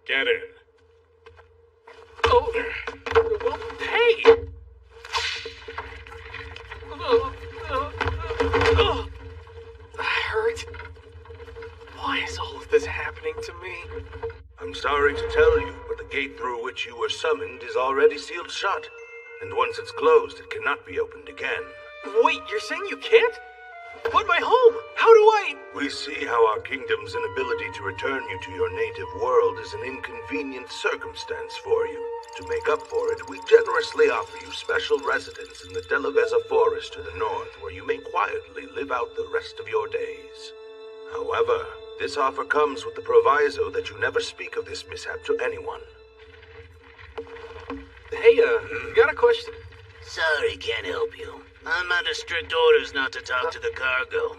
Get in. Oh, well, hey! That hurt. Why is all of this happening to me? I'm sorry to tell you, but the gate through which you were summoned is already sealed shut. And once it's closed, it cannot be opened again. Wait, you're saying you can't? But my home! How do I... We see how our kingdom's inability to return you to your native world is an inconvenient circumstance for you. To make up for it, we generously offer you special residence in the Delaveza forest to the north, where you may quietly live out the rest of your days. However, this offer comes with the proviso that you never speak of this mishap to anyone. Hey, got a question. Sorry, can't help you. I'm under strict orders not to talk to the cargo.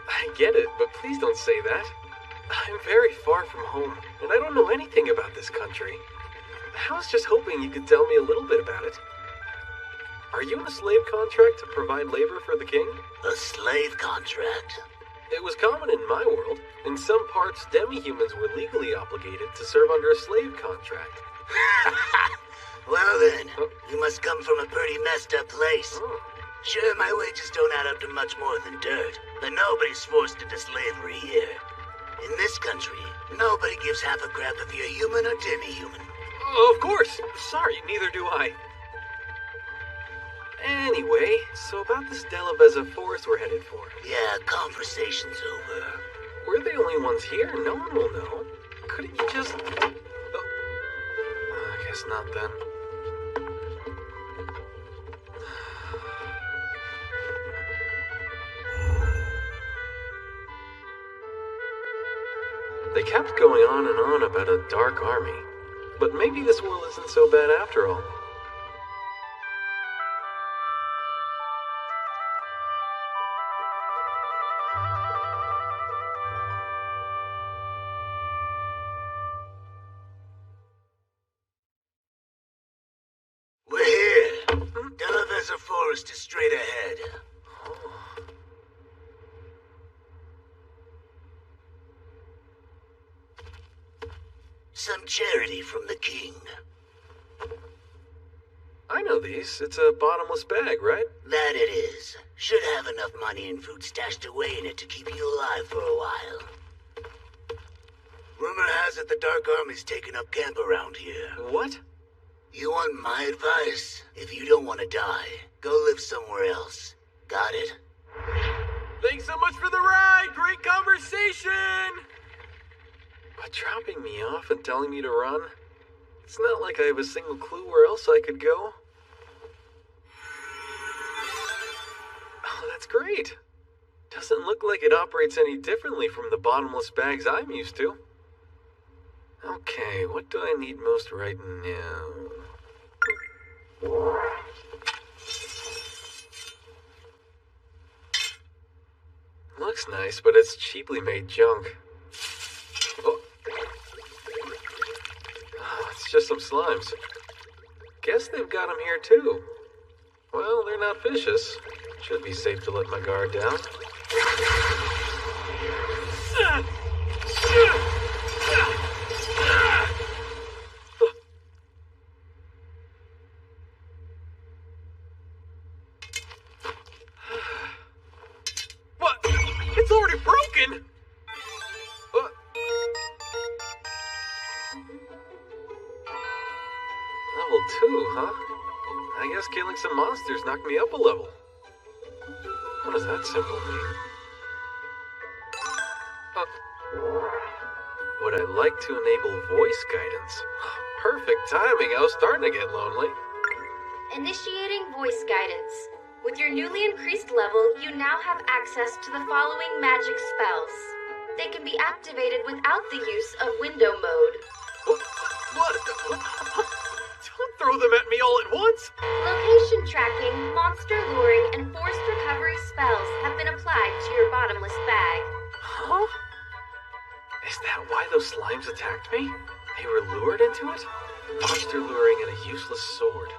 I get it, but please don't say that. I'm very far from home, and I don't know anything about this country. I was just hoping you could tell me a little bit about it. Are you in a slave contract to provide labor for the king? A slave contract? It was common in my world. In some parts, demi-humans were legally obligated to serve under a slave contract. Well then, you must come from a pretty messed up place. Sure, my wages don't add up to much more than dirt, but nobody's forced into slavery here. In this country, nobody gives half a crap if you're human or demi-human. Oh, of course! Sorry, neither do I. Anyway, so about this Delaveza forest we're headed for. Yeah, conversation's over. We're the only ones here, no one will know. Couldn't you just... I guess not then. They kept going on and on about a dark army, but maybe this world isn't so bad after all. We're here. Delaveza Forest is straight ahead. Some charity from the king. I know these. It's a bottomless bag, right? That it is. Should have enough money and food stashed away in it to keep you alive for a while. Rumor has it the Dark Army's taken up camp around here. What? You want my advice? If you don't want to die, go live somewhere else. Got it? Thanks so much for the ride! Great conversation! But dropping me off and telling me to run? It's not like I have a single clue where else I could go. Oh, that's great. Doesn't look like it operates any differently from the bottomless bags I'm used to. Okay, what do I need most right now? Looks nice, but it's cheaply made junk. Oh. It's just some slimes. Guess they've got them here too. Well, they're not vicious. Should be safe to let my guard down. What? It's already broken! Level 2, huh? I guess killing some monsters knocked me up a level. What does that symbol mean? Would I like to enable voice guidance? Perfect timing, I was starting to get lonely. Initiating voice guidance. With your newly increased level, you now have access to the following magic spells. They can be activated without the use of window mode. What? Don't throw them at me all at once! Location tracking, monster luring, and forced recovery spells have been applied to your bottomless bag. Huh? Is that why those slimes attacked me? They were lured into it? Monster luring and a useless sword.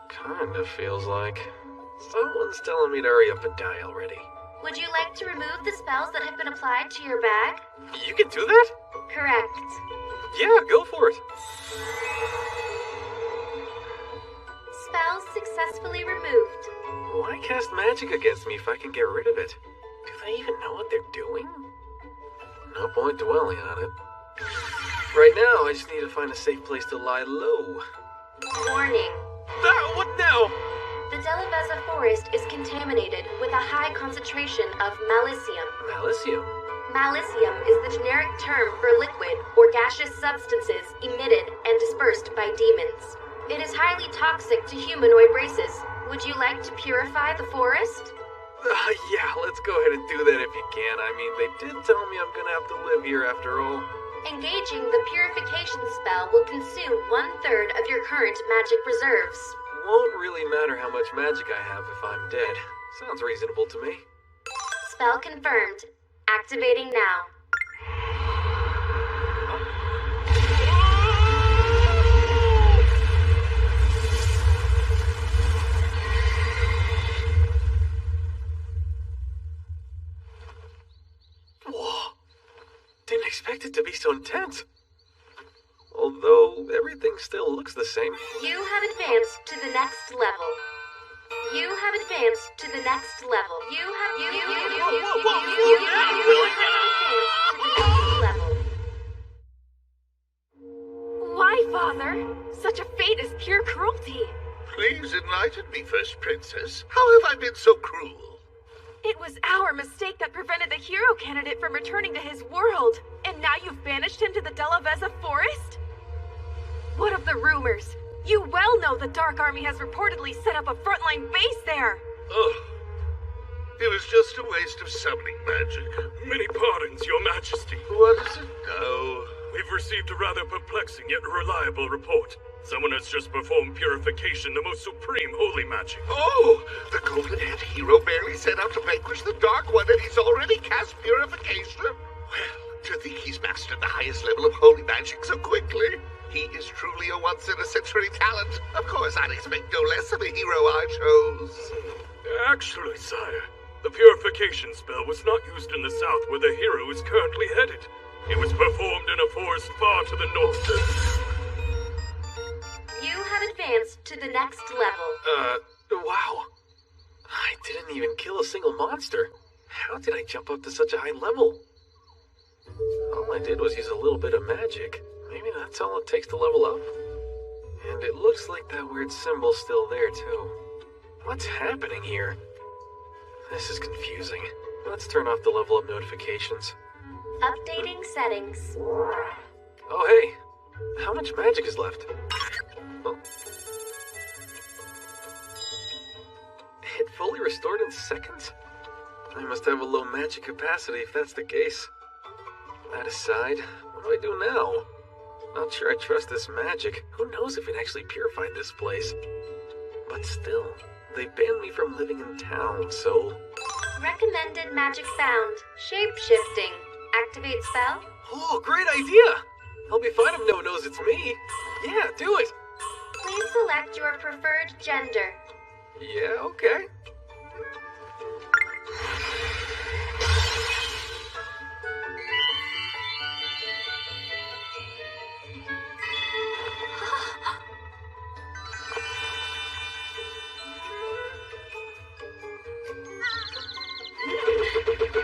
Kinda feels like... someone's telling me to hurry up and die already. Would you like to remove the spells that have been applied to your bag? You can do that? Correct. Yeah, go for it. Spell successfully removed. Why cast magic against me if I can get rid of it? Do they even know what they're doing? No point dwelling on it. Right now, I just need to find a safe place to lie low. Warning. What now? The Delaveza forest is contaminated with a high concentration of malicium. Malicium? Malicium is the generic term for liquid or gaseous substances emitted and dispersed by demons. It is highly toxic to humanoid races. Would you like to purify the forest? Yeah, let's go ahead and do that if you can. I mean, they did tell me I'm gonna have to live here after all. Engaging the purification spell will consume 1/3 of your current magic reserves. Won't really matter how much magic I have if I'm dead. Sounds reasonable to me. Spell confirmed. Activating now. Whoa! Didn't expect it to be so intense. Although everything still looks the same. You have advanced to the next level. You have advanced to the next level. You have advanced to the next level. Why, Father? Such a fate is pure cruelty. Please enlighten me, First Princess. How have I been so cruel? It was our mistake that prevented the hero candidate from returning to his world. And now you've banished him to the Delaveza forest? What of the rumors? You well know the Dark Army has reportedly set up a frontline base there. Oh, it was just a waste of summoning magic. Many pardons, Your Majesty. What is it now? We've received a rather perplexing yet reliable report. Someone has just performed purification, the most supreme holy magic. Oh, the golden-haired hero barely set out to vanquish the Dark One, and he's already cast purification? Well, to think he's mastered the highest level of holy magic so quickly. He is truly a once-in-a-century talent. Of course, I'd expect no less of the hero I chose. Actually, sire, the purification spell was not used in the south where the hero is currently headed. It was performed in a forest far to the north. You have advanced to the next level. Wow. I didn't even kill a single monster. How did I jump up to such a high level? All I did was use a little bit of magic. Maybe that's all it takes to level up. And it looks like that weird symbol's still there, too. What's happening here? This is confusing. Let's turn off the level up notifications. Updating settings. Oh, hey. How much magic is left? Oh. It fully restored in seconds? I must have a low magic capacity if that's the case. That aside, what do I do now? Not sure I trust this magic. Who knows if it actually purified this place? But still, they banned me from living in town, so... Recommended magic found. Shape-shifting. Activate spell. Oh, great idea! I'll be fine if no one knows it's me. Yeah, do it! Please select your preferred gender. Yeah, okay.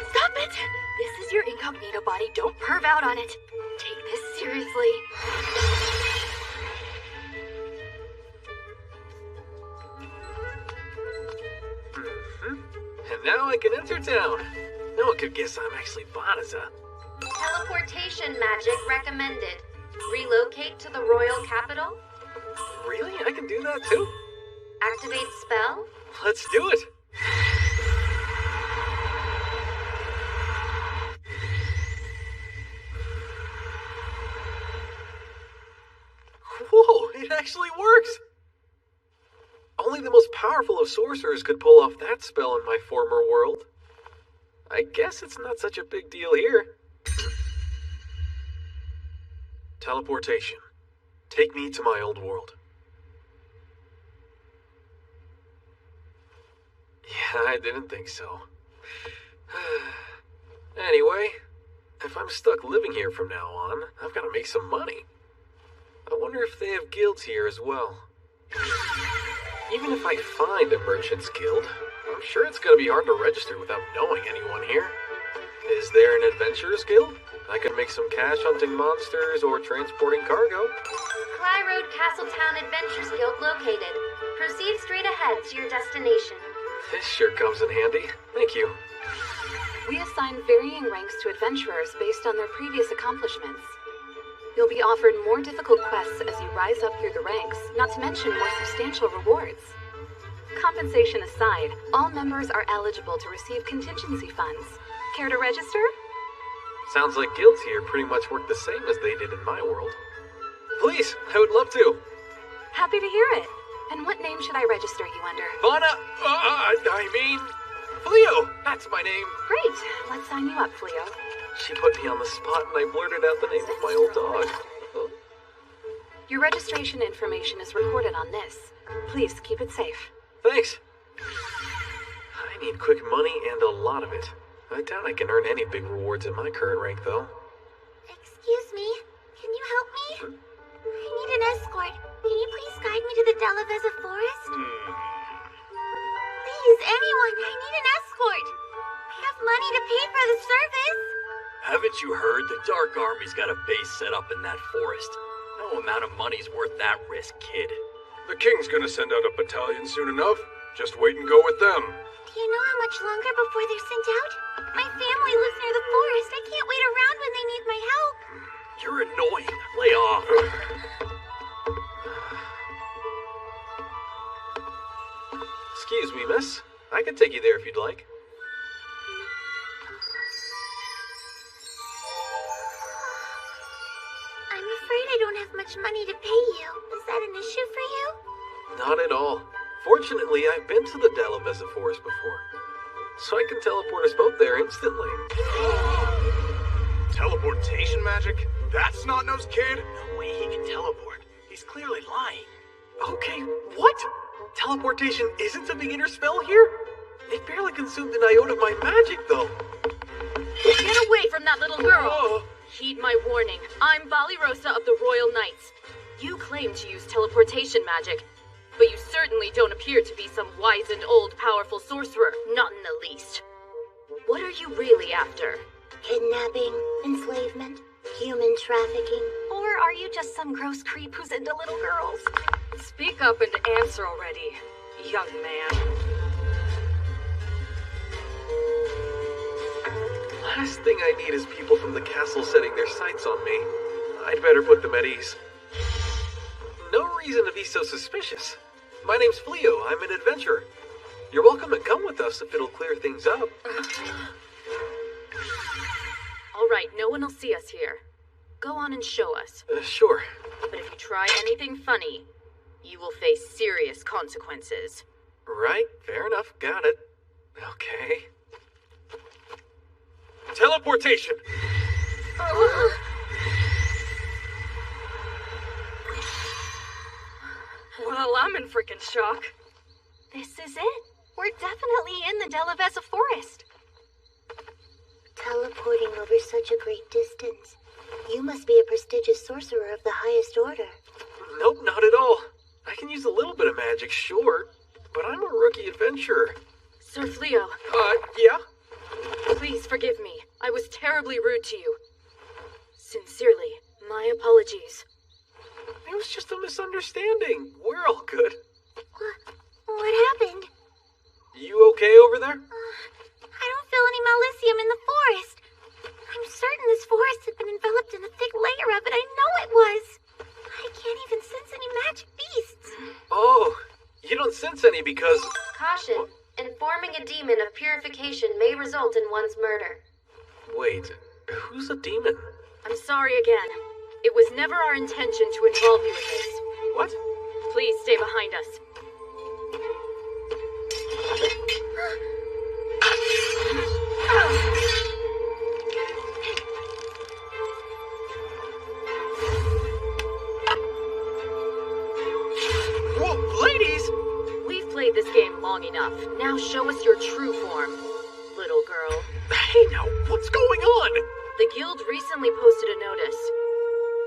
Stop it! This is your incognito body. Don't perv out on it. Take this seriously. And now I can enter town. No one could guess I'm actually Banaza. Teleportation magic recommended. Relocate to the royal capital. Really? I can do that too? Activate spell. Let's do it! Whoa, it actually works! Only the most powerful of sorcerers could pull off that spell in my former world. I guess it's not such a big deal here. Teleportation. Take me to my old world. Yeah, I didn't think so. Anyway, If I'm stuck living here from now on, I've got to make some money. I wonder if they have guilds here as well. Even if I find a merchant's guild, I'm sure it's going to be hard to register without knowing anyone here. Is there an adventurer's guild? I could make some cash hunting monsters or transporting cargo. Cly Road Castletown Adventures Guild located. Proceed straight ahead to your destination. This sure comes in handy. Thank you. We assign varying ranks to adventurers based on their previous accomplishments. You'll be offered more difficult quests as you rise up through the ranks, not to mention more substantial rewards. Compensation aside, all members are eligible to receive contingency funds. Care to register? Sounds like guilds here pretty much work the same as they did in my world. Please, I would love to. Happy to hear it. And what name should I register you under? Fleo! That's my name. Great. Let's sign you up, Fleo. She put me on the spot and I blurted out the name of my old dog. Your registration information is recorded on this. Please keep it safe. Thanks. I need quick money and a lot of it. I doubt I can earn any big rewards at my current rank, though. Excuse me, can you help me? I need an escort. Can you please guide me to the Delaveza forest? Please, anyone, I need an escort. I have money to pay for the service. Haven't you heard? The Dark Army's got a base set up in that forest. No amount of money's worth that risk, kid. The king's gonna send out a battalion soon enough. Just wait and go with them. Do you know how much longer before they're sent out? My family lives near the forest. I can't wait around when they need my help. You're annoying. Lay off. Excuse me, miss. I could take you there if you'd like. I'm afraid I don't have much money to pay you. Is that an issue for you? Not at all. Fortunately, I've been to the Delaveza forest before, so I can teleport us both there instantly. Teleportation magic? That snot-nosed kid? No way he can teleport. He's clearly lying. Okay, what? Teleportation isn't a beginner spell here? It barely consumed an iota of my magic, though. Get away from that little girl! Oh. Heed my warning. I'm Valirosa of the Royal Knights. You claim to use teleportation magic, but you certainly don't appear to be some wizened old powerful sorcerer, not in the least. What are you really after? Kidnapping, enslavement, human trafficking. Or are you just some gross creep who's into little girls? Speak up and answer already, young man. Last thing I need is people from the castle setting their sights on me. I'd better put them at ease. No reason to be so suspicious. My name's Fleo. I'm an adventurer. You're welcome to come with us if it'll clear things up. All right, no one will see us here. Go on and show us. Sure. But if you try anything funny, you will face serious consequences. Right, fair enough. Got it. Okay. Teleportation! Well, I'm in freaking shock. This is it. We're definitely in the Delaveza forest. Teleporting over such a great distance. You must be a prestigious sorcerer of the highest order. Nope, not at all. I can use a little bit of magic, sure, but I'm a rookie adventurer. Sir Fleo, Yeah? please forgive me. I was terribly rude to you. Sincerely, my apologies. It was just a misunderstanding. We're all good. What happened? You okay over there? I don't feel any Malicium in the forest. I'm certain this forest had been enveloped in a thick layer of it. I know it was. I can't even sense any magic beasts. Oh, you don't sense any because... Caution. Informing a demon of purification may result in one's murder. Wait, who's a demon? I'm sorry again. It was never our intention to involve you in this. What? Please stay behind us. Whoa, ladies! We've played this game long enough. Now show us your true form, little girl. Hey now, what's going on? The guild recently posted a notice.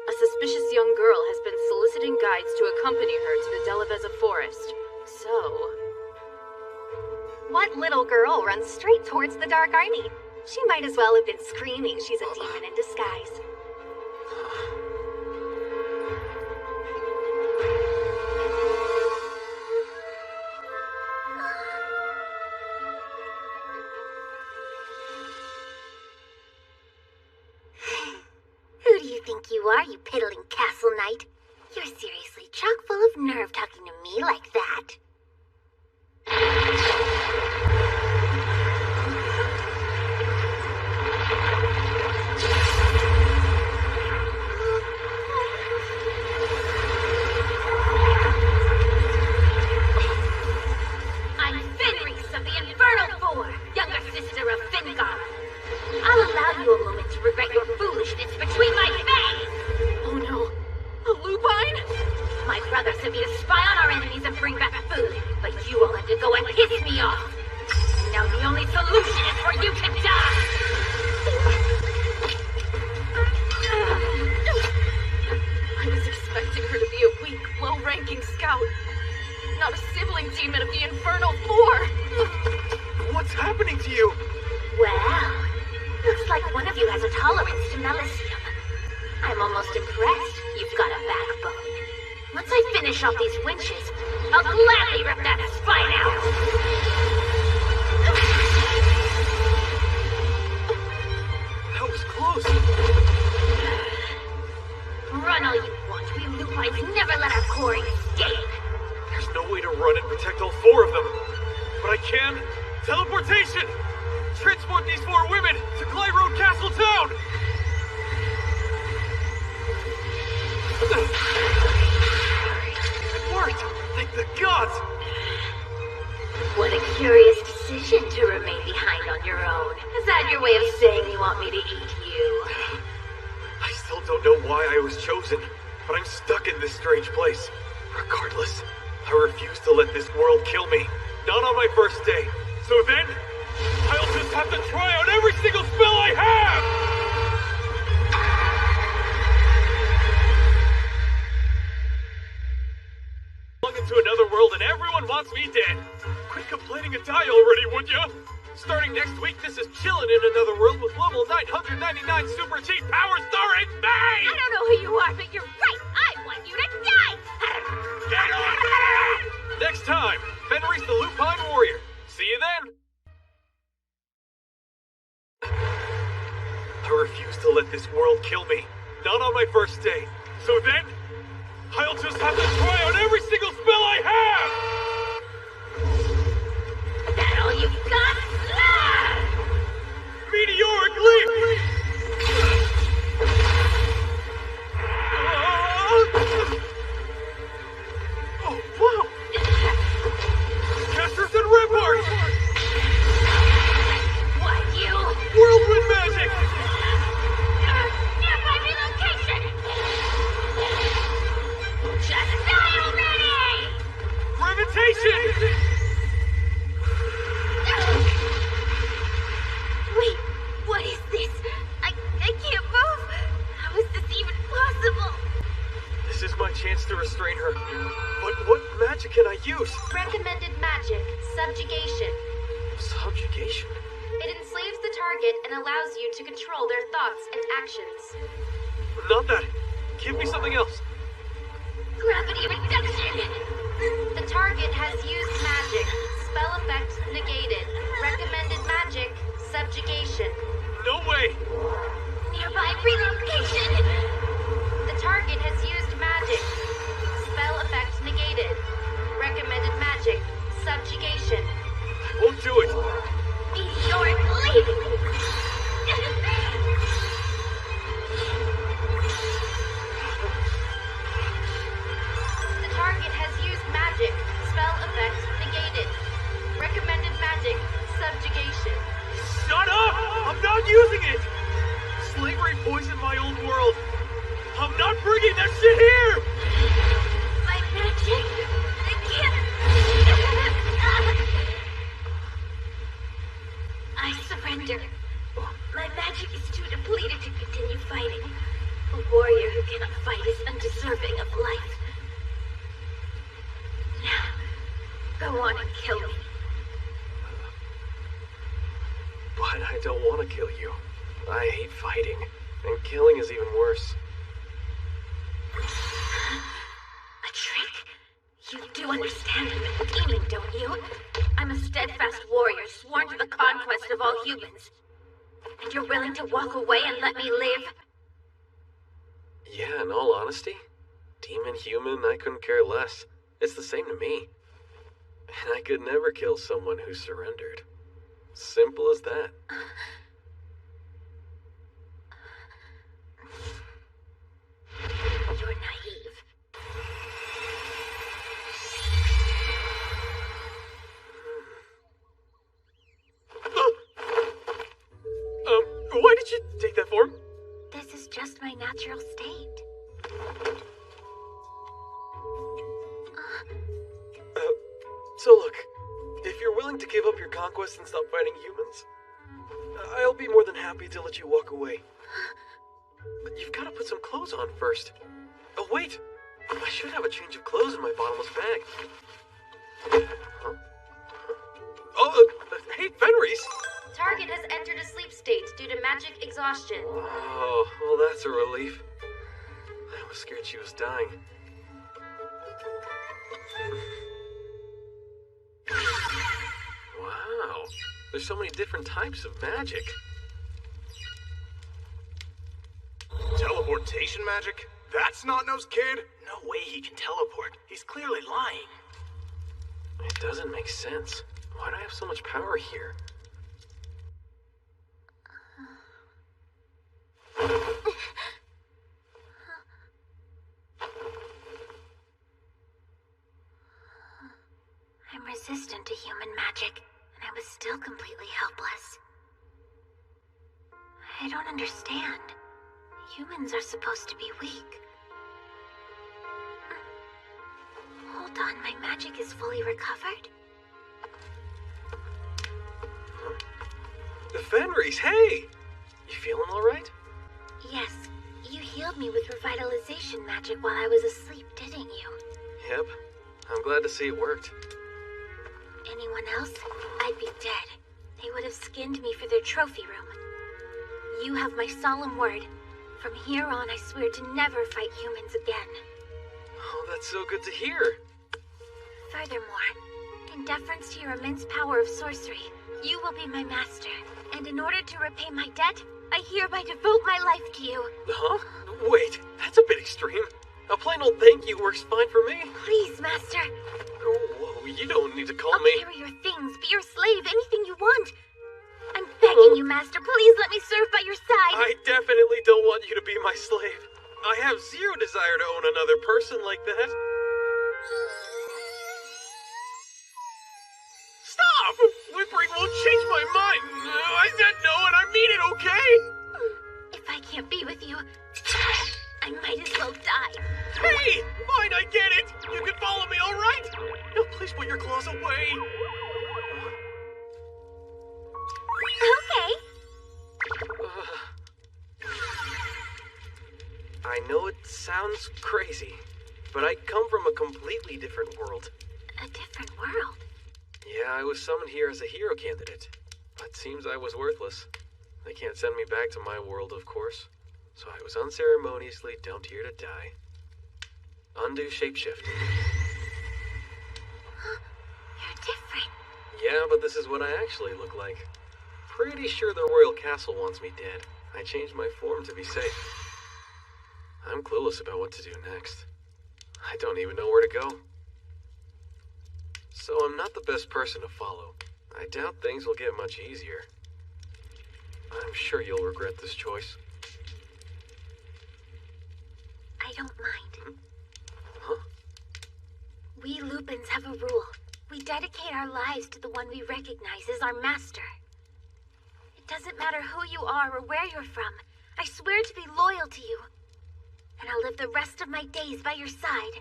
A suspicious young girl has been soliciting guides to accompany her to the Delavezza forest. So... What little girl runs straight towards the Dark Army? She might as well have been screaming she's a demon in disguise. Who do you think you are, you piddling castle knight? You're seriously chock full of nerve talking to me like that. I'm Fenris of the Infernal Four, younger sister of Fingar. I'll allow you a moment to regret your foolishness between my fangs! Oh no. A lupine? My brother sent me to spy on our enemies and bring back food, but you all had to go and piss me off. Now the only solution is for you to die! I was expecting her to be a weak, low-ranking scout. Not a sibling demon of the Infernal Four. What's happening to you? Well, looks like one of you has a tolerance to Melisium. I'm almost impressed you've got a backbone. Once I finish off these winches, I'll gladly rip that spine out! That was close. Run all you want. We lupines never let our quarry escape. There's no way to run and protect all four of them. But I can. Teleportation! Transport these four women to Clayroad Castle Town! It worked! Thank the gods! What a curious decision to remain behind on your own. Is that your way of saying you want me to eat you? I still don't know why I was chosen, but I'm stuck in this strange place. Regardless, I refuse to let this world kill me. Not on my first day. So then, I'll just have to try out every single spell I have! Into another world and everyone wants me dead. Quit complaining and die already, would ya? Starting next week, this is Chillin' in Another World with level 999 super cheap power starring me! I don't know who you are, but you're right. I want you to die! Get on me! Next time, Fenris the Lupine Warrior. See you then! I refuse to let this world kill me. Not on my first day. So then, I'll just have to try out every single spell I have! That all you've got? Meteoric Leap! Oh, wow! Casters and Ramparts! What, you? Whirlwind Magic! Nearby relocation! Just die already! Gravitation! Wait, what is this? I can't move! How is this even possible? This is my chance to restrain her. But what magic can I use? Recommended magic, subjugation. Subjugation? It enslaves the target and allows you to control their thoughts and actions. Not that. Give me something else. Gravity reduction! The target has used magic. Spell effect negated. Recommended magic, subjugation. No way! Nearby relocation! The target has used magic. Spell effect negated. Recommended magic, subjugation. I won't do it. Meteoric leap! The target has used magic. Spell effect negated. Recommended magic, subjugation. Shut up! I'm not using it! Slavery poisoned my old world. I'm not bringing that shit here! My magic! I can't... I surrender. My magic is too depleted to cannot fight is undeserving of life. Now, go on and kill me. But I don't want to kill you. I hate fighting, and killing is even worse. A trick? You do understand I'm a demon, don't you? I'm a steadfast warrior sworn to the conquest of all humans. And you're willing to walk away and let me live? Yeah, in all honesty, demon, human, I couldn't care less. It's the same to me. And I could never kill someone who surrendered. Simple as that. You're naive. Why did you take that form? This is just my natural state. So look, if you're willing to give up your conquest and stop fighting humans, I'll be more than happy to let you walk away. But you've got to put some clothes on first. Oh, wait! I should have a change of clothes in my bottomless bag. Huh? Oh, hey, Fenris! Target has entered a sleep state due to magic exhaustion. Oh, well, that's a relief. I was scared she was dying. Wow, there's so many different types of magic. Teleportation magic? That's Snot-Nose Kid? No way he can teleport. He's clearly lying. It doesn't make sense. Why do I have so much power here? I'm resistant to human magic, and I was still completely helpless. I don't understand. Humans are supposed to be weak. Hold on, my magic is fully recovered? Fenris, hey! You feeling alright? Yes, you healed me with revitalization magic while I was asleep, didn't you? Yep. I'm glad to see it worked. Anyone else? I'd be dead. They would have skinned me for their trophy room. You have my solemn word. From here on, I swear to never fight humans again. Oh, that's so good to hear. Furthermore, in deference to your immense power of sorcery, you will be my master. And in order to repay my debt, I hereby devote my life to you. Huh? Wait, that's a bit extreme. A plain old thank you works fine for me. Please, master. Oh, whoa, you don't need to call I'll me. carry your things, be your slave, anything you want. I'm begging you, master, please let me serve by your side. I definitely don't want you to be my slave. I have zero desire to own another person like that. Stop! Whimpering won't change my mind. I said no and I mean it, okay? If I can't be with you, I might as well die. Hey! Fine, I get it! You can follow me, alright? Now please put your claws away. Okay. I know it sounds crazy, but I come from a completely different world. A different world? Yeah, I was summoned here as a hero candidate, but seems I was worthless. They can't send me back to my world, of course, so I was unceremoniously dumped here to die. Undo shapeshift. You're different. Yeah, but this is what I actually look like. Pretty sure the royal castle wants me dead. I changed my form to be safe. I'm clueless about what to do next. I don't even know where to go. So I'm not the best person to follow. I doubt things will get much easier. I'm sure you'll regret this choice. I don't mind. Huh? We Lupins have a rule. We dedicate our lives to the one we recognize as our master. It doesn't matter who you are or where you're from. I swear to be loyal to you. And I'll live the rest of my days by your side.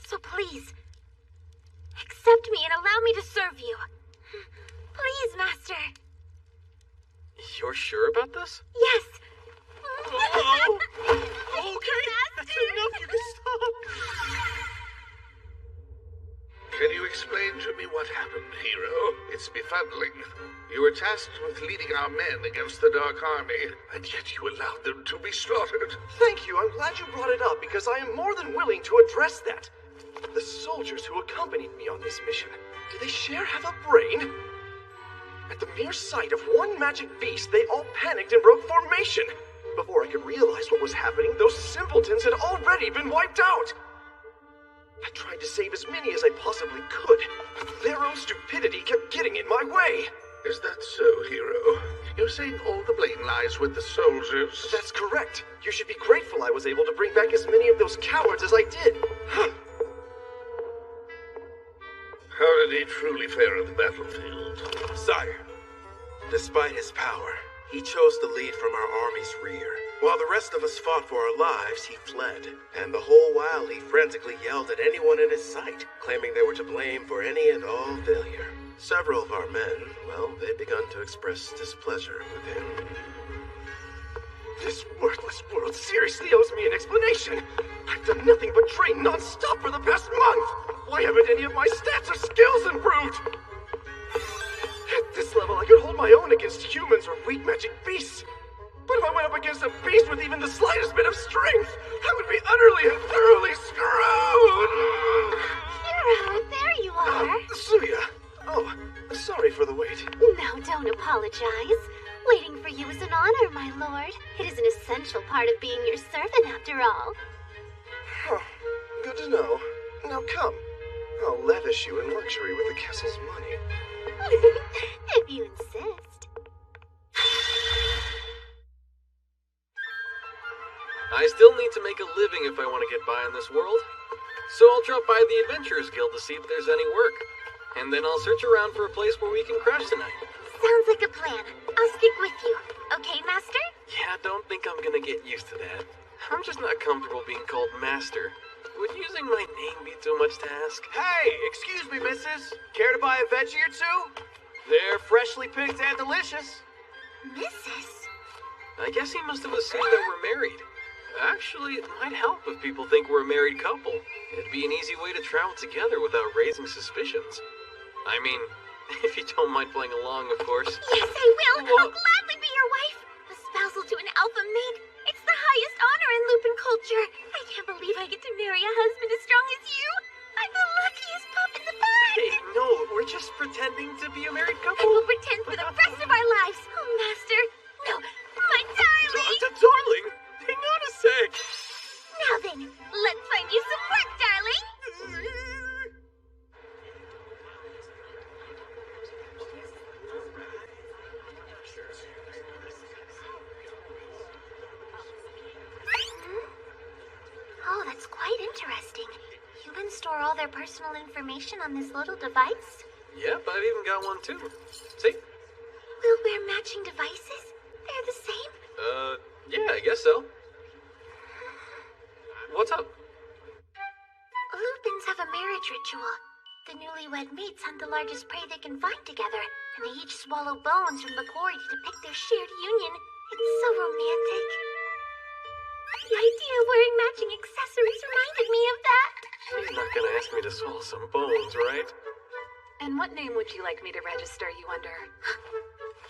So please, accept me and allow me to serve you. Please, Master. You're sure about this? Yes. Oh, It's befuddling. You were tasked with leading our men against the Dark Army, and yet you allowed them to be slaughtered. Thank you. I'm glad you brought it up because I am more than willing to address that. The soldiers who accompanied me on this mission, do they have a brain? At the mere sight of one magic beast, they all panicked and broke formation. Before I could realize what was happening, those simpletons had already been wiped out. I tried to save as many as I possibly could, but their own stupidity kept getting in my way. Is that so, Hero? You're saying all the blame lies with the soldiers? That's correct. You should be grateful I was able to bring back as many of those cowards as I did. How did he truly fare in the battlefield? Sire, despite his power, he chose to lead from our army's rear. While the rest of us fought for our lives, he fled. And the whole while, he frantically yelled at anyone in his sight, claiming they were to blame for any and all failure. Several of our men, well, they'd begun to express displeasure with him. This worthless world seriously owes me an explanation. I've done nothing but train non-stop for the past month. Why haven't any of my stats or skills improved? At this level, I could hold my own against humans or weak magic beasts. But if I went up against a beast with even the slightest bit of strength, I would be utterly and thoroughly screwed! Hero, there you are. Suya. Oh, sorry for the wait. No, don't apologize. Waiting for you is an honor, my lord. It is an essential part of being your servant, after all. Huh. Good to know. Now come. I'll lavish you in luxury with the castle's money. If you insist. I still need to make a living if I want to get by in this world. So I'll drop by the Adventurers Guild to see if there's any work. And then I'll search around for a place where we can crash tonight. Sounds like a plan. I'll stick with you. Okay, Master? Yeah, don't think I'm gonna get used to that. I'm just not comfortable being called Master. Would using my name be too much to ask? Hey, excuse me, missus. Care to buy a veggie or two? They're freshly picked and delicious. Mrs.? I guess he must have assumed that we're married. Actually, it might help if people think we're a married couple. It'd be an easy way to travel together without raising suspicions. I mean, if you don't mind playing along, of course. Yes, I will. I'll gladly be your wife. A spousal to an alpha mate. It's the highest honor in Lupin culture. I can't believe I get to marry a husband as strong as you. I'm the luckiest pup in the bag. Hey, no, we're just pretending to be a married couple. And we'll pretend for the rest of our lives. Oh, Master. No, my darling. Darling, hang on a sec. Now then, let's find you some work, darling. Oh, that's quite interesting. Humans store all their personal information on this little device? Yep, I've even got one too. See? We'll wear matching devices? They're the same? Yeah, I guess so. What's up? Lupins have a marriage ritual. The newlywed mates hunt the largest prey they can find together, and they each swallow bones from the quarry to depict their shared union. It's so romantic. The idea of wearing matching accessories reminded me of that. She's not gonna ask me to swallow some bones, right? And what name would you like me to register you under?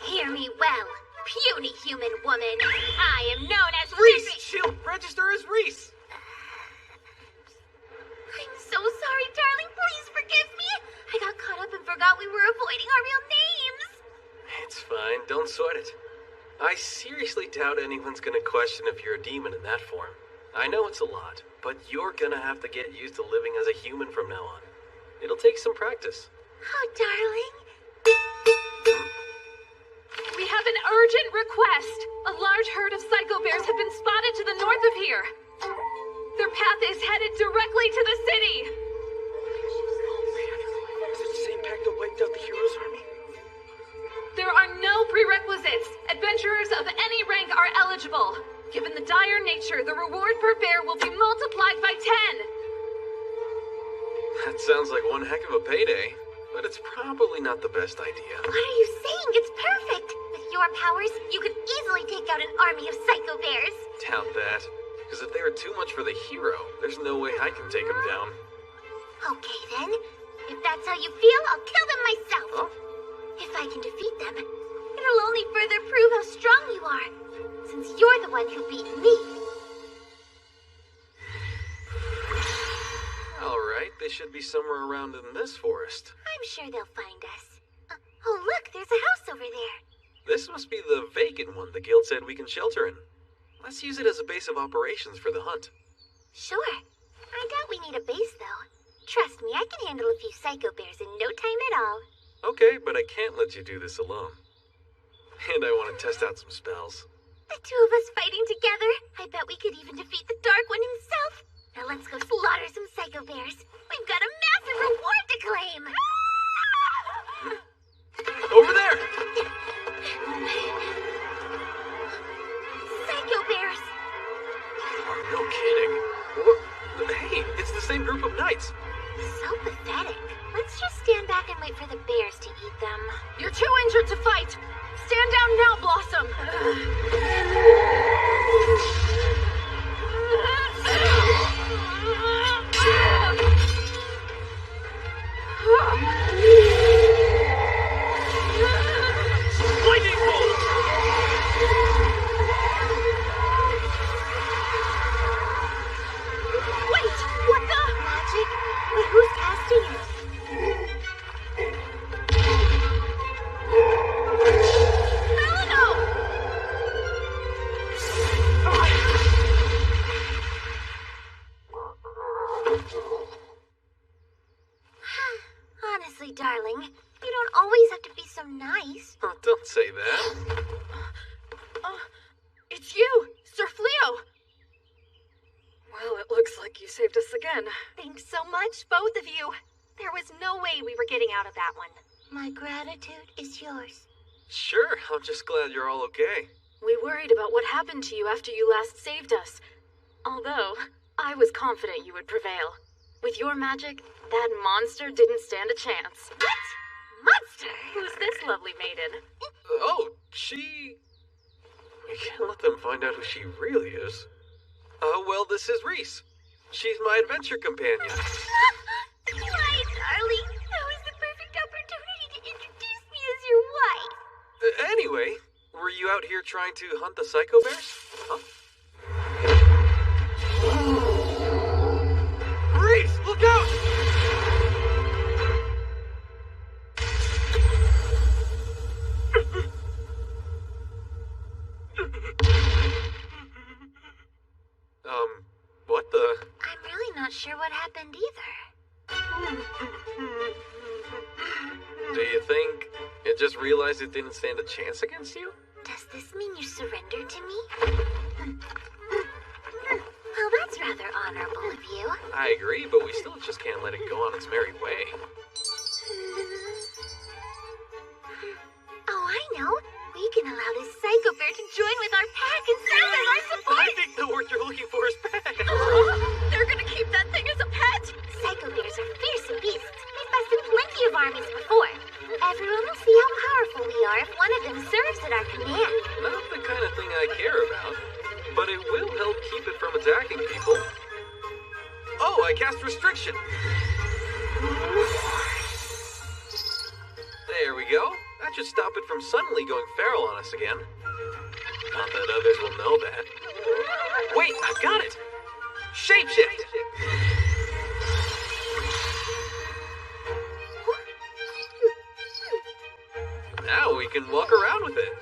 Hear me well, puny human woman. I am known as Reese! She'll register as Reese! I'm so sorry, darling. Please forgive me. I got caught up and forgot we were avoiding our real names. It's fine, don't sweat it. I seriously doubt anyone's gonna question if you're a demon in that form. I know it's a lot, but you're gonna have to get used to living as a human from now on. It'll take some practice. Oh, darling. We have an urgent request. A large herd of psycho bears have been spotted to the north of here. Their path is headed directly to the city. Is it the same pack that wiped out the hero's army? There are no prerequisites. Adventurers of any rank are eligible. Given the dire nature, the reward per bear will be multiplied by 10. That sounds like one heck of a payday, but it's probably not the best idea. What are you saying? It's perfect. With your powers, you could easily take out an army of psycho bears. Doubt that, because if they were too much for the hero, there's no way I can take them down. Okay, then. If that's how you feel, I'll kill them myself. Huh? If I can defeat them, it'll only further prove how strong you are, since you're the one who beat me. Alright, they should be somewhere around in this forest. I'm sure they'll find us. Oh, look, there's a house over there. This must be the vacant one the guild said we can shelter in. Let's use it as a base of operations for the hunt. Sure. I doubt we need a base, though. Trust me, I can handle a few psycho bears in no time at all. Okay, but I can't let you do this alone. And I want to test out some spells. The two of us fighting together? I bet we could even defeat the Dark One himself. Now let's go slaughter some psycho bears. We've got a massive reward to claim! Over there! Psycho bears! No kidding. What? Hey, it's the same group of knights. So pathetic. Let's just stand back and wait for the bears to eat them. You're too injured to fight! Stand down now, Blossom! Lightning bolt! Wait! What the? Magic? But who's casting it? Melino! Honestly, darling, you don't always have to be so nice. Oh, don't say that. It's you, Sir Fleo! Well, it looks like you saved us again. Thanks so much, both of you. There was no way we were getting out of that one. My gratitude is yours. Sure, I'm just glad you're all okay. We worried about what happened to you after you last saved us. Although, I was confident you would prevail. With your magic, that monster didn't stand a chance. What? Monster? Who's this lovely maiden? Oh, she... You can't let them find out who she really is. Well, this is Reese. She's my adventure companion. Why, darling? That was the perfect opportunity to introduce me as your wife. Anyway, were you out here trying to hunt the psycho bears? Huh? Reese, look out! What the? I'm really not sure what happened either. Do you think it just realized it didn't stand a chance against you? Does this mean you surrendered to me? Well, that's rather honorable of you. I agree, but we still just can't let it go on its merry way. Oh, I know. We can allow this psycho bear to join with our pack and serve as our support. I think the word you're looking for is pet. They're gonna keep that thing as a pet! Psycho bears are fearsome beasts. They've bested plenty of armies before. Everyone will see how powerful we are if one of them serves at our command. Not the kind of thing I care about, but it will help keep it from attacking people. Oh, I cast restriction. There we go. That should stop it from suddenly going feral on us again. Not that others will know that. Wait, I've got it! Shapeshift! Now we can walk around with it.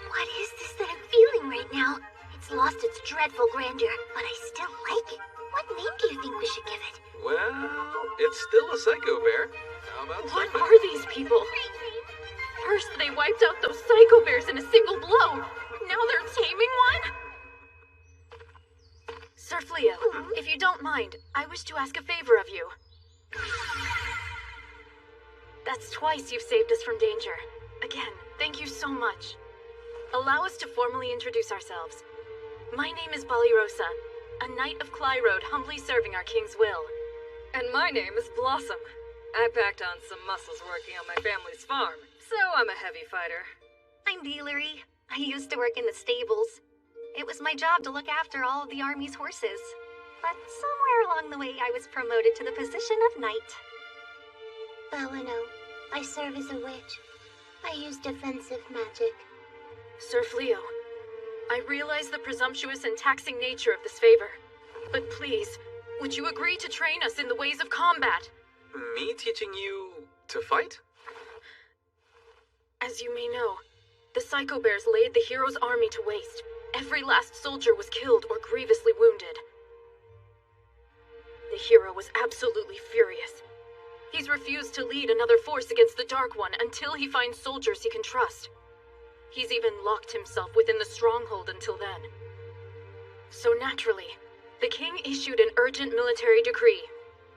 What is this that I'm feeling right now? It's lost its dreadful grandeur, but I still like it. What name do you think we should give it? Well, it's still a psycho bear. How about What something? are these people? First, they wiped out those psycho bears in a single blow. Now they're taming one? Sir Fleo, if you don't mind, I wish to ask a favor of you. That's twice you've saved us from danger. Again, thank you so much. Allow us to formally introduce ourselves. My name is Balirosa, a knight of Clyrode humbly serving our king's will. And my name is Blossom. I packed on some muscles working on my family's farm, so I'm a heavy fighter. I'm Dealery. I used to work in the stables. It was my job to look after all of the army's horses. But somewhere along the way, I was promoted to the position of knight. Belino, I serve as a witch. I use defensive magic. Sir Fleo, I realize the presumptuous and taxing nature of this favor. But please, would you agree to train us in the ways of combat? Me teaching you to fight? As you may know, the Psycho Bears laid the hero's army to waste. Every last soldier was killed or grievously wounded. The hero was absolutely furious. He's refused to lead another force against the Dark One until he finds soldiers he can trust. He's even locked himself within the stronghold until then. So naturally, the king issued an urgent military decree.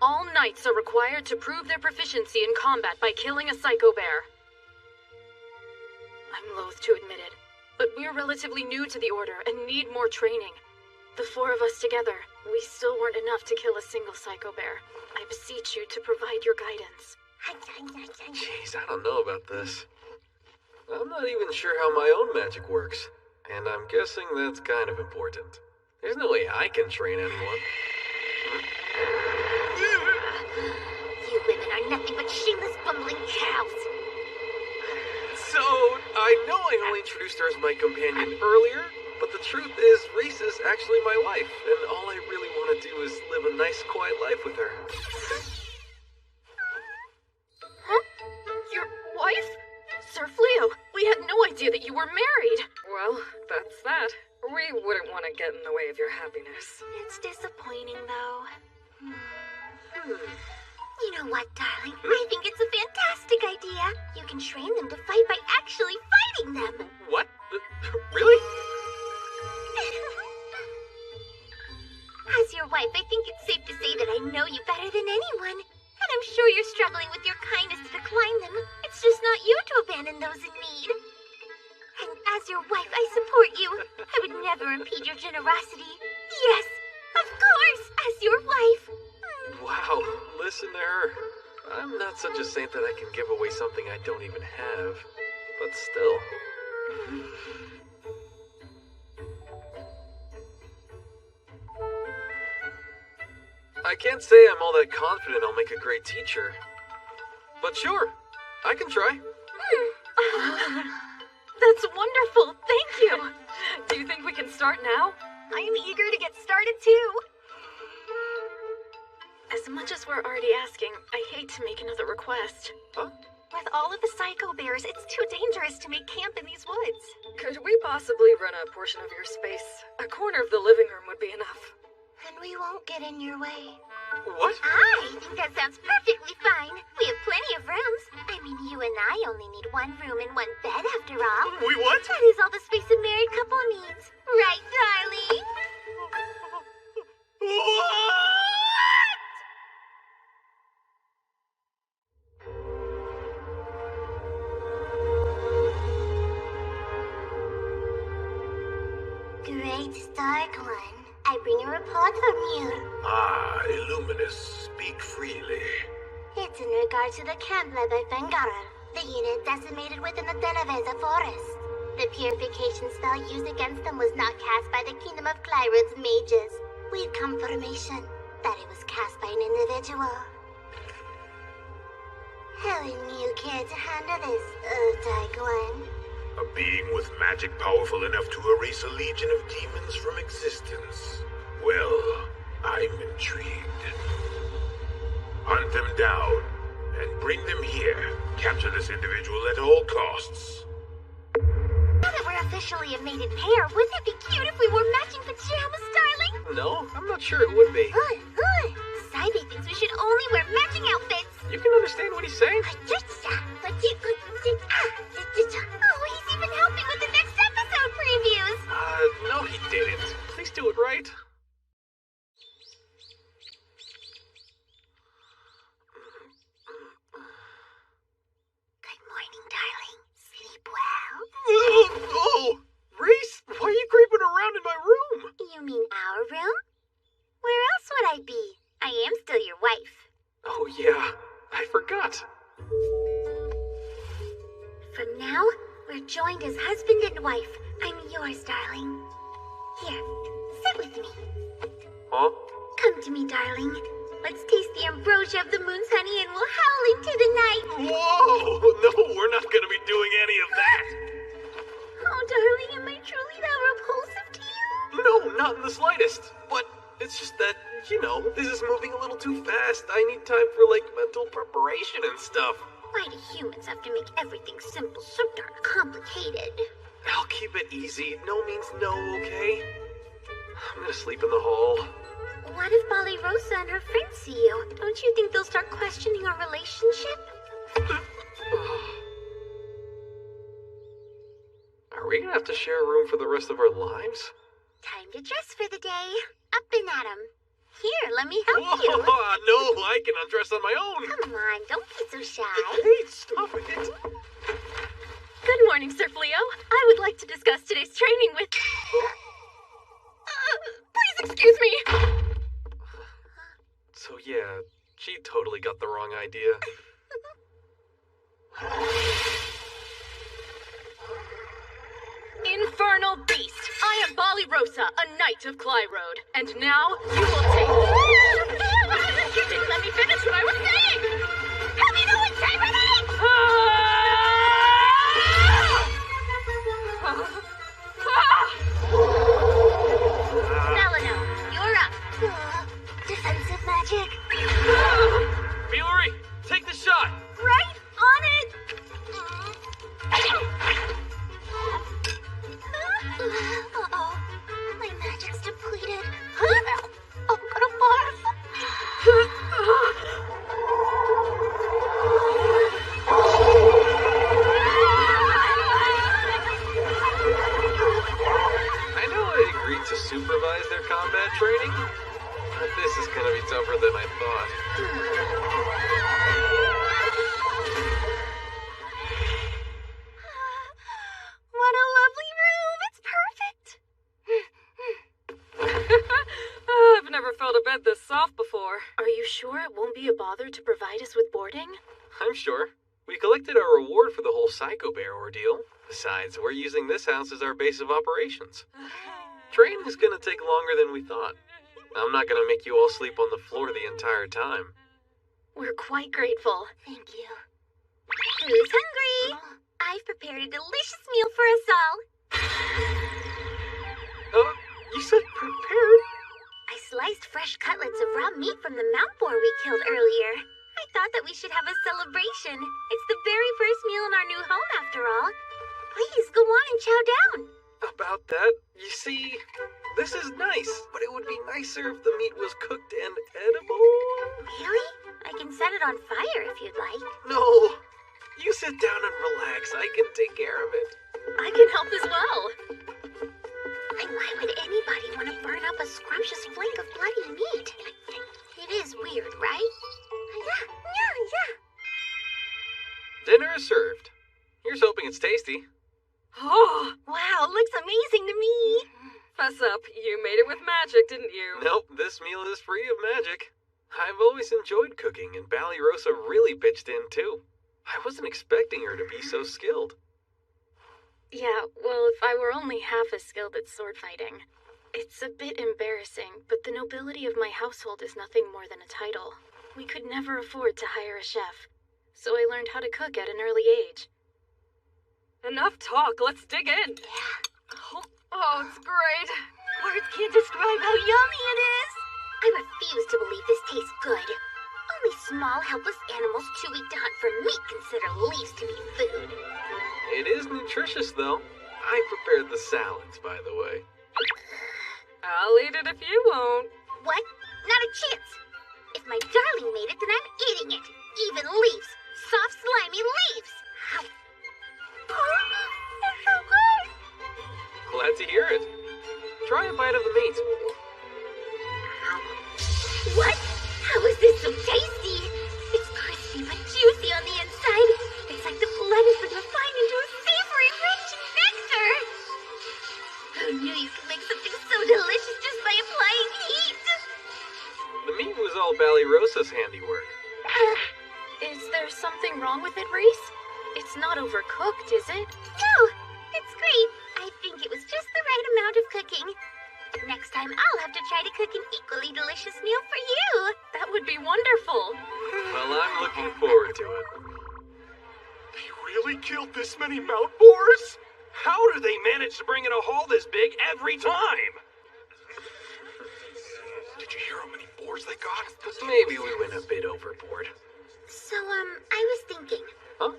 All knights are required to prove their proficiency in combat by killing a Psycho Bear. I'm loath to admit it, but we're relatively new to the Order and need more training. The four of us together, we still weren't enough to kill a single Psycho Bear. I beseech you to provide your guidance. Jeez, I don't know about this. I'm not even sure how my own magic works, and I'm guessing that's kind of important. There's no way I can train anyone. You women are nothing but shameless, bumbling cows. So, I know I only introduced her as my companion earlier, but the truth is, Reese is actually my wife, and all I really want to do is live a nice, quiet life with her. Huh? Your wife? Sir Fleo, we had no idea that you were married. Well, that's that. We wouldn't want to get in the way of your happiness. It's disappointing, though. You know what, darling? I think it's a fantastic idea. You can train them to fight by actually fighting them. What? Really? As your wife, I think it's safe to say that I know you better than anyone. And I'm sure you're struggling with your kindness to decline them. It's just not you to abandon those in need. And as your wife, I support you. I would never impede your generosity. Yes, of course, as your wife. Wow, listen to her. I'm not such a saint that I can give away something I don't even have. But still. I can't say I'm all that confident I'll make a great teacher. But sure, I can try. That's wonderful, thank you. Do you think we can start now? I'm eager to get started too. As much as we're already asking, I hate to make another request. Huh? With all of the Psycho Bears, it's too dangerous to make camp in these woods. Could we possibly rent a portion of your space? A corner of the living room would be enough. And we won't get in your way. What? I think that sounds perfectly fine. We have plenty of rooms. I mean, you and I only need one room and one bed after all. We what? That is all the space a married couple needs. Right, darling? Great Dark One, I bring a report from you. Ah, Illuminus, speak freely. It's in regard to the camp led by Fengarel, the unit decimated within the Delaveza forest. The purification spell used against them was not cast by the Kingdom of Clyrod's mages. We've confirmation that it was cast by an individual. How will you care to handle this, Dark One? A being with magic powerful enough to erase a legion of demons from existence. Well, I'm intrigued. Hunt them down and bring them here. Capture this individual at all costs. Now that we're officially a mated pair, wouldn't it be cute if we wore matching pajamas, darling? No, I'm not sure it would be. Saibi thinks we should only wear matching outfits. You can understand what he's saying? Oh, he's even helping with the next episode previews. No he didn't. Please do it right. Good morning, darling. Sleep well? Oh! Reese, why are you creeping around in my room? You mean our room? Where else would I be? I am still your wife. Oh yeah, I forgot. From now, we're joined as husband and wife. I'm yours, darling. Here, sit with me. Huh? Come to me, darling. Let's taste the ambrosia of the moon's honey and we'll howl into the night. Whoa! No, we're not gonna be doing any of that! Oh, darling, am I truly that repulsive to you? No, not in the slightest. But it's just that, this is moving a little too fast. I need time for, mental preparation and stuff. Why do humans have to make everything simple so darn complicated? I'll keep it easy. No means no, okay? I'm gonna sleep in the hall. What if Bali Rosa and her friends see you? Don't you think they'll start questioning our relationship? Are we gonna have to share a room for the rest of our lives? Time to dress for the day. Up and at 'em. Here, let me help you. No, I can undress on my own. Come on, don't be so shy. Hey, stop it. Good morning, Sir Fleo. I would like to discuss today's training with... please excuse me. So yeah, she totally got the wrong idea. Infernal beast! I am Bali Rosa, a knight of Clyrode, and now you will take... You didn't let me finish what I was saying! Help me know what's happening! Melino, you're up. Defensive magic. Fiore, take the shot! Right on it! Uh-oh. My magic's depleted. I'm gonna barf. I know I agreed to supervise their combat training, but this is gonna be tougher than I thought. What a lovely room. It's perfect. I've never felt a bed this soft before. Are you sure it won't be a bother to provide us with boarding? I'm sure. We collected our reward for the whole Psycho Bear ordeal. Besides, we're using this house as our base of operations. Training is gonna take longer than we thought. I'm not gonna make you all sleep on the floor the entire time. We're quite grateful. Thank you. Who's hungry? I've prepared a delicious meal for us all. You said prepared? I sliced fresh cutlets of raw meat from the mount boar we killed earlier. I thought that we should have a celebration. It's the very first meal in our new home, after all. Please, go on and chow down. About that, you see, this is nice, but it would be nicer if the meat was cooked and edible. Really? I can set it on fire if you'd like. No, you sit down and relax. I can take care of it. I can help as well. And why would anybody want to burn up a scrumptious flank of bloody meat? It is weird, right? Yeah. Dinner is served. Here's hoping it's tasty. Oh, Wow, looks amazing to me. fess up. You made it with magic, didn't you? Nope, this meal is free of magic. I've always enjoyed cooking, and Bali Rosa really pitched in too. I wasn't expecting her to be so skilled. Yeah, well, if I were only half as skilled at sword fighting. It's a bit embarrassing, but the nobility of my household is nothing more than a title. We could never afford to hire a chef, so I learned how to cook at an early age. Enough talk. Let's dig in. Yeah. Oh, it's great. Words can't describe how yummy it is. I refuse to believe this tastes good. Only small, helpless animals too weak to hunt for meat consider leaves to be food. It is nutritious, though. I prepared the salads, by the way. I'll eat it if you won't. What? Not a chance. If my darling made it, then I'm eating it. Even leaves. Soft, slimy leaves. They're so good. Glad to hear it. Try a bite of the meat. What? How is this so tasty? It's crispy but juicy on the inside. It's like the blood has been refined into a savory, rich nectar. Who knew you could make something so delicious just by applying heat? The meat was all Bali Rosa's handiwork. Is there something wrong with it, Reese? It's not overcooked, is it? No, it's great. I think it was just the right amount of cooking. Next time, I'll have to try to cook an equally delicious meal for you. That would be wonderful. Well, I'm looking forward to it. They really killed this many Mount Boars? How do they manage to bring in a haul this big every time? Did you hear how many boars they got? Maybe we went a bit overboard. So, I was thinking. Huh?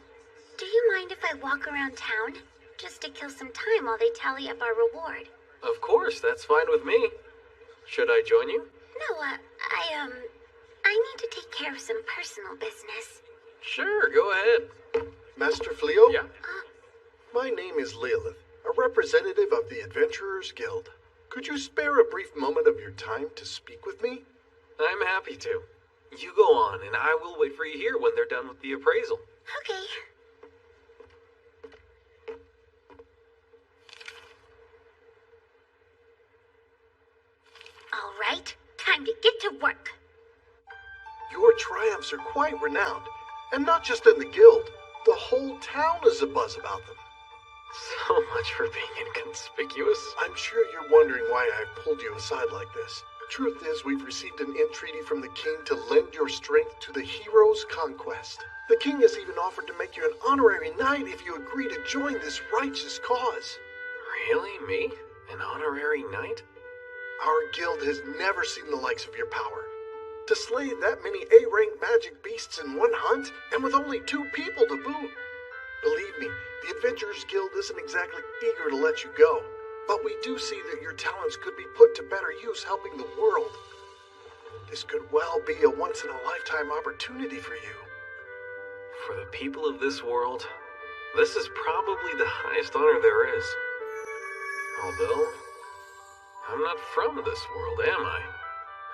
Do you mind if I walk around town? Just to kill some time while they tally up our reward. Of course, that's fine with me. Should I join you? No, I need to take care of some personal business. Sure, go ahead. Master Fleo? Yeah? My name is Lilith, a representative of the Adventurers Guild. Could you spare a brief moment of your time to speak with me? I'm happy to. You go on, and I will wait for you here when they're done with the appraisal. Okay. All right, time to get to work. Your triumphs are quite renowned, and not just in the guild. The whole town is abuzz about them. So much for being inconspicuous. I'm sure you're wondering why I've pulled you aside like this. Truth is, we've received an entreaty from the king to lend your strength to the hero's conquest. The king has even offered to make you an honorary knight if you agree to join this righteous cause. Really? Me? An honorary knight? Our guild has never seen the likes of your power. To slay that many A-rank magic beasts in one hunt, and with only 2 people to boot. Believe me, the Adventurers Guild isn't exactly eager to let you go. But we do see that your talents could be put to better use helping the world. This could well be a once-in-a-lifetime opportunity for you. For the people of this world, this is probably the highest honor there is. Although, I'm not from this world, am I?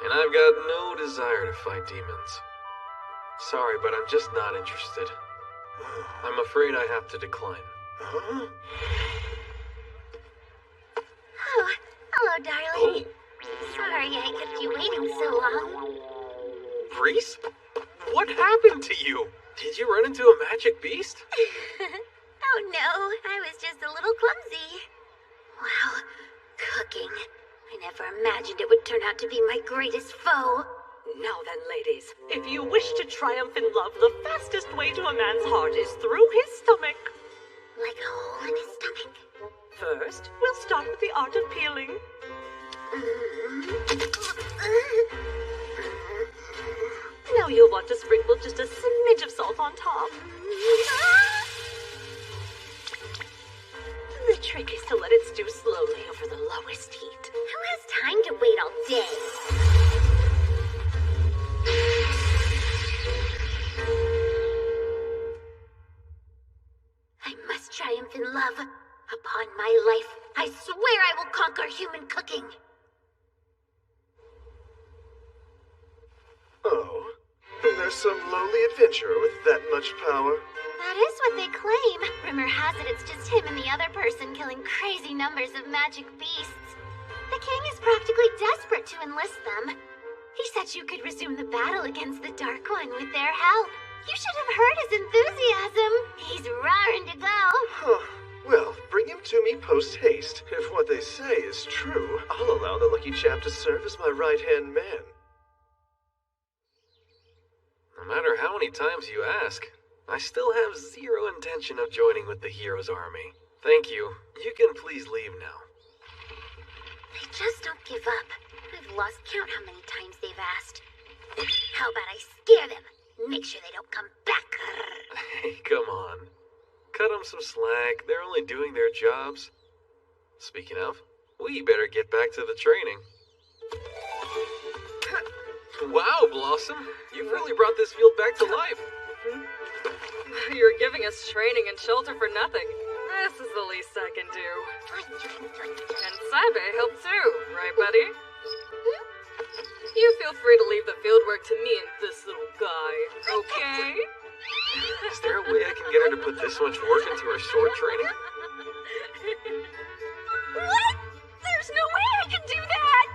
And I've got no desire to fight demons. Sorry, but I'm just not interested. I'm afraid I have to decline. Huh? Oh, hello, darling. Sorry I kept you waiting so long. Reese? What happened to you? Did you run into a magic beast? Oh no, I was just a little clumsy. Wow, cooking. I never imagined it would turn out to be my greatest foe. Now then, ladies, if you wish to triumph in love, the fastest way to a man's heart is through his stomach. Like a hole in his stomach? First, we'll start with the art of peeling. Now you'll want to sprinkle just a smidge of salt on top. The trick is to let it stew slowly over the lowest heat. Who has time to wait all day? I must triumph in love. Upon my life, I swear I will conquer human cooking. Oh, there's some lowly adventurer with that much power. That is what they claim. Rumor has it it's just him and the other person killing crazy numbers of magic beasts. The king is practically desperate to enlist them. He said you could resume the battle against the Dark One with their help. You should have heard his enthusiasm. He's raring to go. Huh. Well, bring him to me post-haste. If what they say is true, I'll allow the lucky chap to serve as my right-hand man. No matter how many times you ask, I still have zero intention of joining with the hero's army. Thank you. You can please leave now. They just don't give up. I've lost count how many times they've asked. How about I scare them? Make sure they don't come back. Hey, come on. Cut them some slack. They're only doing their jobs. Speaking of, we better get back to the training. Wow, Blossom. You've really brought this field back to life. You're giving us training and shelter for nothing. This is the least I can do. And Sabe helped too, right, buddy? You feel free to leave the fieldwork to me and this little guy, okay? Is there a way I can get her to put this much work into her sword training? What? There's no way I can do that!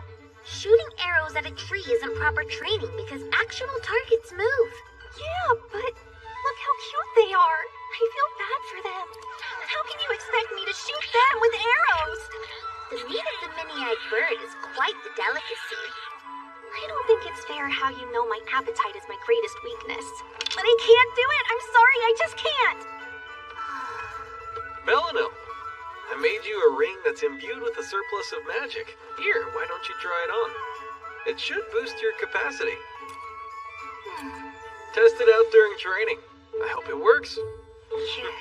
Shooting arrows at a tree isn't proper training because actual targets move. Yeah, but look how cute they are. I feel bad for them. How can you expect me to shoot them with arrows? The meat of the mini-eyed bird is quite the delicacy. I don't think it's fair how you know my appetite is my greatest weakness. But I can't do it! I'm sorry, I just can't! Melino, I made you a ring that's imbued with a surplus of magic. Here, why don't you try it on? It should boost your capacity. Test it out during training. I hope it works. Sure.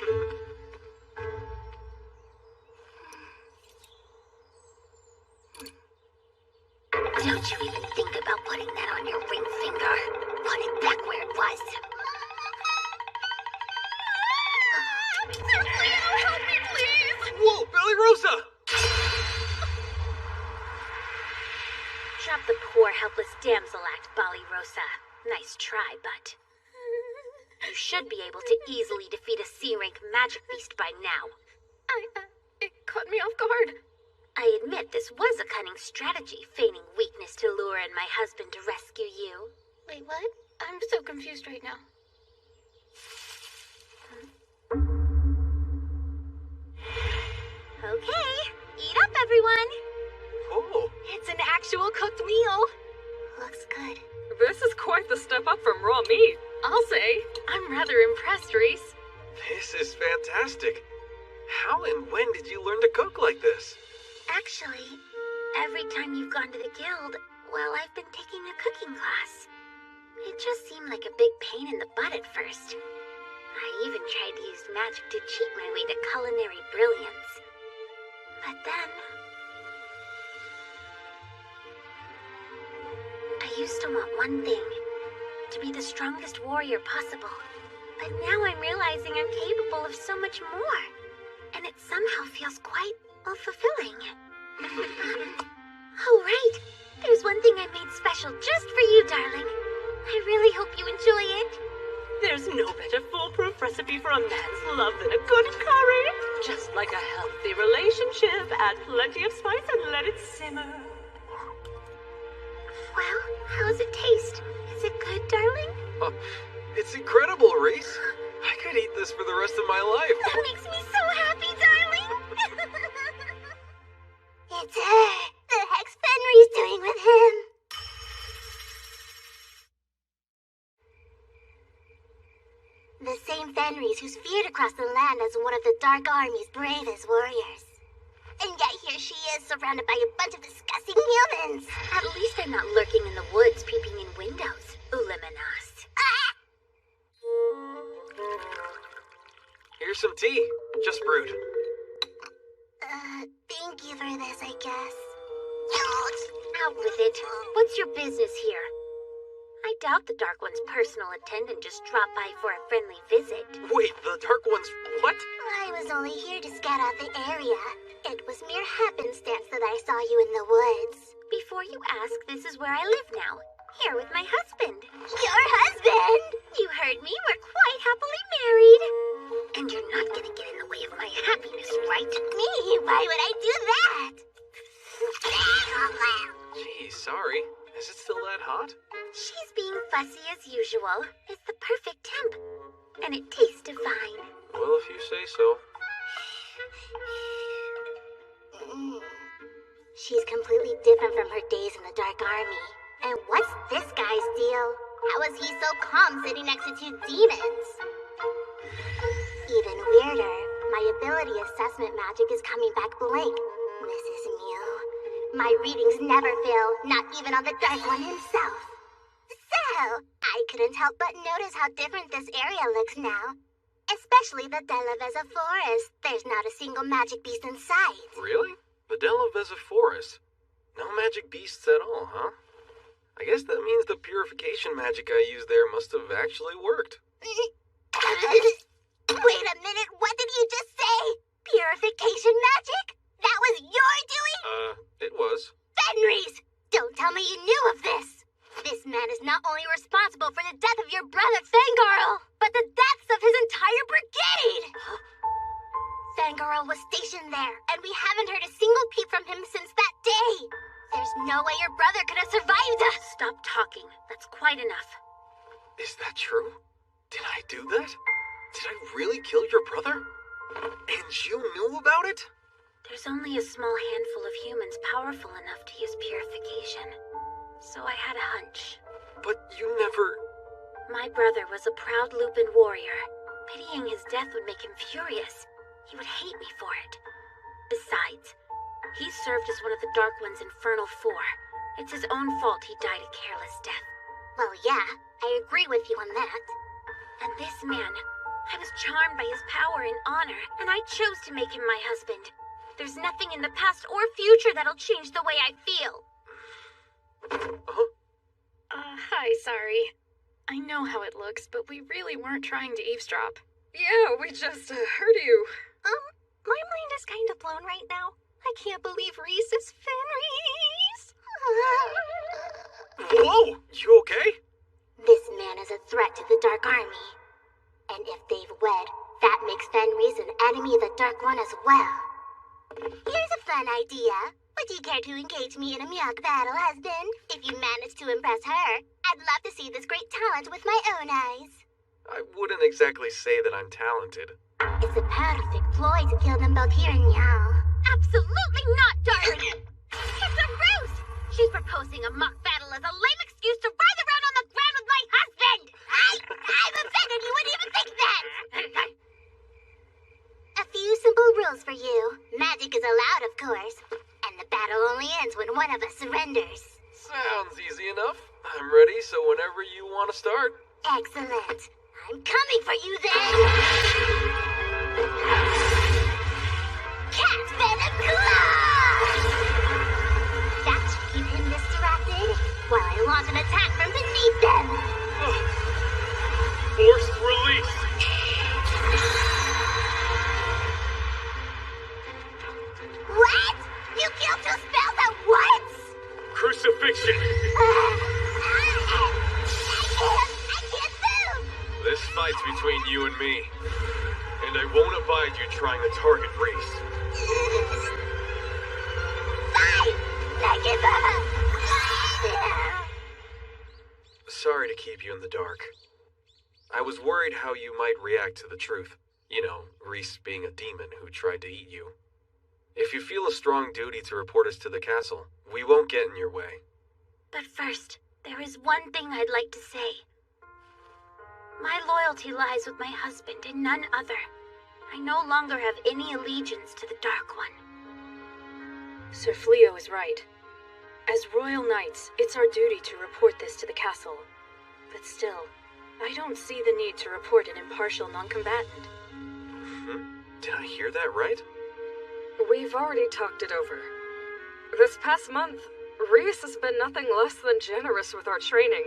Don't you even think about putting that on your ring finger. Put it back where it was. Help me, please! Whoa, Belly Rosa! Drop the poor, helpless damsel act, Ballyrosa. Nice try, but... You should be able to easily defeat a C-rank magic beast by now. It caught me off guard. I admit this was a cunning strategy, feigning weakness to lure in my husband to rescue you. Wait, what? I'm so confused right now. Okay, eat up, everyone. Oh. It's an actual cooked meal. Looks good. This is quite the step up from raw meat. I'll say, I'm rather impressed, Reese. This is fantastic. How and when did you learn to cook like this? Actually, every time you've gone to the guild, well, I've been taking a cooking class. It just seemed like a big pain in the butt at first. I even tried to use magic to cheat my way to culinary brilliance. But then... I used to want one thing. To be the strongest warrior possible. But now I'm realizing I'm capable of so much more. And it somehow feels quite, well, fulfilling. Oh, right. There's one thing I made special just for you, darling. I really hope you enjoy it. There's no better foolproof recipe for a man's love than a good curry. Just like a healthy relationship, add plenty of spice and let it simmer. Well, how's it taste? Is it good, darling? Oh, it's incredible, Reese. I could eat this for the rest of my life. That makes me so happy, darling. It's her. The hex Fenry's doing with him. The same Fenris who's feared across the land as one of the Dark Army's bravest warriors. And yet here she is, surrounded by a bunch of disgusting humans. At least I'm not lurking in the woods, peeping in windows. Uliminas. Here's some tea. Just brewed. Thank you for this, I guess. Out with it. What's your business here? I doubt the Dark One's personal attendant just dropped by for a friendly visit. Wait, the Dark One's what? I was only here to scout out the area. It was mere happenstance that I saw you in the woods. Before you ask, this is where I live now. Here with my husband. Your husband? You heard me. We're quite happily married. And you're not gonna get in the way of my happiness, right? Me? Why would I do that? Gee, sorry. Is it still that hot? She's being fussy as usual. It's the perfect temp. And it tastes divine. Well, if you say so. She's completely different from her days in the Dark Army. And what's this guy's deal? How is he so calm sitting next to two demons? Even weirder, my ability assessment magic is coming back blank. This is new. My readings never fail, not even on the Dark One himself. So, I couldn't help but notice how different this area looks now. Especially the Delaveza Forest. There's not a single magic beast in sight. Really? The Delaveza Forest? No magic beasts at all, huh? I guess that means the purification magic I used there must have actually worked. Wait a minute, what did you just say? Purification magic? That was your doing? It was. Fenris! Don't tell me you knew of this! This man is not only responsible for the death of your brother Fangirl, but the deaths of his entire brigade! Fangirl was stationed there, and we haven't heard a single peep from him since that day! There's no way your brother could have survived us! Stop talking. That's quite enough. Is that true? Did I do that? Did I really kill your brother? And you knew about it? There's only a small handful of humans powerful enough to use purification. So I had a hunch. But you never... My brother was a proud Lupin warrior. Pitying his death would make him furious. He would hate me for it. Besides, he served as one of the Dark One's Infernal Four. It's his own fault he died a careless death. Well, yeah, I agree with you on that. And this man, I was charmed by his power and honor, and I chose to make him my husband. There's nothing in the past or future that'll change the way I feel. Hi, sorry. I know how it looks, but we really weren't trying to eavesdrop. Yeah, we just heard you. My mind is kind of blown right now. I can't believe Reese is Fenris. Whoa! You okay? This man is a threat to the Dark Army. And if they've wed, that makes Fenris an enemy of the Dark One as well. Here's a fun idea. Would you care to engage me in a Miyok battle, husband? If you manage to impress her, I'd love to see this great talent with my own eyes. I wouldn't exactly say that I'm talented. It's a perfect ploy to kill them both here in Yao. Absolutely not, darling! It's a ruse! She's proposing a mock battle as a lame excuse to writhe around on the ground with my husband! I'm offended you wouldn't even think that! A few simple rules for you. Magic is allowed, of course. And the battle only ends when one of us surrenders. Sounds easy enough. I'm ready, so whenever you want to start. Excellent. I'm coming for you then! Cat Venom Claw! That should keep him distracted while I launch an attack from beneath them! Forced release! What? You killed 2 spells at once? Crucifixion! I can't move! This fight's between you and me. And I won't abide you trying to target Reese. Fine! I give up! Sorry to keep you in the dark. I was worried how you might react to the truth. You know, Reese being a demon who tried to eat you. If you feel a strong duty to report us to the castle, we won't get in your way. But first, there is one thing I'd like to say. My loyalty lies with my husband and none other. I no longer have any allegiance to the Dark One. Sir Fleo is right. As royal knights, it's our duty to report this to the castle. But still, I don't see the need to report an impartial non-combatant. Did I hear that right? We've already talked it over. This past month, Reese has been nothing less than generous with our training.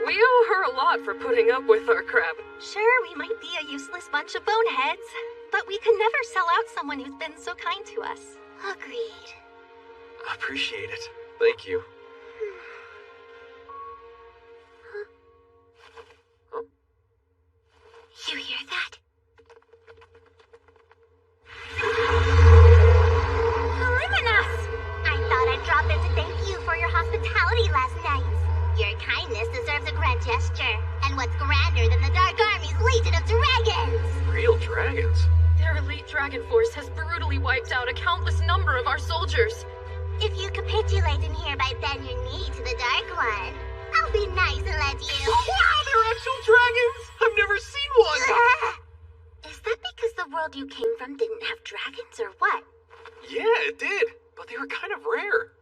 We owe her a lot for putting up with our crap. Sure, we might be a useless bunch of boneheads, but we could never sell out someone who's been so kind to us. Agreed. Appreciate it. Thank you. Huh? You hear that? Luminous! I thought I'd drop in to thank you for your hospitality last night. Your kindness deserves a grand gesture. And what's grander than the Dark Army's legion of dragons? Real dragons? Their elite dragon force has brutally wiped out a countless number of our soldiers. If you capitulate and hereby bend your knee to the Dark One, I'll be nice and let you... Wow, they're actual dragons! I've never seen one! Is that because the world you came from didn't have dragons or what? Yeah, it did, but they were kind of rare.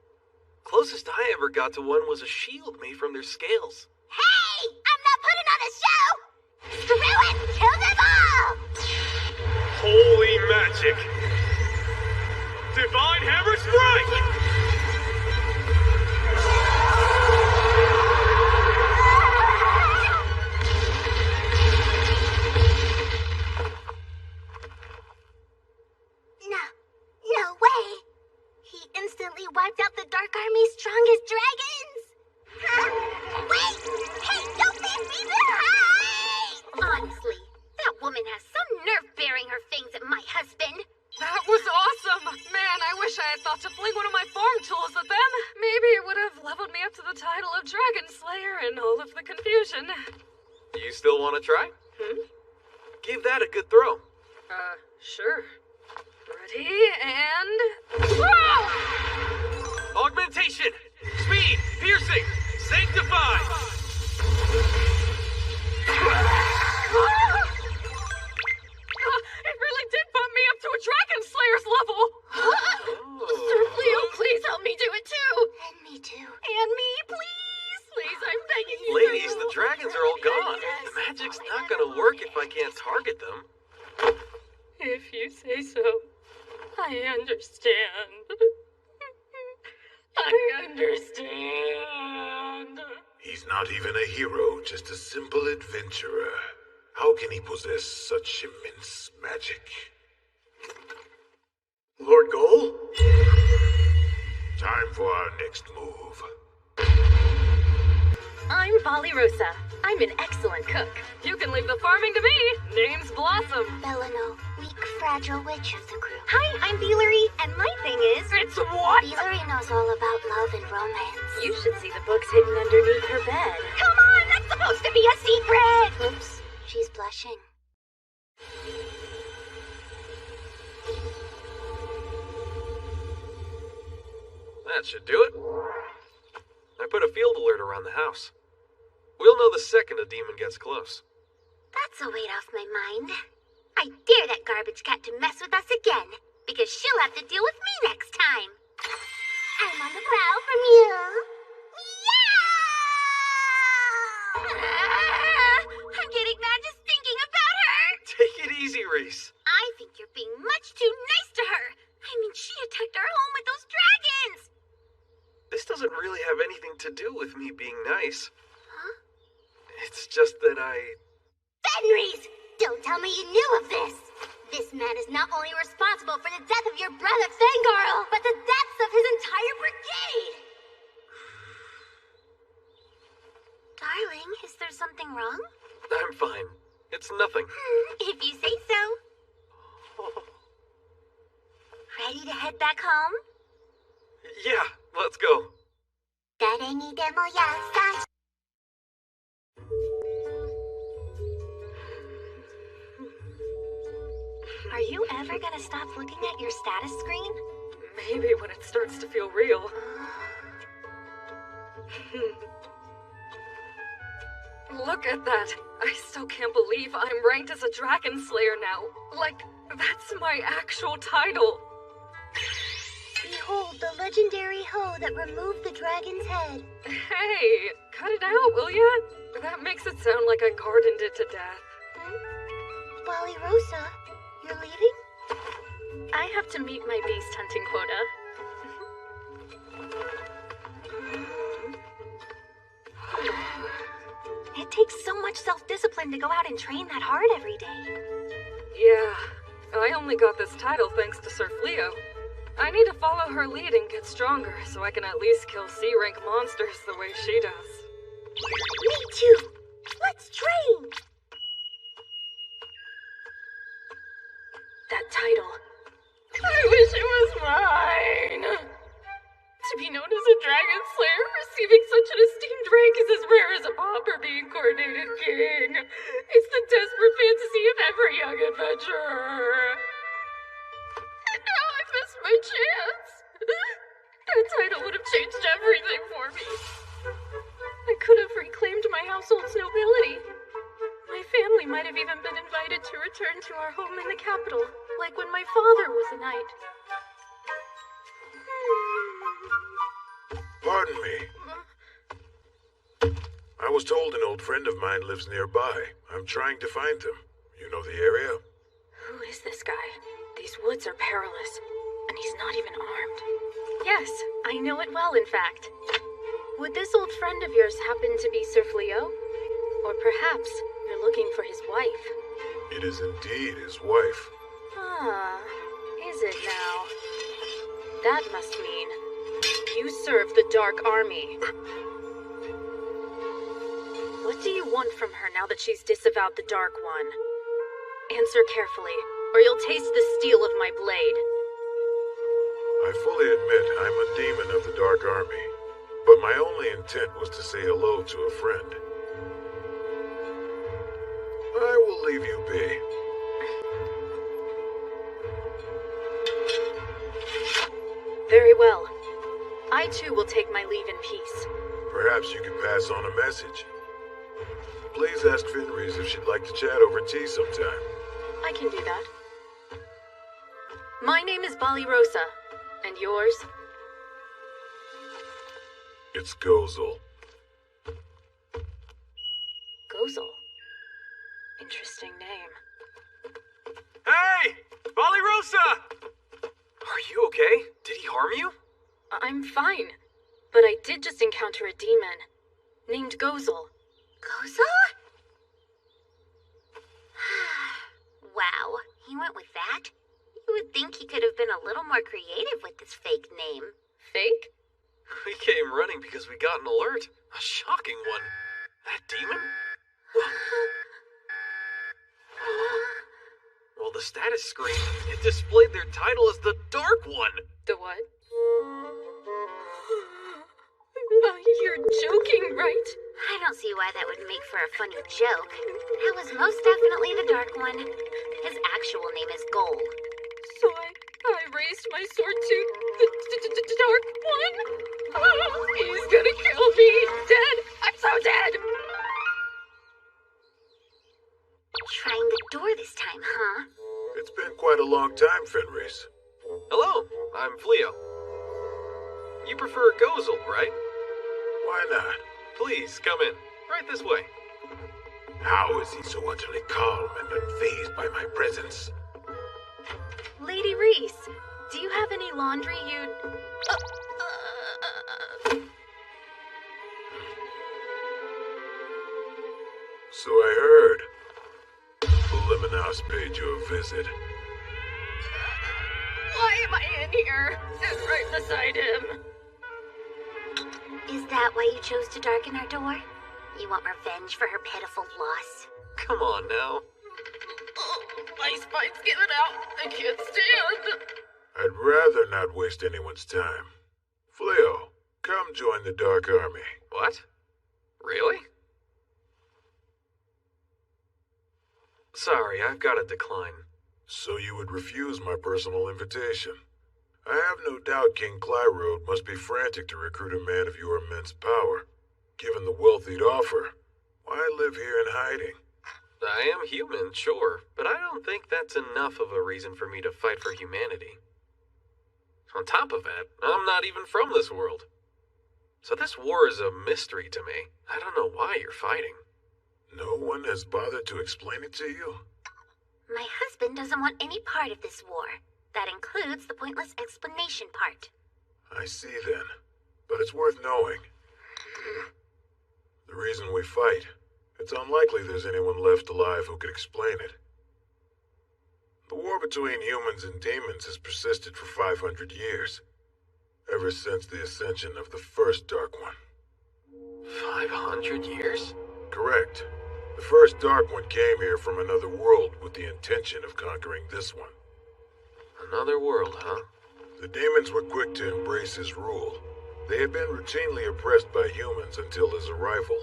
Closest I ever got to one was a shield made from their scales. Hey! I'm not putting on a show! Screw it! Kill them all! Holy magic! Divine Hammer Strike! No way! He instantly wiped out the Dark Army's strongest dragons! Wait! Hey, don't leave me behind! Honestly, that woman has some nerve bearing her fangs at my husband. That was awesome! Man, I wish I had thought to fling one of my farm tools at them. Maybe it would have leveled me up to the title of Dragon Slayer in all of the confusion. You still want to try? Give that a good throw. Sure. Ready, and... Ah! Augmentation! Speed! Piercing! Sanctify! It really did bump me up to a Dragon Slayer's level! Sir Leo, please help me do it too! And me too. And me, please! Please, I'm begging you. Ladies, the dragons are all gone. The magic's not gonna work if I can't target them. If you say so, I understand. I understand. He's not even a hero, just a simple adventurer. How can he possess such immense magic? Lord Goal? Time for our next move. I'm Bali Rosa. I'm an excellent cook. You can leave the farming to me. Name's Blossom. Belano, weak, fragile witch of the group. Hi, I'm Beelery, and my thing is... It's what? Beelery knows all about love and romance. You should see the books hidden underneath her bed. Come on, that's supposed to be a secret! Oops, she's blushing. That should do it. I put a field alert around the house. We'll know the second a demon gets close. That's a weight off my mind. I dare that garbage cat to mess with us again, because she'll have to deal with me next time. I'm on the prowl from you. Yeah! I'm getting mad just thinking about her. Take it easy, Reese. I think you're being much too nice to her. I mean, she attacked our home with those dragons. This doesn't really have anything to do with me being nice. Huh? It's just that I... Fenris! Don't tell me you knew of this! This man is not only responsible for the death of your brother Fengarl, but the deaths of his entire brigade! Darling, is there something wrong? I'm fine. It's nothing. If you say so. Ready to head back home? Yeah, let's go. Are you ever gonna stop looking at your status screen? Maybe when it starts to feel real. Look at that. I still can't believe I'm ranked as a Dragon Slayer now. Like, that's my actual title. Behold the legendary hoe that removed the dragon's head. Hey, cut it out, will ya? That makes it sound like I gardened it to death. Bali Rosa, you're leaving? I have to meet my beast hunting quota. It takes so much self-discipline to go out and train that hard every day. Yeah, I only got this title thanks to Sir Leo. I need to follow her lead and get stronger so I can at least kill C-rank monsters the way she does. Me too! Let's train! That title. I wish it was mine! To be known as a Dragon Slayer, receiving such an esteemed rank is as rare as a pauper being coronated king. It's the desperate fantasy of every young adventurer. And now I've missed my chance. That title would have changed everything for me. I could have reclaimed my household's nobility. My family might have even been invited to return to our home in the capital, like when my father was a knight. Pardon me. I was told an old friend of mine lives nearby. I'm trying to find him. You know the area? Who is this guy? These woods are perilous, and he's not even armed. Yes, I know it well, in fact. Would this old friend of yours happen to be Sir Leo? Or perhaps you're looking for his wife? It is indeed his wife. Ah, is it now? That must mean you serve the Dark Army. What do you want from her now that she's disavowed the Dark One? Answer carefully, or you'll taste the steel of my blade. I fully admit I'm a demon of the Dark Army, but my only intent was to say hello to a friend. I will leave you be. Very well. I too will take my leave in peace. Perhaps you could pass on a message. Please ask Fenris if she'd like to chat over tea sometime. I can do that. My name is Bali Rosa. And yours? It's Gozel. Gozel. Interesting name. Hey! Bali Rosa! Are you okay? Did he harm you? I'm fine. But I did just encounter a demon. Named Gozel. Gozel? Wow, he went with that? You would think he could have been a little more creative with this fake name. Fake? We came running because we got an alert. A shocking one. That demon? Well, the status screen, it displayed their title as the Dark One. The what? You're joking, right? I don't see why that would make for a funny joke. That was most definitely the Dark One. His actual name is Goal. So I raised my sword to the Dark One? Oh, he's gonna kill me! Dead! I'm so dead! Trying the door this time, huh? It's been quite a long time, Fenris. Hello, I'm Fleo. You prefer Gozel, right? Why not? Please, come in. Right this way. How is he so utterly calm and unfazed by my presence? Lady Reese, do you have any laundry you'd... So I heard. Liminos paid you a visit. Why am I in here? And right beside him. Is that why you chose to darken our door? You want revenge for her pitiful loss? Come on now. Oh, my spine's giving out. I can't stand. I'd rather not waste anyone's time. Fleo, come join the Dark Army. What? Really? Sorry, I've got to decline. So you would refuse my personal invitation? I have no doubt King Clyrode must be frantic to recruit a man of your immense power. Given the wealth he'd offer, why live here in hiding? I am human, sure, but I don't think that's enough of a reason for me to fight for humanity. On top of that, I'm not even from this world. So this war is a mystery to me. I don't know why you're fighting. No one has bothered to explain it to you? My husband doesn't want any part of this war. That includes the pointless explanation part. I see then. But it's worth knowing. The reason we fight, it's unlikely there's anyone left alive who could explain it. The war between humans and demons has persisted for 500 years. Ever since the ascension of the first Dark One. 500 years? Correct. The first Dark One came here from another world with the intention of conquering this one. Another world, huh? The demons were quick to embrace his rule. They had been routinely oppressed by humans until his arrival.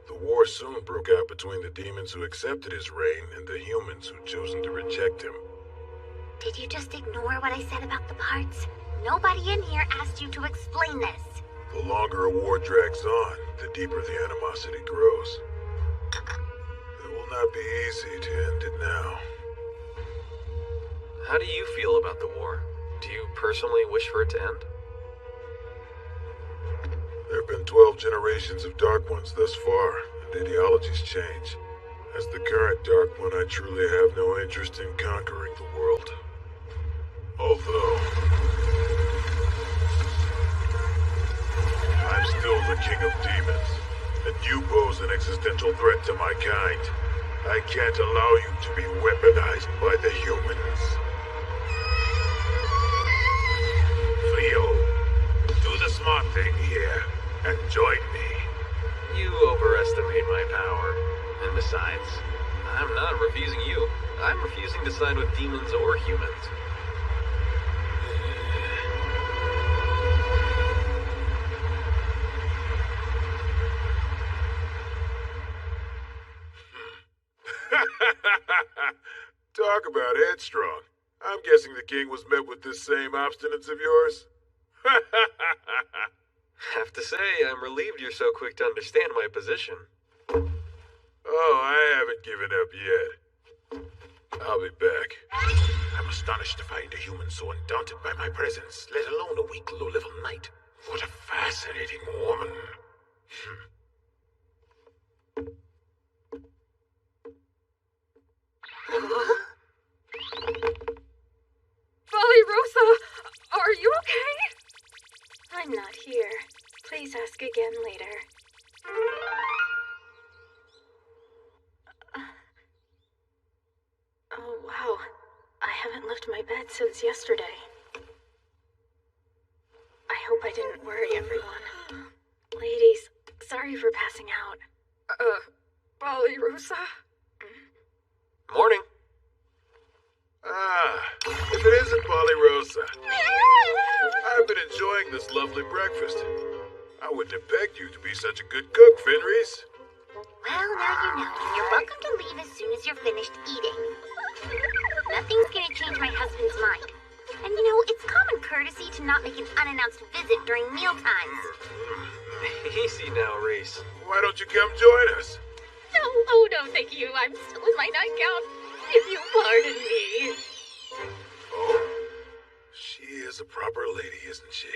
The war soon broke out between the demons who accepted his reign and the humans who'd chosen to reject him. Did you just ignore what I said about the parts? Nobody in here asked you to explain this. The longer a war drags on, the deeper the animosity grows. It will not be easy to end it now. How do you feel about the war? Do you personally wish for it to end? There have been 12 generations of Dark Ones thus far, and ideologies change. As the current Dark One, I truly have no interest in conquering the world. Although... I'm still the King of Demons, and you pose an existential threat to my kind. I can't allow you to be weaponized by the humans. Fleo, do the smart thing here, and join me. You overestimate my power. And besides, I'm not refusing you. I'm refusing to side with demons or humans. Talk about headstrong. I'm guessing the king was met with this same obstinance of yours? Have to say, I'm relieved you're so quick to understand my position. Oh, I haven't given up yet. I'll be back. I'm astonished to find a human so undaunted by my presence, let alone a weak, low-level knight. What a fascinating woman. Valley Rosa, are you okay? I'm not here. Please ask again later. Oh, wow. I haven't left my bed since yesterday. I hope I didn't worry everyone. Ladies, sorry for passing out. Valley Rosa? Morning. If it isn't Polly Rosa. I've been enjoying this lovely breakfast. I wouldn't have pegged you to be such a good cook, Fenris. Well, now you know. You're welcome to leave as soon as you're finished eating. Nothing's gonna change my husband's mind. And you know, it's common courtesy to not make an unannounced visit during mealtimes. Easy now, Reese. Why don't you come join us? No, oh no, thank you. I'm still in my nightgown. If you pardon me. Oh, she is a proper lady, isn't she?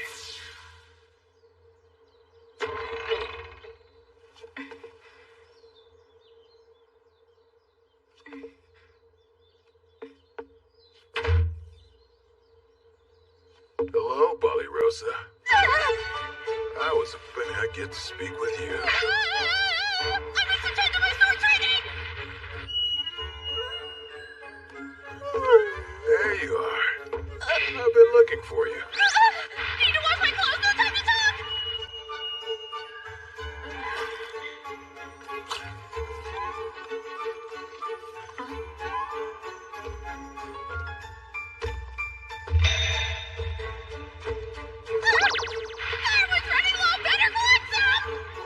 Hello, Polly Rosa. I was hoping I'd get to speak with you. I must attend to my sword training! There you are. I've been looking for you. Need to wash my clothes, no time to talk!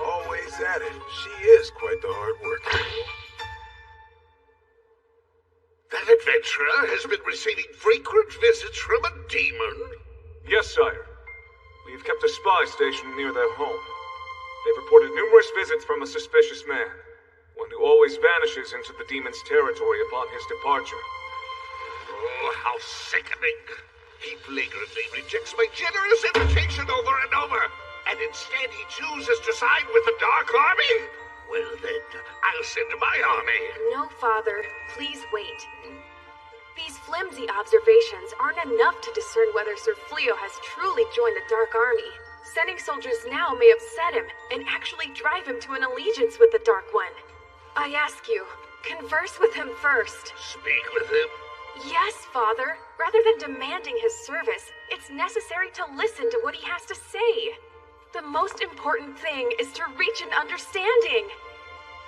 Always at it. She is quite the hard worker. That adventurer has been receiving frequent visits from a demon. Yes, sire. We've kept a spy stationed near their home. They've reported numerous visits from a suspicious man, one who always vanishes into the demon's territory upon his departure. Oh, how sickening. He flagrantly rejects my generous invitation over and over, and instead he chooses to side with the Dark Army? Well then, I'll send my army. No, Father. Please wait. These flimsy observations aren't enough to discern whether Sir Fleo has truly joined the Dark Army. Sending soldiers now may upset him and actually drive him to an allegiance with the Dark One. I ask you, converse with him first. Speak with him? Yes, Father. Rather than demanding his service, it's necessary to listen to what he has to say. The most important thing is to reach an understanding.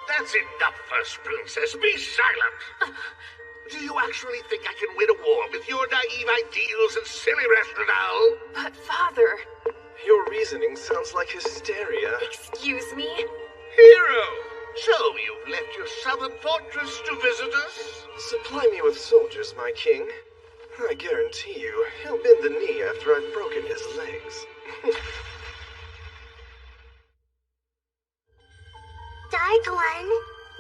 That's enough, First Princess. Be silent. Do you actually think I can win a war with your naive ideals and silly rationale? But, Father... Your reasoning sounds like hysteria. Excuse me? Hero! So you've left your southern fortress to visit us? Supply me with soldiers, my king. I guarantee you, he'll bend the knee after I've broken his legs. Dark One,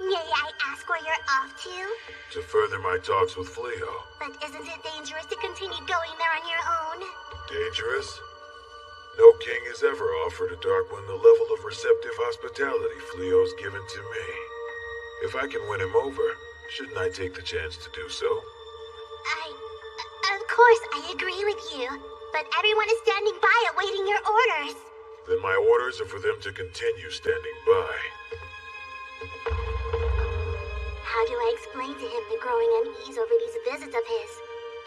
may I ask where you're off to? To further my talks with Fleo. But isn't it dangerous to continue going there on your own? Dangerous? No king has ever offered a Dark One the level of receptive hospitality Fleo's given to me. If I can win him over, shouldn't I take the chance to do so? Of course, I agree with you. But everyone is standing by awaiting your orders. Then my orders are for them to continue standing by. How do I explain to him the growing unease over these visits of his?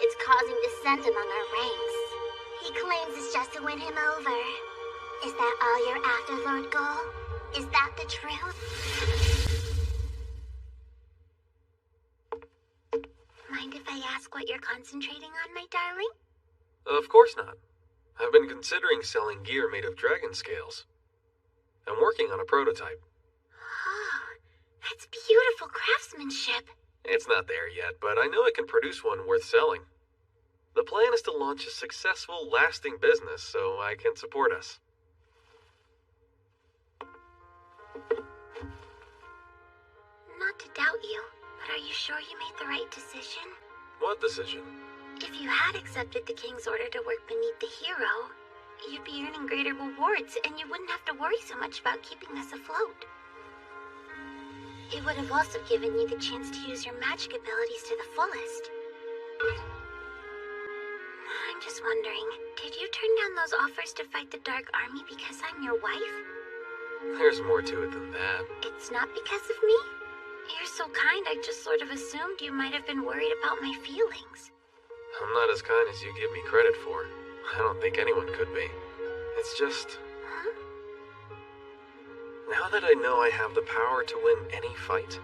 It's causing dissent among our ranks. He claims it's just to win him over. Is that all you're after, Lord Gull? Is that the truth? Mind if I ask what you're concentrating on, my darling? Of course not. I've been considering selling gear made of dragon scales. I'm working on a prototype. Oh, that's beautiful craftsmanship. It's not there yet, but I know I can produce one worth selling. The plan is to launch a successful, lasting business so I can support us. Not to doubt you, but are you sure you made the right decision? What decision? If you had accepted the king's order to work beneath the hero, you'd be earning greater rewards and you wouldn't have to worry so much about keeping us afloat. It would have also given you the chance to use your magic abilities to the fullest. I'm just wondering, did you turn down those offers to fight the Dark Army because I'm your wife? There's more to it than that. It's not because of me? You're so kind, I just sort of assumed you might have been worried about my feelings. I'm not as kind as you give me credit for. I don't think anyone could be. It's just... Huh? Now that I know I have the power to win any fight,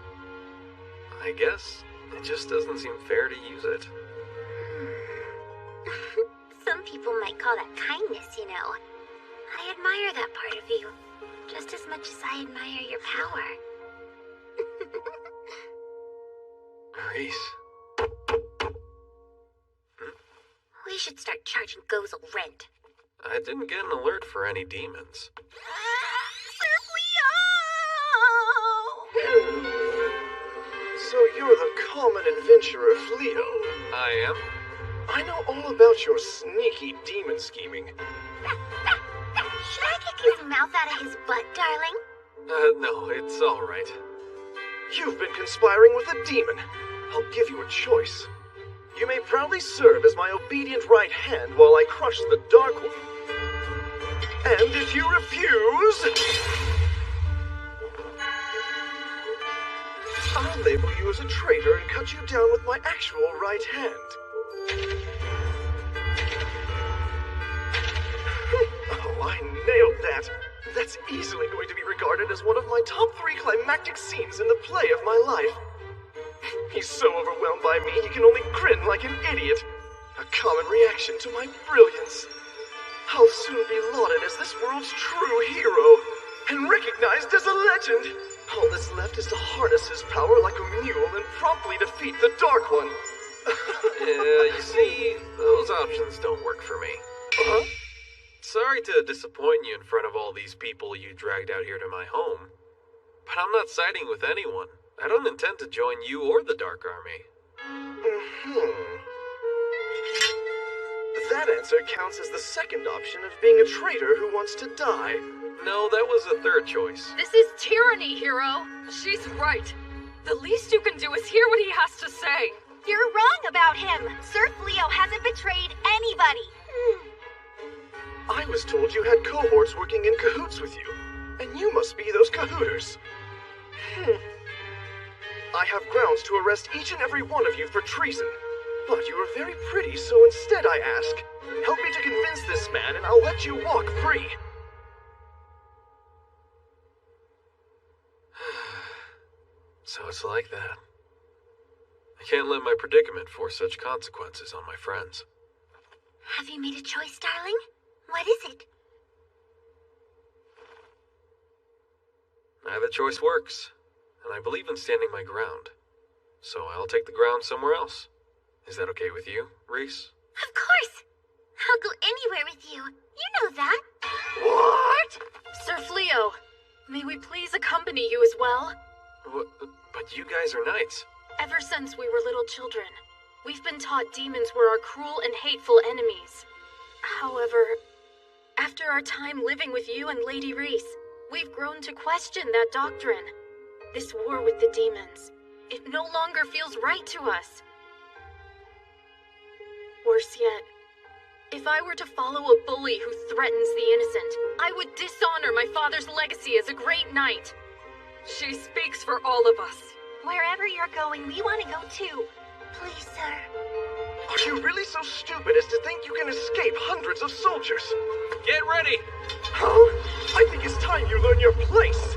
I guess it just doesn't seem fair to use it. Some people might call that kindness, you know. I admire that part of you, just as much as I admire your power. Reese. We should start charging Gozel rent. I didn't get an alert for any demons. So you're the common adventurer Fleo. I am. I know all about your sneaky demon scheming. Should I kick his mouth out of his butt, darling? No, it's all right. You've been conspiring with a demon. I'll give you a choice. You may proudly serve as my obedient right hand while I crush the Dark One. And if you refuse, I'll label you as a traitor and cut you down with my actual right hand. Oh, I nailed that. That's easily going to be regarded as one of my top 3 climactic scenes in the play of my life. He's so overwhelmed by me, he can only grin like an idiot. A common reaction to my brilliance. I'll soon be lauded as this world's true hero, and recognized as a legend. All that's left is to harness his power like a mule and promptly defeat the Dark One. Yeah, you see, those options don't work for me. Huh? Sorry to disappoint you in front of all these people you dragged out here to my home, but I'm not siding with anyone. I don't intend to join you or the Dark Army. That answer counts as the second option of being a traitor who wants to die. No, that was the third choice. This is tyranny, hero. She's right. The least you can do is hear what he has to say. You're wrong about him. Sir Fleo hasn't betrayed anybody. I was told you had cohorts working in cahoots with you, and you must be those cahooters. I have grounds to arrest each and every one of you for treason, but you are very pretty, so instead I ask, help me to convince this man and I'll let you walk free. So it's like that. I can't let my predicament force such consequences on my friends. Have you made a choice, darling? What is it? Neither choice works, and I believe in standing my ground. So I'll take the ground somewhere else. Is that okay with you, Reese? Of course! I'll go anywhere with you. You know that. What? Sir Fleo, may we please accompany you as well? But you guys are knights. Ever since we were little children, we've been taught demons were our cruel and hateful enemies. However, after our time living with you and Lady Reese, we've grown to question that doctrine. This war with the demons, it no longer feels right to us. Worse yet, if I were to follow a bully who threatens the innocent, I would dishonor my father's legacy as a great knight. She speaks for all of us. Wherever you're going, we want to go too. Please, sir. Are you really so stupid as to think you can escape hundreds of soldiers? Get ready! Huh? I think it's time you learn your place.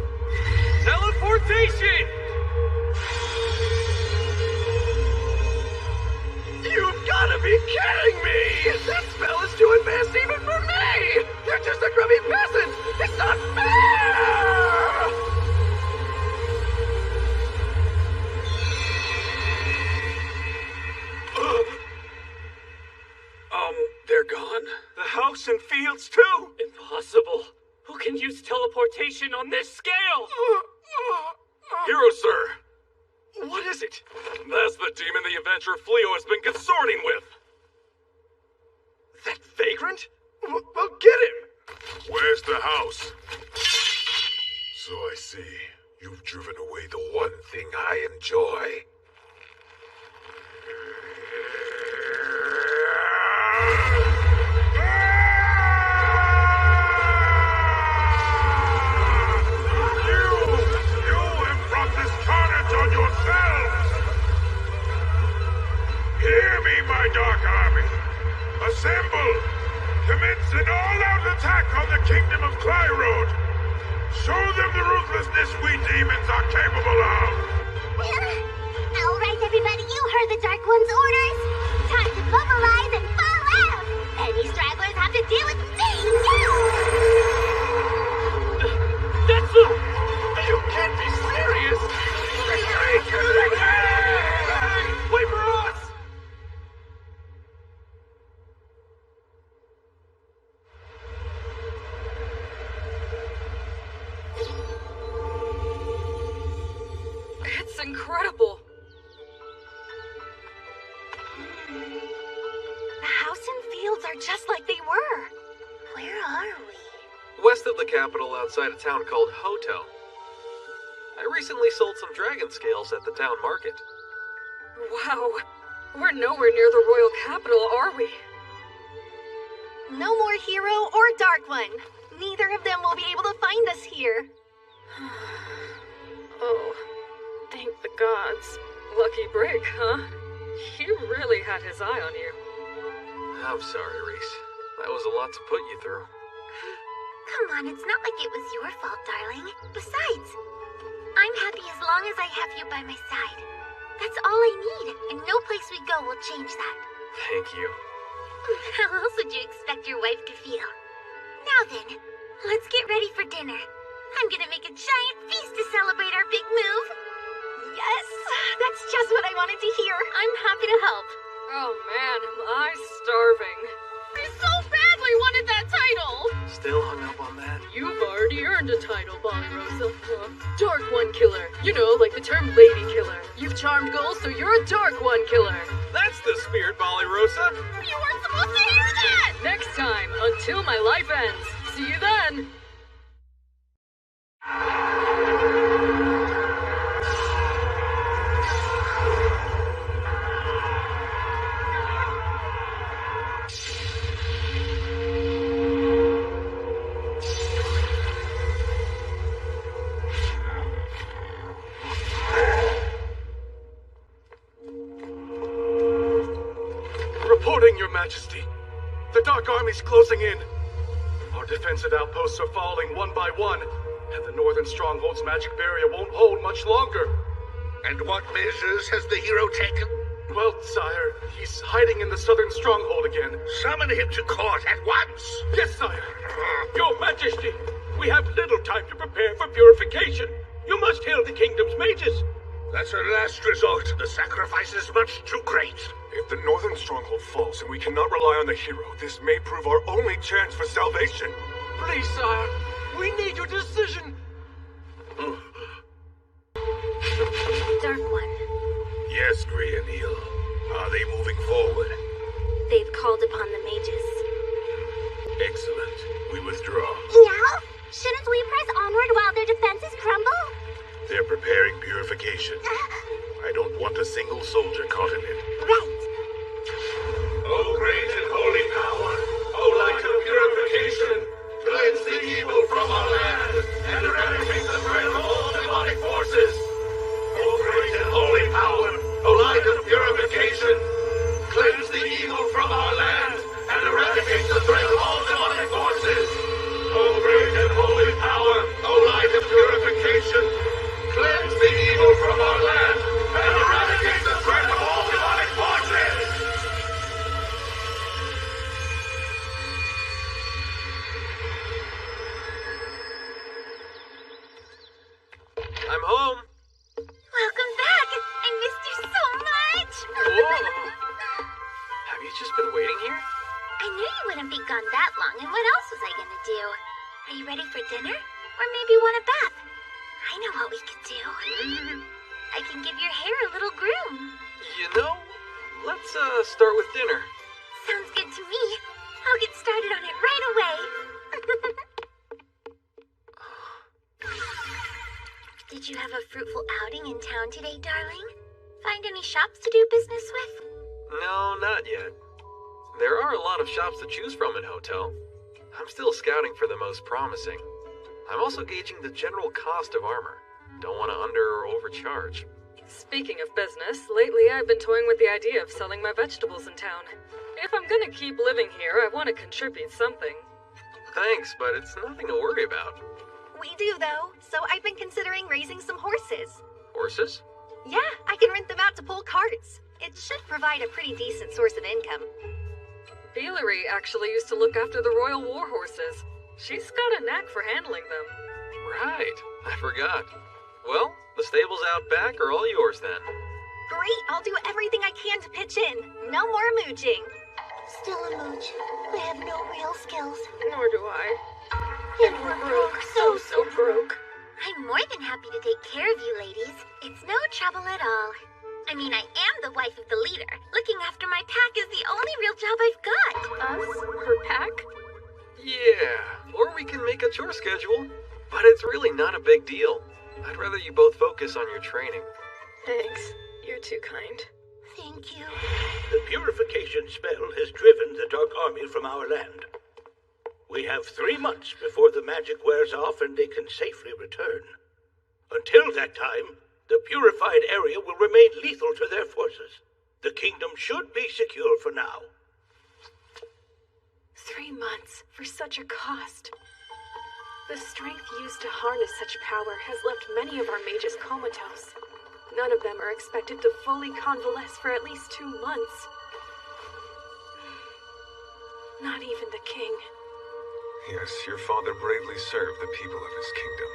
Teleportation! You've gotta be kidding me! That spell is too advanced even for me! You're just a grubby peasant! It's not fair! house and fields too? Impossible. Who can use teleportation on this scale? Hero, sir. What is it? That's the demon the adventurer Fleo has been consorting with. That vagrant? Well, get him! Where's the house? So I see. You've driven away the one thing I enjoy. You have brought this carnage on yourselves! Hear me, my Dark Army! Assemble! Commence an all-out attack on the kingdom of Clyrode! Show them the ruthlessness we demons are capable of! All right, everybody, you heard the Dark One's orders. Time to mobilize and fall out. Any stragglers have to deal with me. That's the... You can't be serious! Wait for us! It's incredible. The house and fields are just like they were. Where are we? West of the capital, outside a town called Hoto. I recently sold some dragon scales at the town market. Wow. We're nowhere near the royal capital, are we? No more Hero or Dark One. Neither of them will be able to find us here. Oh, thank the gods. Lucky break, huh? He really had his eye on you. I'm sorry, Reese. That was a lot to put you through. Come on, it's not like it was your fault, darling. Besides, I'm happy as long as I have you by my side. That's all I need, and no place we go will change that. Thank you. How else would you expect your wife to feel? Now then, let's get ready for dinner. I'm gonna make a giant feast to celebrate our big move. Yes, that's just what I wanted to hear. I'm happy to help. Oh man, am I starving. I so badly wanted that title! Still hung up on that? You've already earned a title, Balirosa. Dark One Killer. You know, like the term Lady Killer. You've charmed goals, so you're a Dark One Killer. That's the spirit, Balirosa. You weren't supposed to hear that! Next time, until my life ends. See you then! Reporting, Your Majesty. The Dark Army's closing in. Our defensive outposts are falling one by one, and the Northern Stronghold's magic barrier won't hold much longer. And what measures has the hero taken? Well, sire, he's hiding in the Southern Stronghold again. Summon him to court at once! Yes, sire. Your Majesty, we have little time to prepare for purification. You must hail the kingdom's mages. That's our last resort. The sacrifice is much too great. If the Northern Stronghold falls and we cannot rely on the hero, this may prove our only chance for salvation. Please, sire, we need your decision. Dark One. Yes, Grianil. Are they moving forward? They've called upon the mages. Excellent. We withdraw. Now? Shouldn't we press onward while their defenses crumble? They're preparing purification. I don't want a single soldier caught in it. Right. O great and holy power, O light of purification, cleanse the evil from our land and eradicate the threat of all demonic forces. O great and holy power, O light of purification, cleanse the evil from our land and eradicate the threat of all demonic forces. O great and holy power, O light of purification, cleanse the evil from our land and eradicate the threat of all demonic forces. I'm home. Welcome back. I missed you so much. Whoa. Have you just been waiting here? I knew you wouldn't be gone that long And what else was I gonna do? Are you ready for dinner? Or maybe want a bath? I know what we could do. I can give your hair a little groom. You know, let's start with dinner. Sounds good to me. I'll get started on it right away. Did you have a fruitful outing in town today, darling? Find any shops to do business with? No, not yet. There are a lot of shops to choose from in Hotel. I'm still scouting for the most promising. I'm also gauging the general cost of armor. Don't want to under or overcharge. Speaking of business, lately I've been toying with the idea of selling my vegetables in town. If I'm gonna keep living here, I want to contribute something. Thanks, but it's nothing to worry about. We do, though, so I've been considering raising some horses. Horses? Yeah, I can rent them out to pull carts. It should provide a pretty decent source of income. Beelery actually used to look after the royal war horses. She's got a knack for handling them. Right, I forgot. Well, the stables out back are all yours then. Great, I'll do everything I can to pitch in. No more mooching. Still a mooch. I have no real skills. Nor do I. And we're broke. So broke. I'm more than happy to take care of you ladies. It's no trouble at all. I mean, I am the wife of the leader. Looking after my pack is the only real job I've got. Us? Her pack? Yeah, or we can make a chore schedule. But it's really not a big deal. I'd rather you both focus on your training. Thanks. You're too kind. Thank you. The purification spell has driven the Dark Army from our land. We have 3 months before the magic wears off and they can safely return. Until that time, the purified area will remain lethal to their forces. The kingdom should be secure for now. 3 months for such a cost. The strength used to harness such power has left many of our mages comatose. None of them are expected to fully convalesce for at least 2 months. Not even the king. Yes, your father bravely served the people of his kingdom.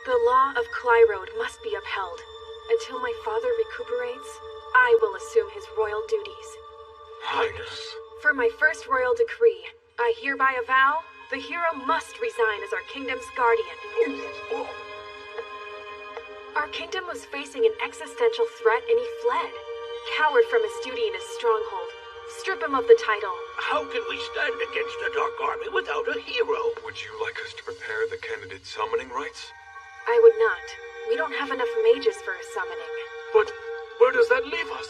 The law of Clyrode must be upheld. Until my father recuperates, I will assume his royal duties. Highness. For my first royal decree, I hereby avow the hero must resign as our kingdom's guardian. Our kingdom was facing an existential threat and he fled. Coward from his duty in his stronghold. Strip him of the title. How can we stand against the Dark Army without a hero? Would you like us to prepare the candidate summoning rites? I would not. We don't have enough mages for a summoning. But where does that leave us?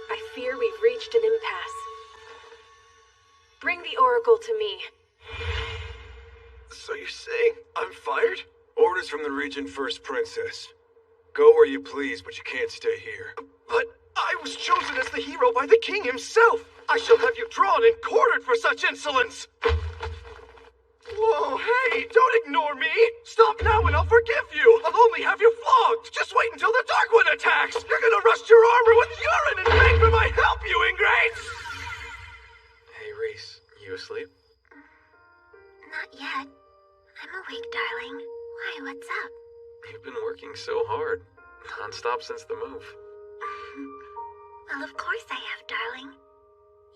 I fear we've reached an impasse. Bring the oracle to me. So you're saying I'm fired? Orders from the Regent First Princess. Go where you please, but you can't stay here. But I was chosen as the hero by the king himself. I shall have you drawn and quartered for such insolence. Whoa, hey, don't ignore me. Stop now and I'll forgive you. I'll only have you flogged. Just wait until the Dark One attacks. You're gonna rust your armor with urine and beg for my help, you ingrates. Hey, Reese, you asleep? Not yet. I'm awake, darling. Why, what's up? You've been working so hard. Non-stop since the move. Well, of course I have, darling.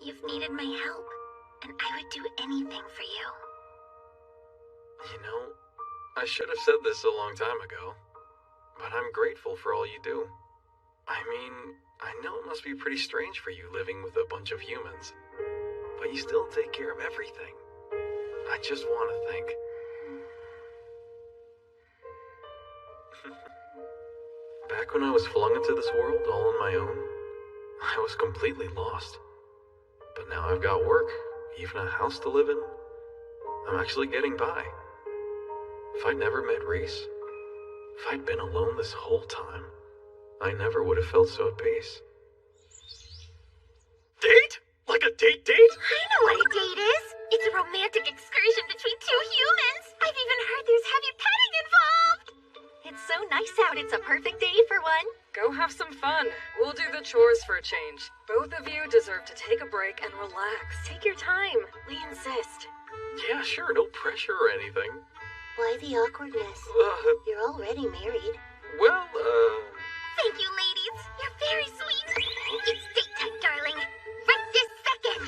You've needed my help, and I would do anything for you. You know, I should have said this a long time ago, but I'm grateful for all you do. I mean, I know it must be pretty strange for you living with a bunch of humans, but you still take care of everything. I just want to thank... Back when I was flung into this world all on my own, I was completely lost. But now I've got work, even a house to live in. I'm actually getting by. If I'd never met Reese, if I'd been alone this whole time, I never would have felt so at peace. Date? Like a date? I know what a date is. It's a romantic excursion between 2 humans. I've even heard there's heavy petting involved. It's so nice out. It's a perfect day for one. Go have some fun. We'll do the chores for a change. Both of you deserve to take a break and relax. Take your time. We insist. Yeah, sure, no pressure or anything. Why the awkwardness? You're already married. Well, Thank you, ladies. You're very sweet. It's date time, darling. Right this second.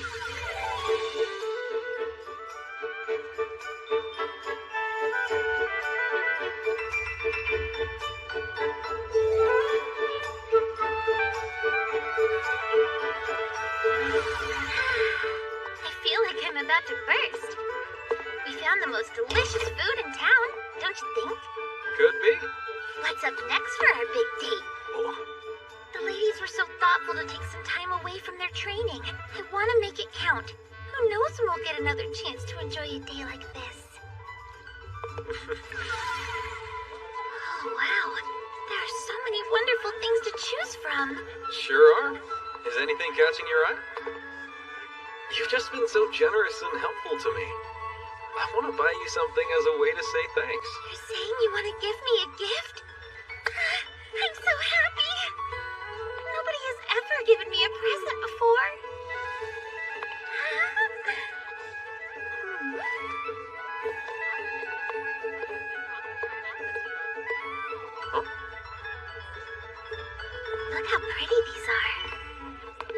delicious food in town, don't you think? Could be. What's up next for our big date? Oh. The ladies were so thoughtful to take some time away from their training. I want to make it count. Who knows when we'll get another chance to enjoy a day like this? Oh, wow. There are so many wonderful things to choose from. Sure are. Is anything catching your eye? You've just been so generous and helpful to me. I want to buy you something as a way to say thanks. You're saying you want to give me a gift? I'm so happy. Nobody has ever given me a present before. Huh? Look how pretty these are.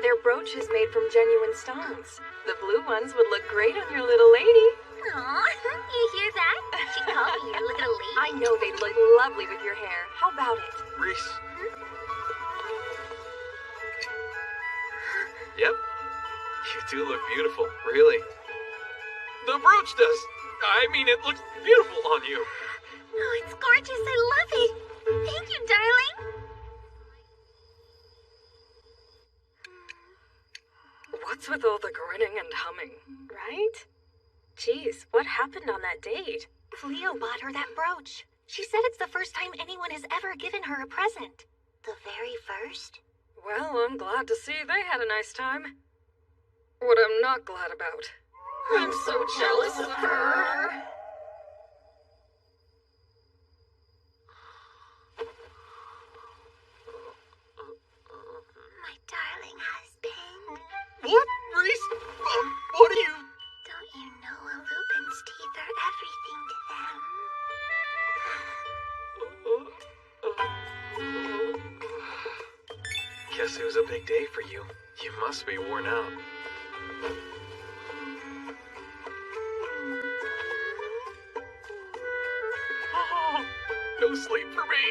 Their brooch is made from genuine stones. The blue ones would look great on your little lady. Aw, you hear that? She called me your little lady. I know they'd look lovely with your hair. How about it? Reese. Yep. You do look beautiful, really. The brooch does. I mean, it looks beautiful on you. Oh, it's gorgeous. I love it. Thank you, darling. What's with all the grinning and humming, right? Geez, what happened on that date? Cleo bought her that brooch. She said it's the first time anyone has ever given her a present. The very first? Well, I'm glad to see they had a nice time. What I'm not glad about. I'm so jealous of her. My darling husband. What, Reese? What are you... Don't you know a Lupin's teeth are everything to them? Guess it was a big day for you. You must be worn out. Oh, no sleep for me.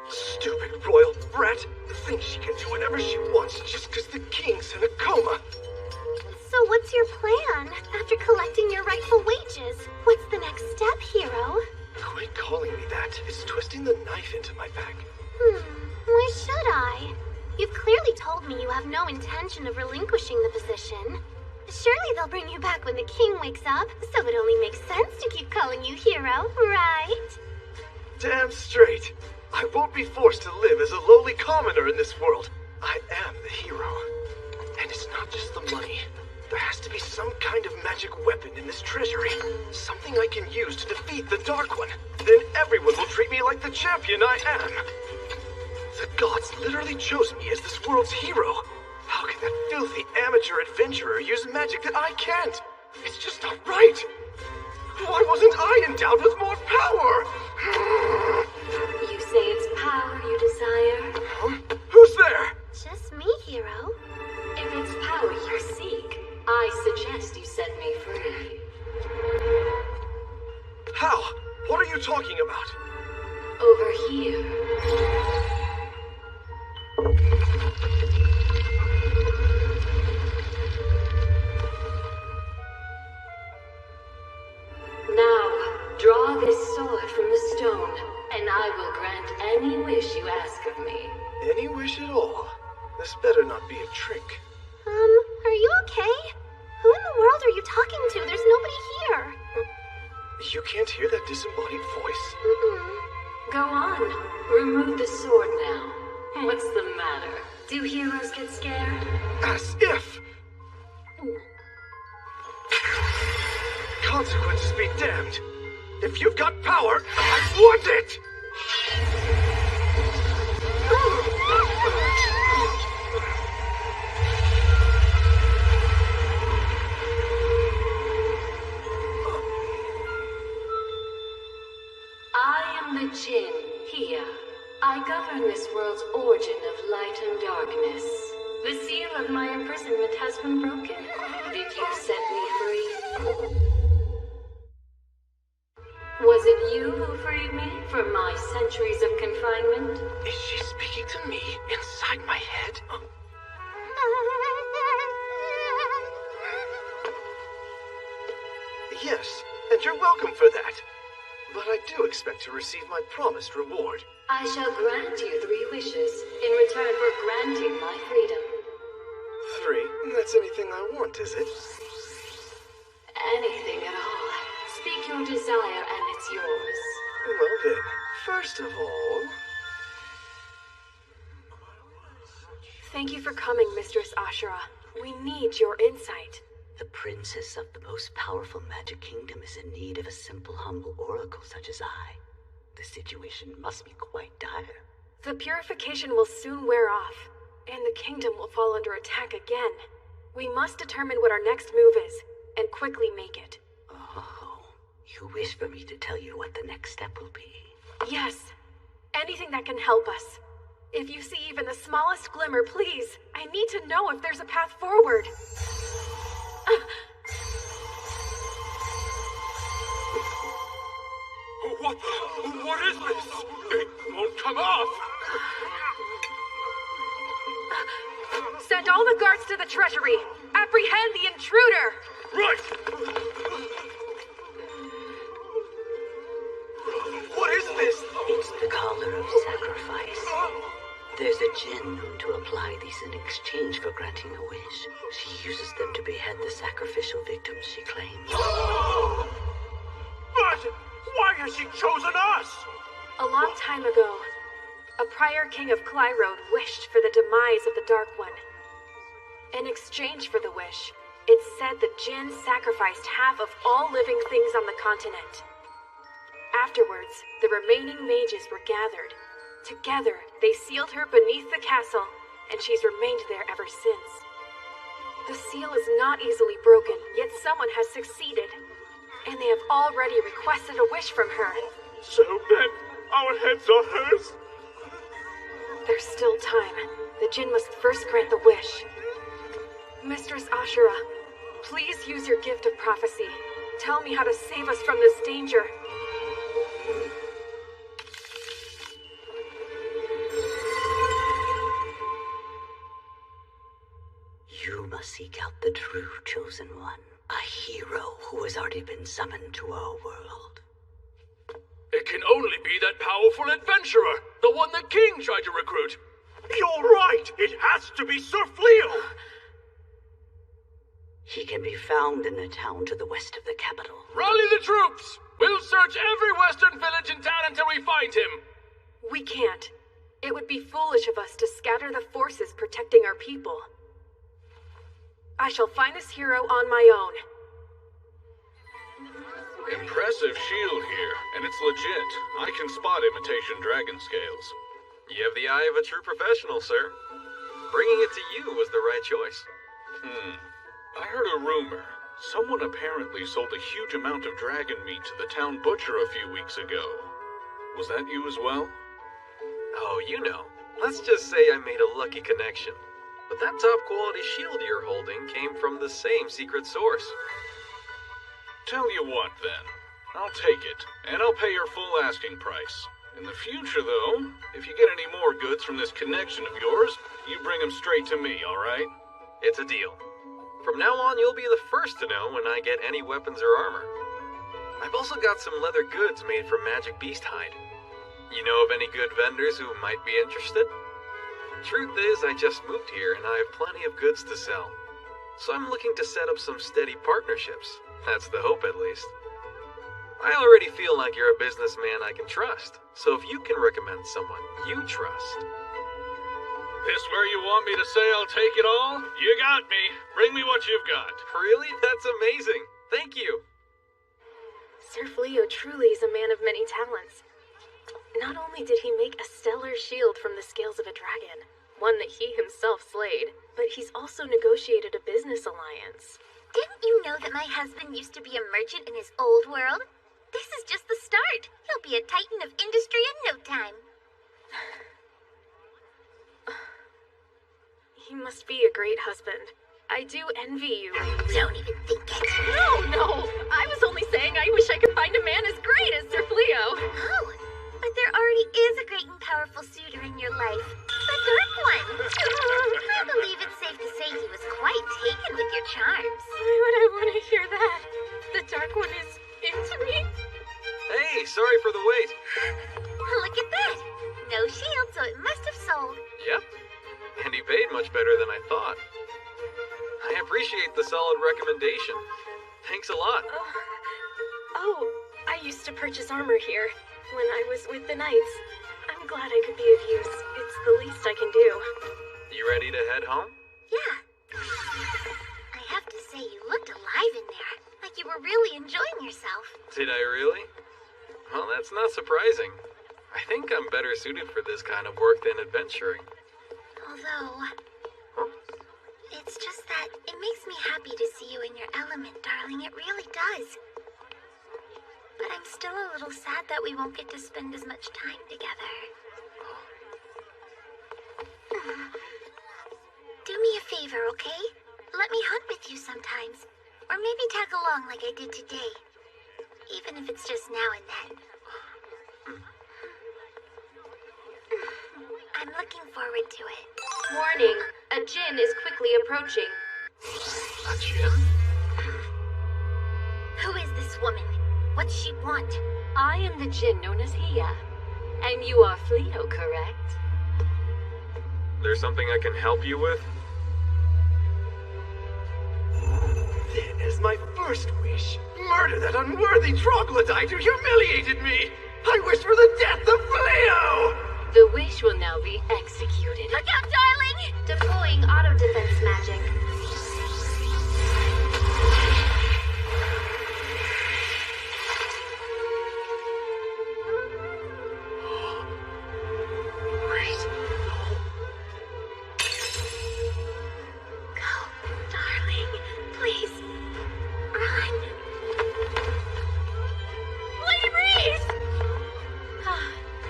Stupid royal brat. Thinks she can do whatever she wants just because the king's in a coma. So what's your plan? After collecting your rightful wages, what's the next step, hero? Quit calling me that. It's twisting the knife into my back. Why should I? You've clearly told me you have no intention of relinquishing the position. Surely they'll bring you back when the king wakes up, so it only makes sense to keep calling you hero, right? Damn straight. I won't be forced to live as a lowly commoner in this world. I am the hero. And it's not just the money. There has to be some kind of magic weapon in this treasury. Something I can use to defeat the Dark One. Then everyone will treat me like the champion I am. The gods literally chose me as this world's hero. How can that filthy amateur adventurer use magic that I can't? It's just not right. Why wasn't I endowed with more power? You say it's power you desire? Huh? Who's there? Just me, hero. If it's power you seek, I suggest you set me free. How? What are you talking about? Over here. Now, draw this sword from the stone, and I will grant any wish you ask of me. Any wish at all? This better not be a trick. Are you okay? Who in the world are you talking to? There's nobody here. You can't hear that disembodied voice? Go on. Remove the sword now. What's the matter? Do heroes get scared? As if! Consequences be damned. If you've got power, I want it! I am the Jinn, here. I govern this world's origin of light and darkness. The seal of my imprisonment has been broken. Did you set me free? Was was it you who freed me from my centuries of confinement? Is she speaking to me inside my head? Yes, and you're welcome for that. But I do expect to receive my promised reward. I shall grant you 3 wishes in return for granting my freedom. 3? That's anything I want, is it? Anything at all. Speak your desire and it's yours. Well then, first of all... Thank you for coming, Mistress Ashura. We need your insight. The princess of the most powerful magic kingdom is in need of a simple, humble oracle such as I. The situation must be quite dire. The purification will soon wear off, and the kingdom will fall under attack again. We must determine what our next move is, and quickly make it. Oh, you wish for me to tell you what the next step will be? Yes. Anything that can help us. If you see even the smallest glimmer, please. I need to know if there's a path forward. What is this? It won't come off! Send all the guards to the treasury. Apprehend the intruder! Right! What is this? It's the collar of sacrifice. There's a djinn known to apply these in exchange for granting a wish. She uses them to behead the sacrificial victims she claims. But why has she chosen us? A long time ago, a prior king of Clyrode wished for the demise of the Dark One. In exchange for the wish, it's said the djinn sacrificed half of all living things on the continent. Afterwards, the remaining mages were gathered. Together, they sealed her beneath the castle, and she's remained there ever since. The seal is not easily broken, yet someone has succeeded. And they have already requested a wish from her. So then, our heads are hers? There's still time. The djinn must first grant the wish. Mistress Ashura, please use your gift of prophecy. Tell me how to save us from this danger. You must seek out the true Chosen One, a hero who has already been summoned to our world. It can only be that powerful adventurer, the one the king tried to recruit. You're right! It has to be Sir Fleo! He can be found in a town to the west of the capital. Rally the troops! We'll search every western village in town until we find him! We can't. It would be foolish of us to scatter the forces protecting our people. I shall find this hero on my own. Impressive shield here, and it's legit. I can spot imitation dragon scales. You have the eye of a true professional, sir. Bringing it to you was the right choice. I heard a rumor. Someone apparently sold a huge amount of dragon meat to the town butcher a few weeks ago. Was that you as well? Oh, you know. Let's just say I made a lucky connection. But that top-quality shield you're holding came from the same secret source. Tell you what, then. I'll take it, and I'll pay your full asking price. In the future, though, if you get any more goods from this connection of yours, you bring them straight to me, all right? It's a deal. From now on, you'll be the first to know when I get any weapons or armor. I've also got some leather goods made from magic beast hide. You know of any good vendors who might be interested? Truth is, I just moved here and I have plenty of goods to sell. So I'm looking to set up some steady partnerships. That's the hope, at least. I already feel like you're a businessman I can trust. So if you can recommend someone you trust... This where you want me to say I'll take it all? You got me. Bring me what you've got. Really? That's amazing. Thank you. Sir Fleo truly is a man of many talents. Not only did he make a stellar shield from the scales of a dragon, one that he himself slayed, but he's also negotiated a business alliance. Didn't you know that my husband used to be a merchant in his old world? This is just the start. He'll be a titan of industry in no time. He must be a great husband. I do envy you. Don't even think it. No! I was only saying I wish I could find a man as great! great as Sir Fleo. Oh, but there already is a great and powerful suitor in your life. The Dark One. I believe it's safe to say he was quite taken with your charms. Why would I want to hear that? The Dark One is into me? Hey, sorry for the wait. Look at that. No shield, so it must have sold. Yep. And he paid much better than I thought. I appreciate the solid recommendation. Thanks a lot. Oh, I used to purchase armor here when I was with the Knights. I'm glad I could be of use. It's the least I can do. You ready to head home? Yeah. I have to say, you looked alive in there. Like you were really enjoying yourself. Did I really? Well, that's not surprising. I think I'm better suited for this kind of work than adventuring. Although, it's just that it makes me happy to see you in your element, darling. It really does. But I'm still a little sad that we won't get to spend as much time together. Do me a favor, okay? Let me hunt with you sometimes. Or maybe tag along like I did today. Even if it's just now and then. I'm looking forward to it. Warning, a djinn is quickly approaching. A djinn? Who is this woman? What's she want? I am the djinn known as Hia. And you are Fleo, correct? There's something I can help you with? Then, as my first wish, murder that unworthy troglodyte who humiliated me! I wish for the death of Fleo! The wish will now be executed. Look out, darling! Deploying auto defense magic. Great. Go, darling. Please. Run. Lady Reese!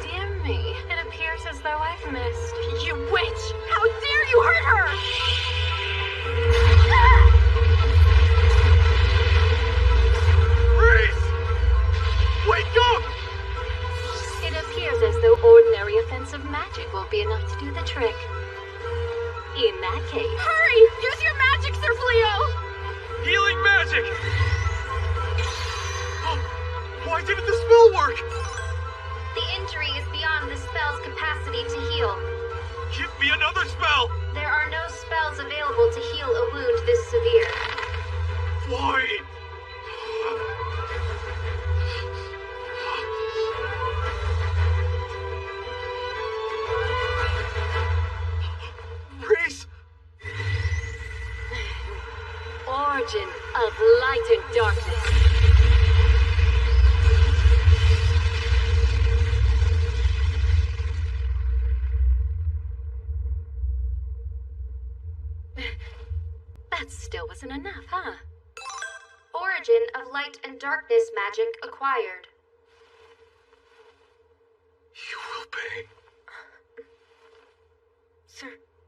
Dear me, it appears as though I've missed. You witch! How dare you hurt her! Reese! Wake up! It appears as though ordinary offensive magic won't be enough to do the trick. In that case... Hurry! Use your magic, Sir Fleo! Healing magic! Why didn't the spell work? The injury is beyond the spell's capacity to heal. Give me another spell! There are no spells available to heal a wound this severe. Why? Reese! Origin of light and darkness. That still wasn't enough, huh? Origin of light and darkness magic acquired. You will pay.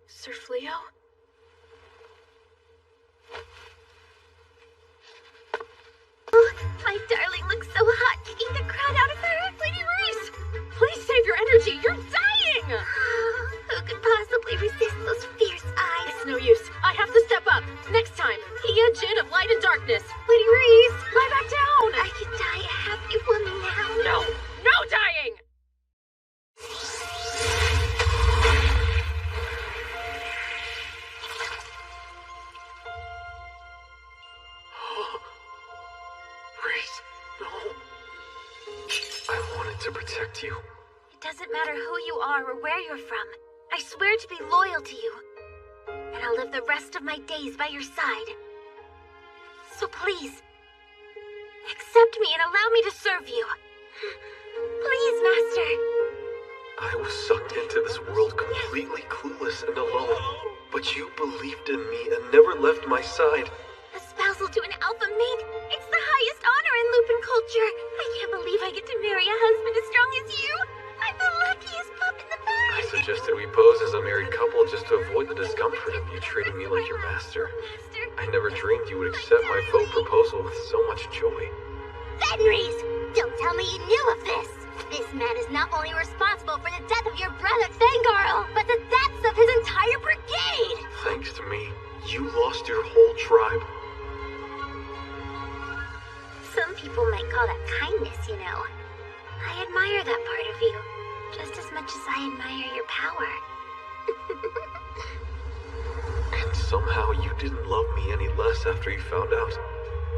Sir Fleo? Oh, my darling looks so hot, kicking the crowd out of her. Lady Reese! Please save your energy! You're dying! Who could possibly resist those fierce eyes? It's no use. I have to step up. Next time, Hia, djinn of light and darkness. Lady Reese, lie back down! I could die a happy woman now. No! No dying! Reese, no. I wanted to protect you. It doesn't matter who you are or where you're from. I swear to be loyal to you. And I'll live the rest of my days by your side. So please, accept me and allow me to serve you. Please, Master. I was sucked into this world completely clueless and alone. But you believed in me and never left my side. A spousal to an alpha mate? It's the highest honor in Lupin culture. I can't believe I get to marry a husband as strong as you. I'm the luckiest pup in the bag. I suggested we pose as a married couple just to avoid the discomfort of you treating me like your master. I never dreamed you would accept my faux proposal with so much joy. Fenris! Don't tell me you knew of this! This man is not only responsible for the death of your brother Fengarl, but the deaths of his entire brigade! Thanks to me, you lost your whole tribe. Some people might call that kindness, you know. I admire that part of you, just as much as I admire your power. And somehow you didn't love me any less after you found out.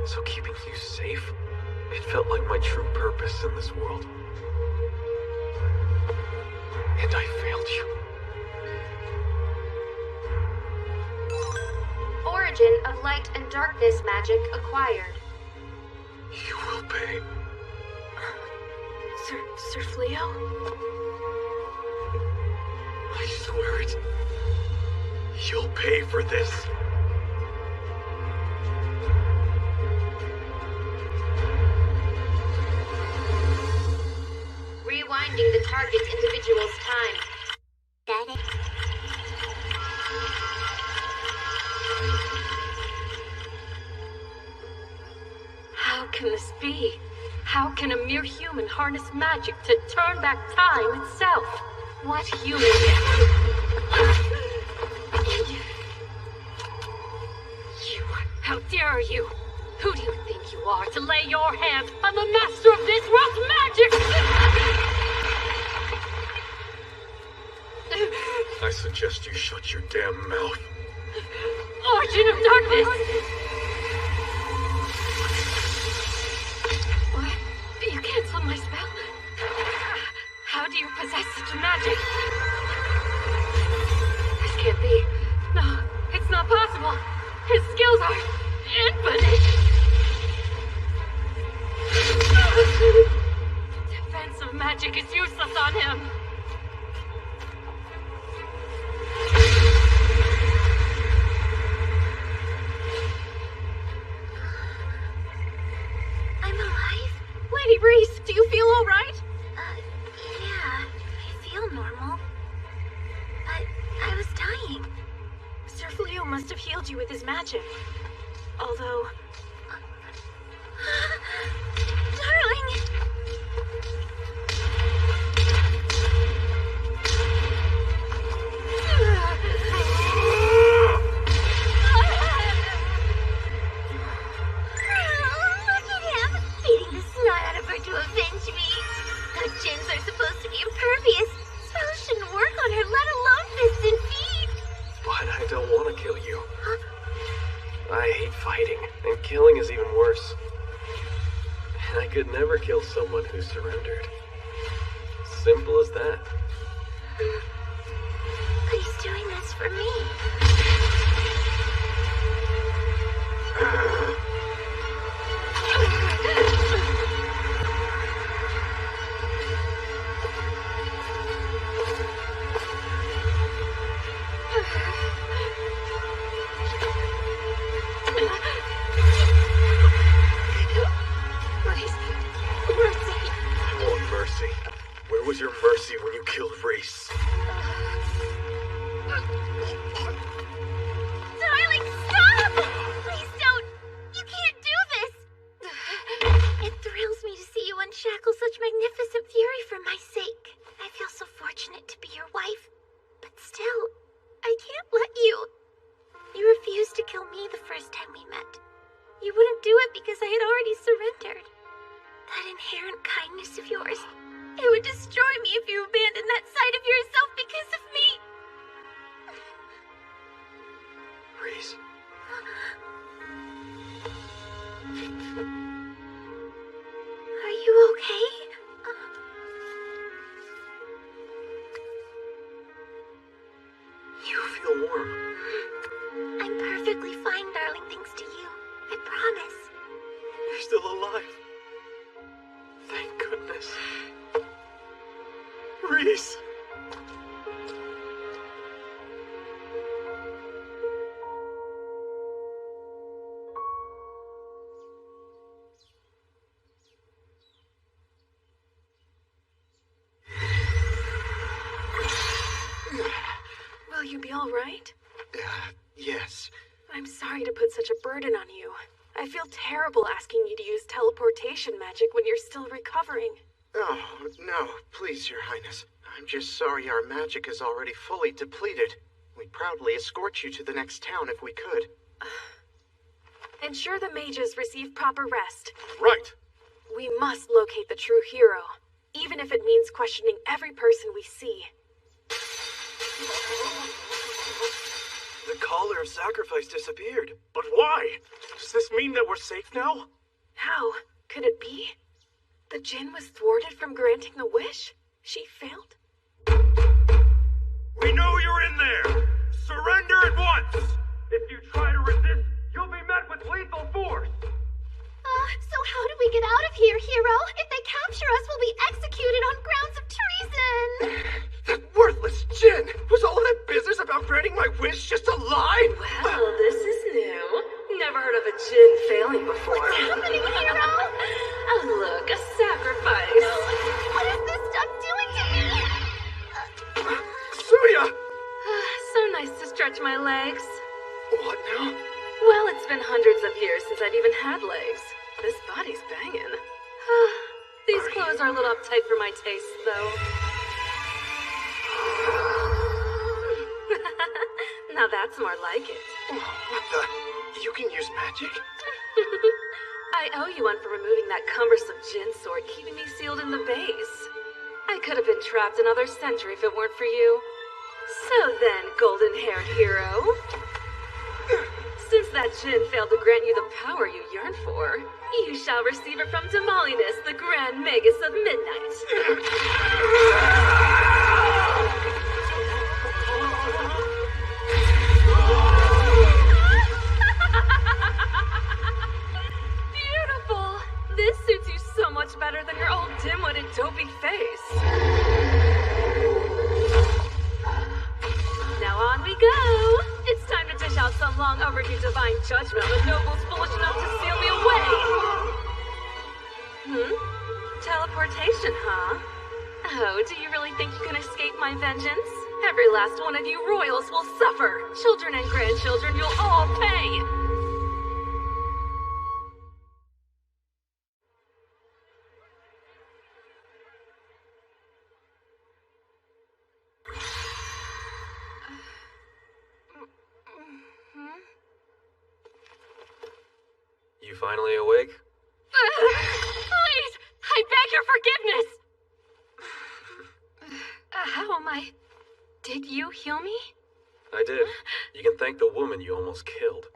So keeping you safe, it felt like my true purpose in this world. And I failed you. Origin of light and darkness magic acquired. You will pay. Sir Fleo? I swear it. You'll pay for this. Rewinding the target individual's time. Got it. How can this be? How can a mere human harness magic to turn back time itself? What human? You, how dare you? Who do you think you are to lay your hands on the master of this world's magic? I suggest you shut your damn mouth. Origin of darkness! What? You canceled my spell? How do you possess such magic? This can't be. No, it's not possible. His skills are infinite. Defensive magic is useless on him. I'm alive? Lady Reese, do you feel all right? Yeah, I feel normal. But I was dying. Sir Fleo must have healed you with his magic. Although... Darling! Look at him! Beating the snot out of her to avenge me. Her gins are supposed to be impervious. Spells shouldn't work on her, let alone fists and feet. But I don't want to kill you. I hate fighting, and killing is even worse. And I could never kill someone who surrendered. Simple as that. But he's doing this for me. I want mercy. Where was your mercy when you killed Reese? Darling, stop! Please don't! You can't do this! It thrills me to see you unshackle such magnificent fury for my sake. I feel so fortunate to be your wife. But still, I can't let you. You refused to kill me the first time we met. You wouldn't do it because I had already surrendered. That inherent kindness of yours, it would destroy me if you abandoned that side of yourself because of me. Reese. Are you okay? You feel warm. I'm perfectly fine, darling, thanks to you. I promise. You're still alive. Thank goodness. Reese! Will you be all right? Yes. I'm sorry to put such a burden on you. I feel terrible asking you to use teleportation magic when you're still recovering. Oh, no, please, Your Highness. I'm just sorry our magic is already fully depleted. We'd proudly escort you to the next town if we could. Ensure the mages receive proper rest. Right. We must locate the true hero, even if it means questioning every person we see. The caller of sacrifice disappeared. But why? Does this mean that we're safe now? How? Could it be? The Jinn was thwarted from granting the wish? She failed? We know you're in there! Surrender at once! If you try to resist, you'll be met with lethal force! So how do we get out of here, hero? If they capture us, we'll be executed on grounds of treason! That worthless Jinn! Was all that business about granting my wish just a lie? Well, this is new. Never heard of a Jinn failing before. What's happening, hero? Oh, look, a sacrifice. What is this stuff doing to me? Suya! So nice to stretch my legs. What now? Well, it's been hundreds of years since I've even had legs. This body's banging. These clothes are a little uptight for my taste, though. Now that's more like it. What the? You can use magic? I owe you one for removing that cumbersome Jinn sword, keeping me sealed in the base. I could have been trapped another century if it weren't for you. So then, golden-haired hero, since that Jinn failed to grant you the power you yearn for, you shall receive it from Damalinus, the Grand Magus of Midnight. Beautiful! This suits you so much better than your old dim-witted dopey face. Now on we go! It's time to dish out some long overdue divine judgment on the nobles foolish enough to seal me away! Teleportation, huh? Oh, do you really think you can escape my vengeance? Every last one of you royals will suffer! Children and grandchildren, you'll all pay! You finally awake? Please! I beg your forgiveness! How am I? Did you heal me? I did. You can thank the woman you almost killed.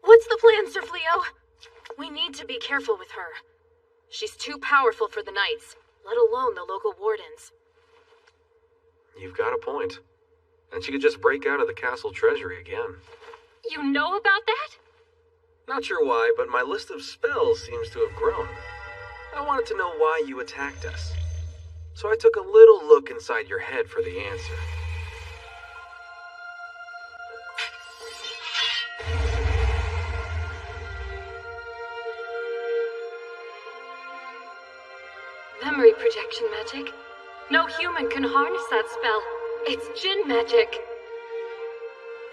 What's the plan, Sir Fleo? We need to be careful with her. She's too powerful for the knights, let alone the local wardens. You've got a point. And she could just break out of the castle treasury again. You know about that? Not sure why, but my list of spells seems to have grown. I wanted to know why you attacked us. So I took a little look inside your head for the answer. Memory projection magic. No human can harness that spell. It's Jinn magic.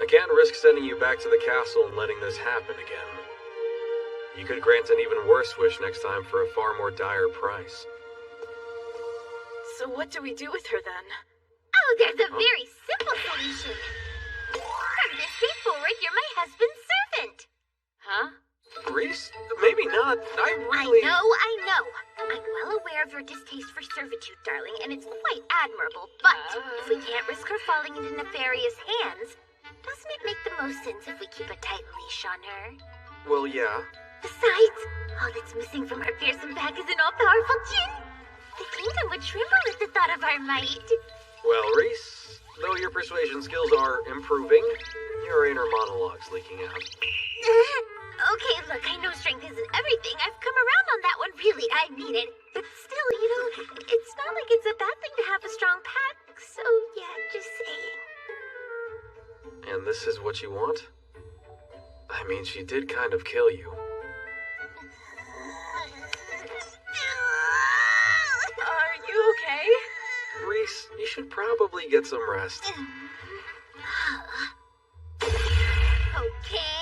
I can't risk sending you back to the castle and letting this happen again. You could grant an even worse wish next time for a far more dire price. So what do we do with her then? Oh, there's a very simple solution. From this day forward, you're my husband's servant. Huh? Reese? Maybe not. I really... I know. I'm well aware of your distaste for servitude, darling, and it's quite admirable, but if we can't risk her falling into nefarious hands, doesn't it make the most sense if we keep a tight leash on her? Well, yeah. Besides, all that's missing from our fearsome pack is an all-powerful Jinn. The kingdom would tremble at the thought of our might. Well, Reese, though your persuasion skills are improving, your inner monologue's leaking out. Okay, look, I know strength isn't everything. I've come around on that one, really. I mean it. But still, it's not like it's a bad thing to have a strong pack. So, yeah, just saying. And this is what you want? I mean, she did kind of kill you. Are you okay? Reese, you should probably get some rest. Okay,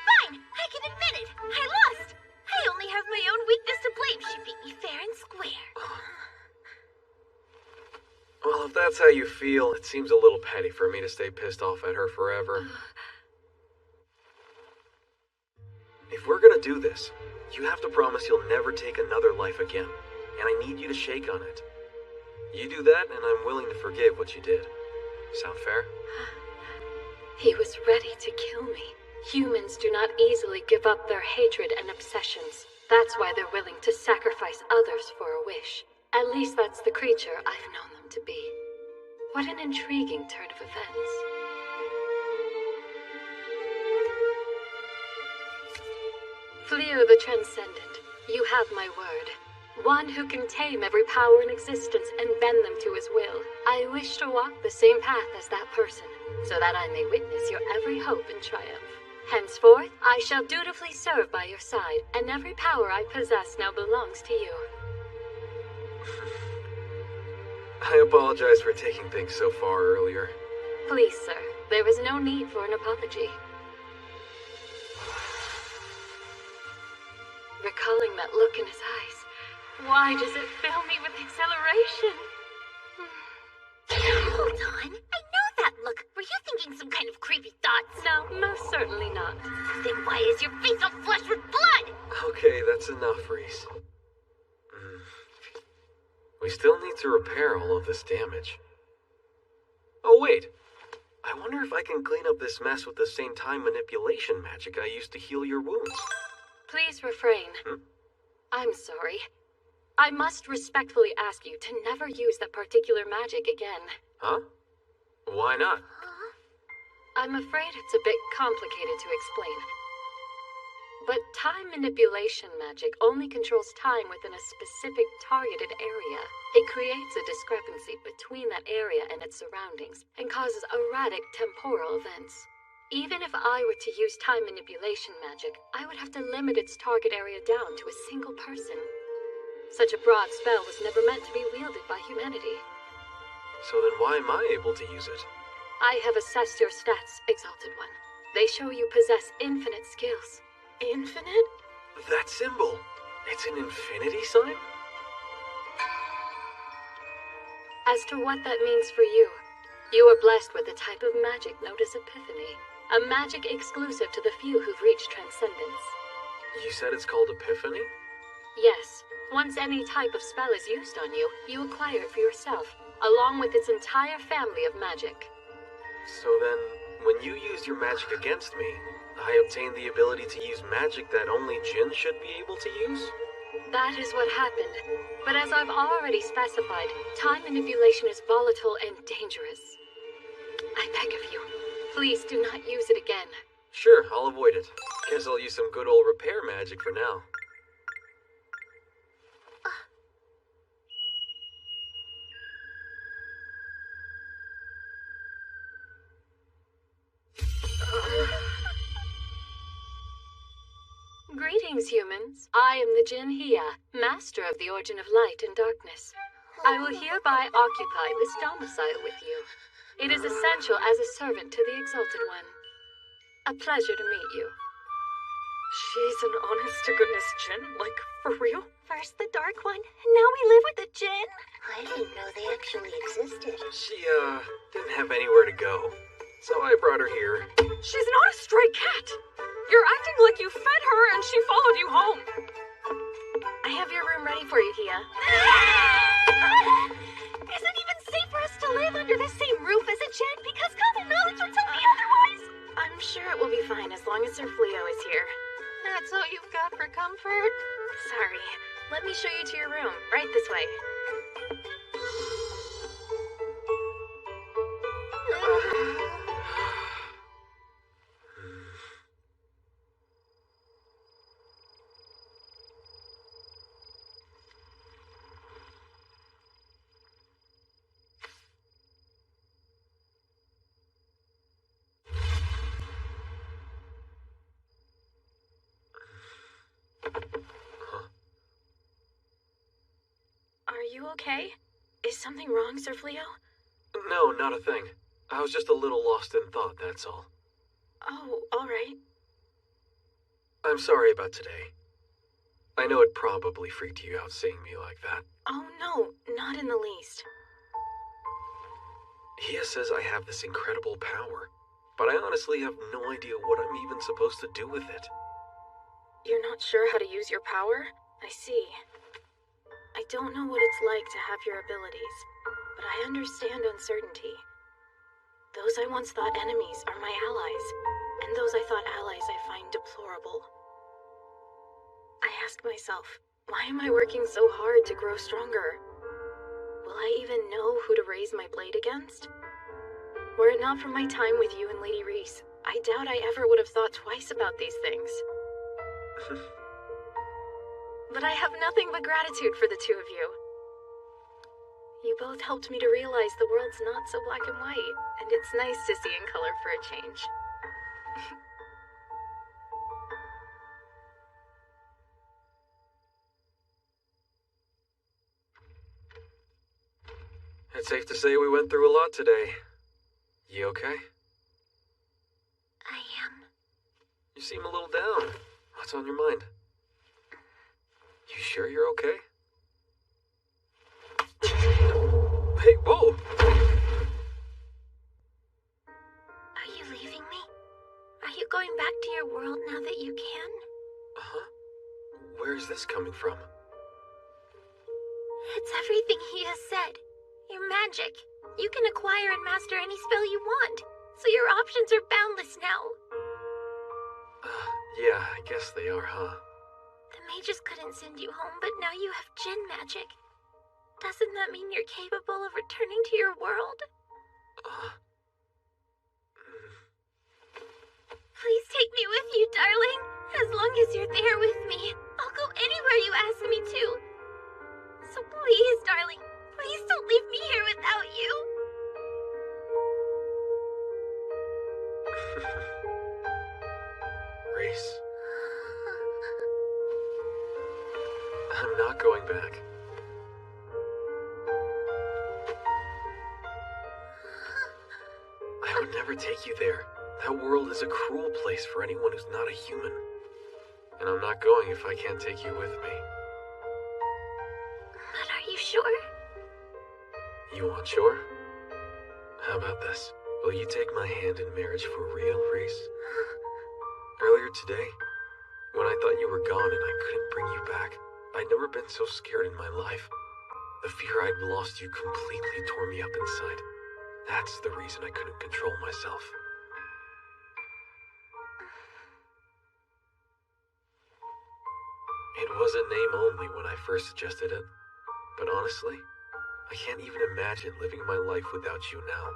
fine. I can admit it. I that's how you feel, it seems a little petty for me to stay pissed off at her forever. If we're gonna do this, you have to promise you'll never take another life again, and I need you to shake on it. You do that, and I'm willing to forgive what you did. Sound fair? He was ready to kill me. Humans do not easily give up their hatred and obsessions. That's why they're willing to sacrifice others for a wish. At least that's the creature I've known them to be. What an intriguing turn of events. Fleo the Transcendent, you have my word. One who can tame every power in existence and bend them to his will. I wish to walk the same path as that person, so that I may witness your every hope and triumph. Henceforth, I shall dutifully serve by your side, and every power I possess now belongs to you. I apologize for taking things so far earlier. Please, sir, there is no need for an apology. Recalling that look in his eyes, why does it fill me with exhilaration? Hold on. I know that look. Were you thinking some kind of creepy thoughts? No, most certainly not. Then why is your face all flushed with blood? Okay, that's enough, Reese. We still need to repair all of this damage. Oh, wait. I wonder if I can clean up this mess with the same time manipulation magic I used to heal your wounds. Please refrain. I'm sorry. I must respectfully ask you to never use that particular magic again. Huh? Why not? I'm afraid it's a bit complicated to explain. But time manipulation magic only controls time within a specific targeted area. It creates a discrepancy between that area and its surroundings, and causes erratic temporal events. Even if I were to use time manipulation magic, I would have to limit its target area down to a single person. Such a broad spell was never meant to be wielded by humanity. So then why am I able to use it? I have assessed your stats, Exalted One. They show you possess infinite skills. Infinite? That symbol. It's an infinity sign? As to what that means for you, you are blessed with a type of magic known as Epiphany. A magic exclusive to the few who've reached transcendence. You said it's called Epiphany? Yes. Once any type of spell is used on you, you acquire it for yourself, along with its entire family of magic. So then, when you use your magic against me, I obtain the ability to use magic that only Jinn should be able to use? That is what happened. But as I've already specified, time manipulation is volatile and dangerous. I beg of you, please do not use it again. Sure, I'll avoid it. Guess I'll use some good old repair magic for now. Greetings, humans. I am the Jinn Hia, master of the origin of light and darkness. I will hereby occupy this domicile with you. It is essential as a servant to the Exalted One. A pleasure to meet you. She's an honest-to-goodness Jinn? Like, for real? First the Dark One, and now we live with the Jinn? I didn't know they actually existed. She, didn't have anywhere to go. So I brought her here. She's not a stray cat! You're acting like you fed her and she followed you home. I have your room ready for you, Hia. Is it even safe for us to live under the same roof as a Jinn? Because common knowledge would tell me otherwise. I'm sure it will be fine as long as Sir Fleo is here. That's all you've got for comfort? Sorry. Let me show you to your room. Right this way. Are you okay? Is something wrong, Sir Fleo? No, not a thing. I was just a little lost in thought, that's all. Oh, alright. I'm sorry about today. I know it probably freaked you out seeing me like that. Oh no, not in the least. Hia says I have this incredible power, but I honestly have no idea what I'm even supposed to do with it. You're not sure how to use your power? I see. I don't know what it's like to have your abilities, but I understand uncertainty. Those I once thought enemies are my allies, and those I thought allies I find deplorable. I ask myself, why am I working so hard to grow stronger? Will I even know who to raise my blade against? Were it not for my time with you and Lady Reese, I doubt I ever would have thought twice about these things. But I have nothing but gratitude for the two of you. You both helped me to realize the world's not so black and white, and it's nice to see in color for a change. It's safe to say we went through a lot today. You okay? I am. You seem a little down. What's on your mind? You sure you're okay? Hey, whoa! Are you leaving me? Are you going back to your world now that you can? Uh-huh. Where is this coming from? It's everything he has said. Your magic. You can acquire and master any spell you want, so your options are boundless now. Yeah, I guess they are, huh? The mages couldn't send you home, but now you have Jinn magic. Doesn't that mean you're capable of returning to your world? Please take me with you, darling. As long as you're there with me, I'll go anywhere you ask me to. So please, darling, please don't leave me here without you. Reese. I'm not going back. I would never take you there. That world is a cruel place for anyone who's not a human. And I'm not going if I can't take you with me. But are you sure? You want sure? How about this? Will you take my hand in marriage for real, Reese? Earlier today, when I thought you were gone and I couldn't bring you back, I'd never been so scared in my life. The fear I'd lost you completely tore me up inside. That's the reason I couldn't control myself. It was a name only when I first suggested it. But honestly, I can't even imagine living my life without you now.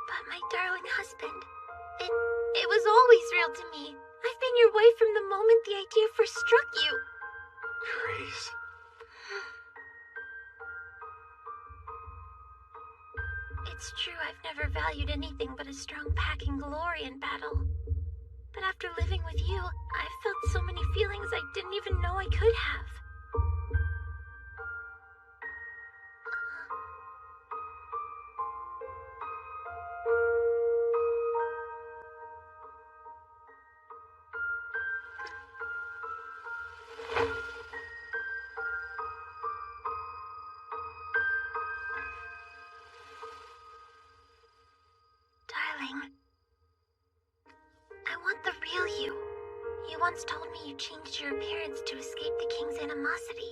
But my darling husband, it was always real to me. I've been your wife from the moment the idea first struck you. Grace. It's true I've never valued anything but a strong pack and glory in battle. But after living with you, I've felt so many feelings I didn't even know I could have. Darling, I want the real you. You once told me you changed your appearance to escape the king's animosity.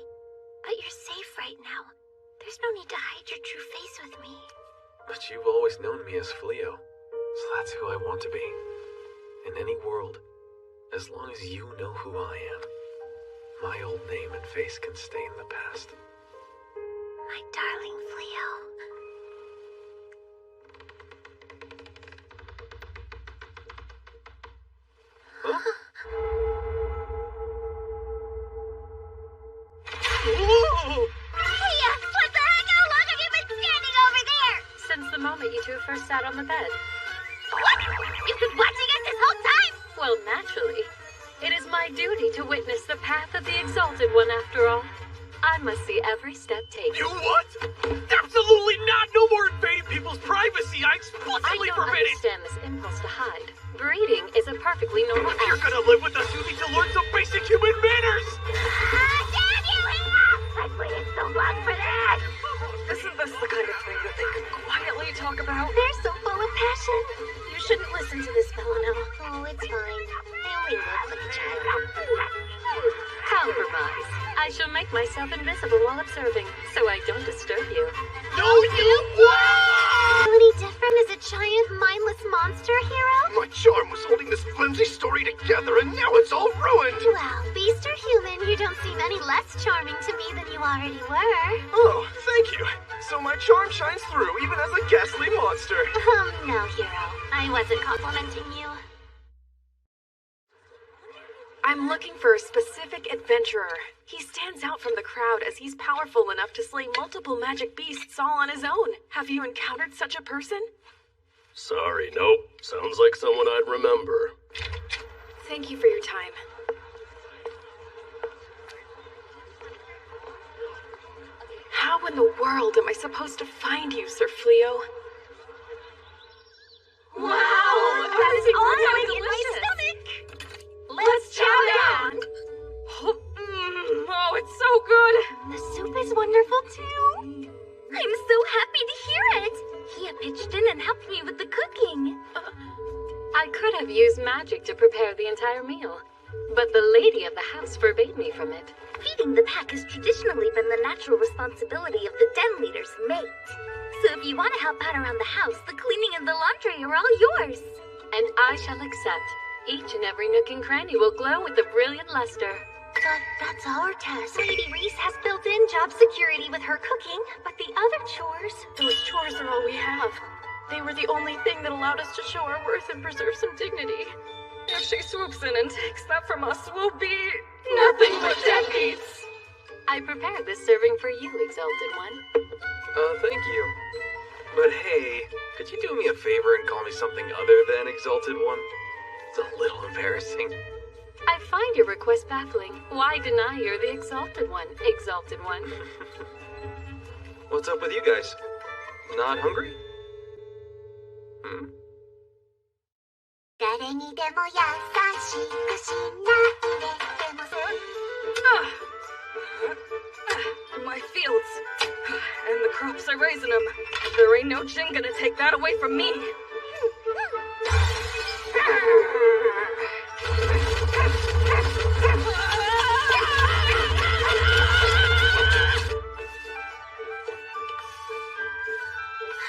But you're safe right now. There's no need to hide your true face with me. But you've always known me as Fleo, so that's who I want to be. In any world, as long as you know who I am, my old name and face can stay in the past. My darling Fleo. Hey, what the heck? How long have you been standing over there? Since the moment you two first sat on the bed. What? You've been watching us this whole time? Well, naturally. It is my duty to witness the path of the Exalted One, after all. I must see every step taken. You what? Absolutely not! No more invading people's privacy! I explicitly I don't forbid it! understand this impulse to hide. Breeding is a perfectly normal If you're act. gonna live with us, you need to learn some basic human manners! Damn you, Hina! I've waited so long for that! Isn't this the kind of thing that they could quietly talk about? They're so It's fine. I only look like a child. Compromise. I shall make myself invisible while observing, so I don't disturb you. No, you won't! Any different as a giant, mindless monster hero? My charm was holding this flimsy story together, and now it's all ruined! Well, beast or human, you don't seem any less charming to me than you already were. Oh, thank you. So my charm shines through even as a ghastly monster. No, hero. I wasn't complimenting you. I'm looking for a specific adventurer. He stands out from the crowd as he's powerful enough to slay multiple magic beasts all on his own. Have you encountered such a person? Sorry, nope. Sounds like someone I'd remember. Thank you for your time. How in the world am I supposed to find you, Sir Fleo? Wow, that is already in my stomach! Let's chow down! Oh, it's so good! The soup is wonderful too. I'm so happy to hear it. He pitched in and helped me with the cooking. I could have used magic to prepare the entire meal, but the lady of the house forbade me from it. Feeding the pack has traditionally been the natural responsibility of the den leader's mate. So if you want to help out around the house, the cleaning and the laundry are all yours. And I shall accept. Each and every nook and cranny will glow with a brilliant luster. That's our task. Lady Reese has built-in job security with her cooking, but the other chores... Those chores are all we have. They were the only thing that allowed us to show our worth and preserve some dignity. If she swoops in and takes that from us, we'll be... nothing but deadbeats. I prepared this serving for you, Exalted One. Thank you. But hey, could you do me a favor and call me something other than Exalted One? It's a little embarrassing. I find your request baffling. Why deny you're the Exalted One, Exalted One? What's up with you guys? Not hungry? My fields. And the crops I raise in them. There ain't no djinn gonna take that away from me.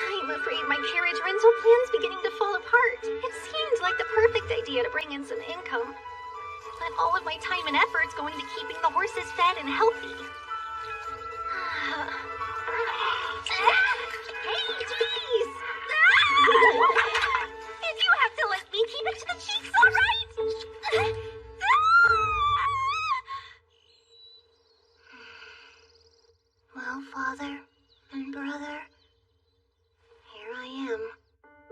I'm afraid my carriage rental plan's beginning to fall apart. It seemed like the perfect idea to bring in some income. But all of my time and effort's going to keeping the horses fed and healthy. Hey, jeez! If you have to let me, keep it to the cheeks, alright? Well, Father and Brother, here I am.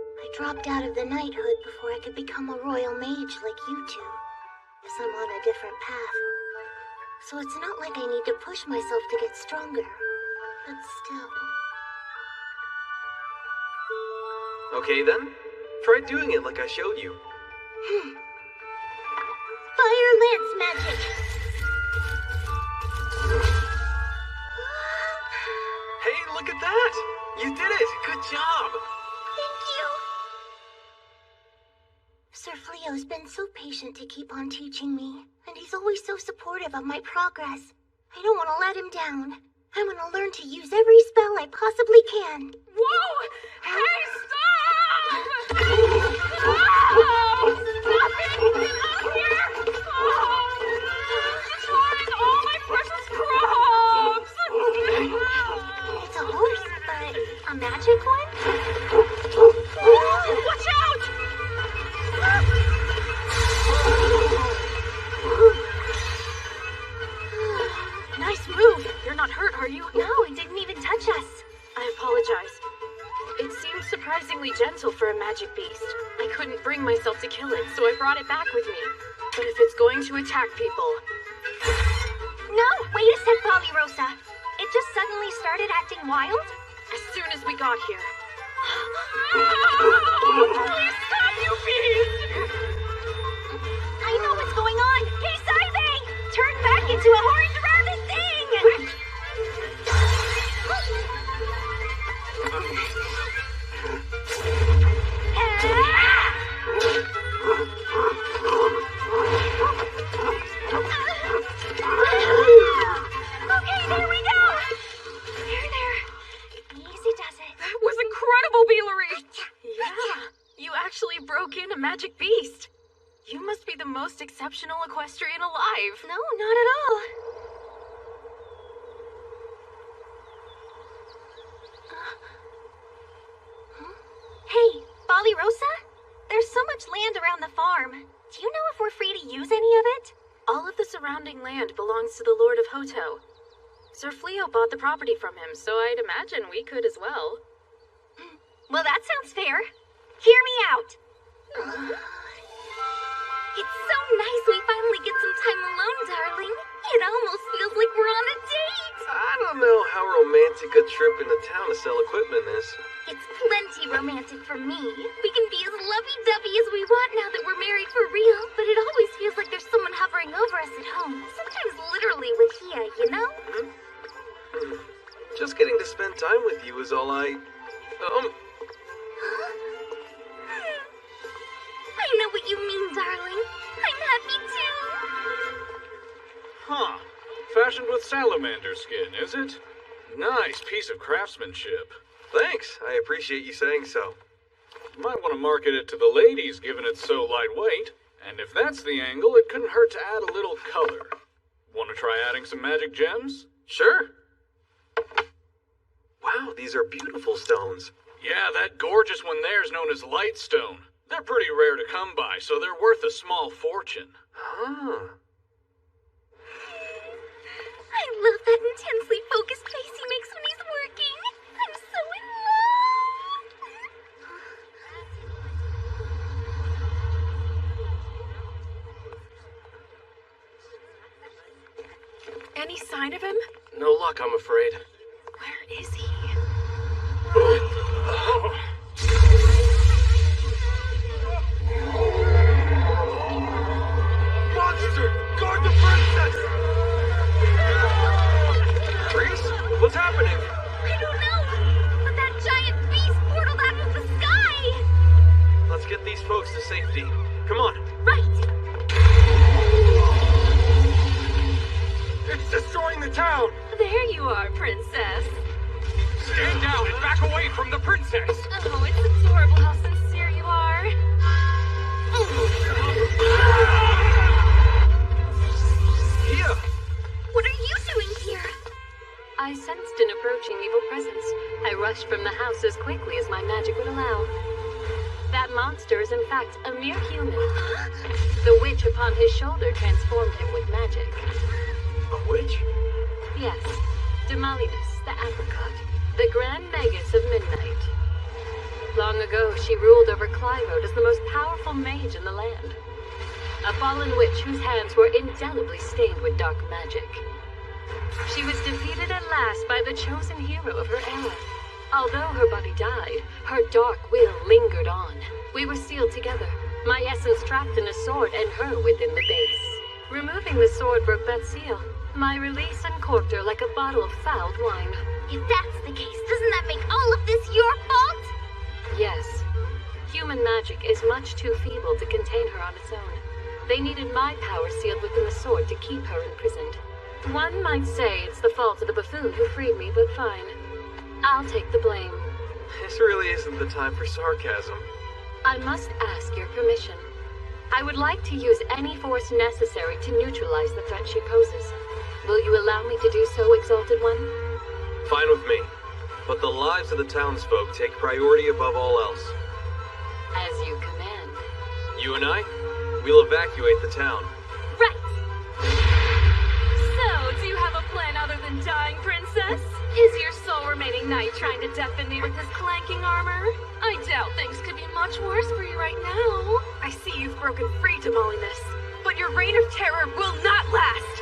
I dropped out of the knighthood before I could become a royal mage like you two, as I'm on a different path. So it's not like I need to push myself to get stronger, but still. Okay then, try doing it like I showed you. Fire lance magic! Hey, look at that! You did it! Good job! Thank you! Sir Fleo's been so patient to keep on teaching me, and he's always so supportive of my progress. I don't want to let him down. I'm gonna learn to use every spell I possibly can. Whoa! Hey, stop! Stop it! Get out here! Destroying all my precious crops! It's a horse, but a magic one? Watch out! Nice move! You're not hurt, are you? No, it didn't even touch us. I apologize. It seems surprisingly gentle for a magic beast. I couldn't bring myself to kill it, so I brought it back with me. But if it's going to attack people... No, wait a sec, Polirosa. It just suddenly started acting wild? As soon as we got here. Please stop, you beast! I know what's going on. Hey, Saibe! Turn back into a horned rabbit thing! You must be the most exceptional equestrian alive. No, not at all. Hey, Bali Rosa? There's so much land around the farm. Do you know if we're free to use any of it? All of the surrounding land belongs to the Lord of Hoto. Sir Fleo bought the property from him, so I'd imagine we could as well. Well, that sounds fair. Hear me out. It's so nice we finally get some time alone, darling. It almost feels like we're on a date. I don't know how romantic a trip into town to sell equipment is. It's plenty romantic for me. We can be as lovey-dovey as we want now that we're married for real, but it always feels like there's someone hovering over us at home. Sometimes literally with Hia, you know? Just getting to spend time with you is all I know what you mean, darling. I'm happy too. Huh. Fashioned with salamander skin, is it? Nice piece of craftsmanship. Thanks. I appreciate you saying so. You might want to market it to the ladies, given it's so lightweight. And if that's the angle, it couldn't hurt to add a little color. Want to try adding some magic gems? Sure. Wow, these are beautiful stones. Yeah, that gorgeous one there is known as Lightstone. They're pretty rare to come by, so they're worth a small fortune. Huh. I love that intensely focused face he makes when he's working. I'm so in love. Any sign of him? No luck, I'm afraid. Where is he? Monster! Guard the princess! Reese? What's happening? I don't know, but that giant beast portaled out of the sky! Let's get these folks to safety. Come on. Right! It's destroying the town! There you are, princess. Stand down and back away from the princess! Oh, it's adorable how sincere you are. Hia! What are you doing here? I sensed an approaching evil presence. I rushed from the house as quickly as my magic would allow. That monster is in fact a mere human. The witch upon his shoulder transformed him with magic. A witch? Yes, Demalinus, the apricot, the Grand Magus of Midnight. Long ago, she ruled over Clyroad as the most powerful mage in the land. A fallen witch whose hands were indelibly stained with dark magic. She was defeated at last by the chosen hero of her era. Although her body died, her dark will lingered on. We were sealed together, my essence trapped in a sword and her within the base. Removing the sword broke that seal. My release uncorked her like a bottle of fouled wine. If that's the case, doesn't that make all of this your fault? Yes. Human magic is much too feeble to contain her on its own. They needed my power sealed within the sword to keep her imprisoned. One might say it's the fault of the buffoon who freed me, but fine. I'll take the blame. This really isn't the time for sarcasm. I must ask your permission. I would like to use any force necessary to neutralize the threat she poses. Will you allow me to do so, Exalted One? Fine with me. But the lives of the townsfolk take priority above all else. As you command. You and I, we'll evacuate the town. Right! So, do you have a plan other than dying, Princess? Is your sole remaining knight trying to deafen me with his clanking armor? I doubt things could be much worse for you right now. I see you've broken free, Demalinus, but your reign of terror will not last!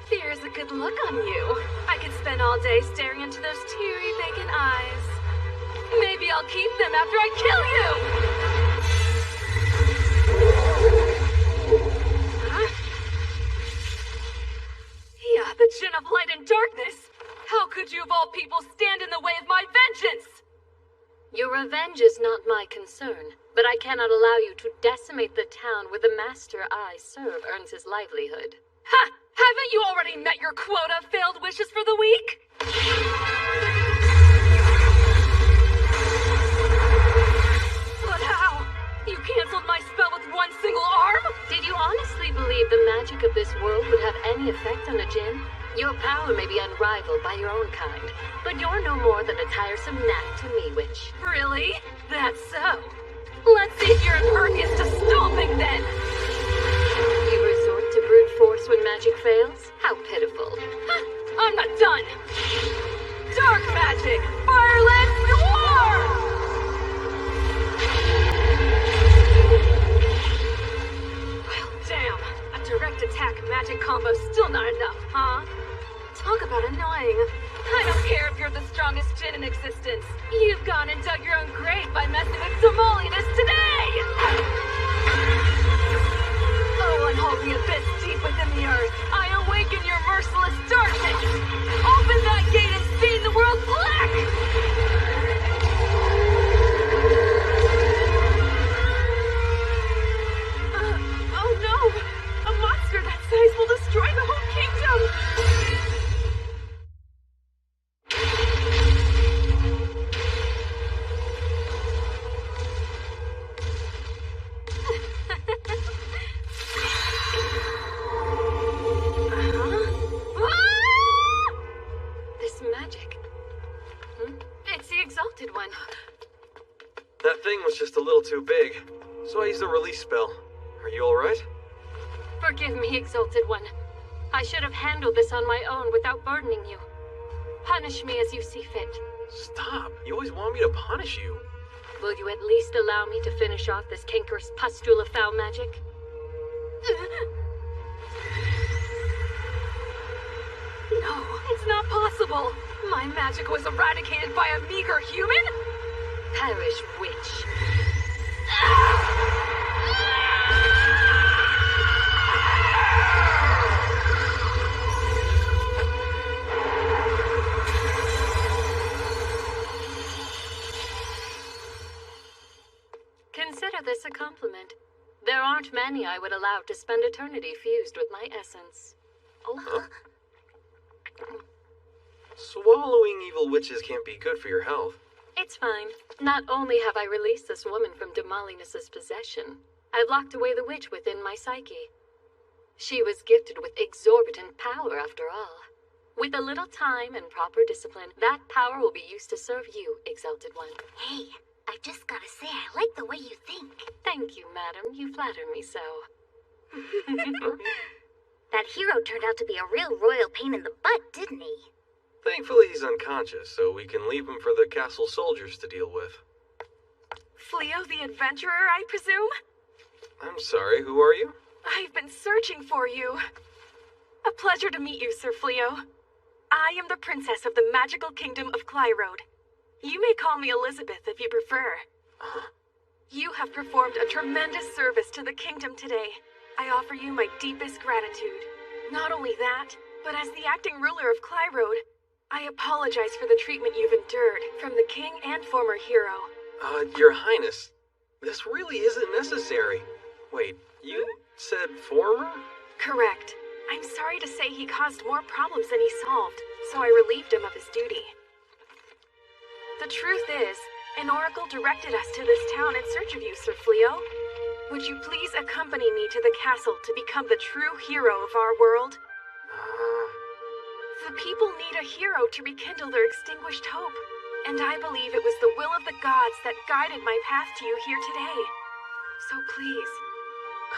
There's a good look on you. I could spend all day staring into those teary, vacant eyes. Maybe I'll keep them after I kill you! Huh? Yeah, the Djinn of Light and Darkness! How could you of all people stand in the way of my vengeance? Your revenge is not my concern, but I cannot allow you to decimate the town where the master I serve earns his livelihood. Ha! Haven't you already met your quota of failed wishes for the week? But how? You canceled my spell with one single arm? Did you honestly believe the magic of this world would have any effect on a djinn? Your power may be unrivaled by your own kind, but you're no more than a tiresome gnat to me, witch. Really? That's so. Let's see if you're impervious to stomping, then! You resort to brute force when magic fails? How pitiful. Huh, I'm not done! Dark magic! Fireless war! Well, damn. A direct attack magic combo's still not enough, huh? Talk about annoying. I don't care if you're the strongest djinn in existence. You've gone and dug your own grave by messing with Simoleonus today! Oh, unholy abyss deep within the earth, I awaken your merciless darkness! Open that gate and stain the world black! Oh no! A monster that size will destroy the whole kingdom! This magic. It's the Exalted One. That thing was just a little too big, so I used a release spell. Are you alright? Forgive me, Exalted One. I should have handled this on my own without burdening you. Punish me as you see fit. Stop! You always want me to punish you. Will you at least allow me to finish off this cankerous pustule of foul magic? No, it's not possible. My magic was eradicated by a meager human? Perish, witch. Consider this a compliment. There aren't many I would allow to spend eternity fused with my essence. Oh. Huh? Swallowing evil witches can't be good for your health. It's fine. Not only have I released this woman from Damalinus's possession, I've locked away the witch within my psyche. She was gifted with exorbitant power, after all. With a little time and proper discipline, that power will be used to serve you, Exalted One. Hey, I just gotta say, I like the way you think. Thank you, madam. You flatter me so. That hero turned out to be a real royal pain in the butt, didn't he? Thankfully he's unconscious, so we can leave him for the castle soldiers to deal with. Fleo the Adventurer, I presume? I'm sorry, who are you? I've been searching for you. A pleasure to meet you, Sir Fleo. I am the princess of the magical kingdom of Clyrode. You may call me Elizabeth if you prefer. You have performed a tremendous service to the kingdom today. I offer you my deepest gratitude. Not only that, but as the acting ruler of Clyrode, I apologize for the treatment you've endured from the king and former hero. Your Highness, this really isn't necessary. Wait, you said former? Correct. I'm sorry to say he caused more problems than he solved, so I relieved him of his duty. The truth is, an oracle directed us to this town in search of you, Sir Fleo. Would you please accompany me to the castle to become the true hero of our world? The people need a hero to rekindle their extinguished hope, and I believe it was the will of the gods that guided my path to you here today. So please.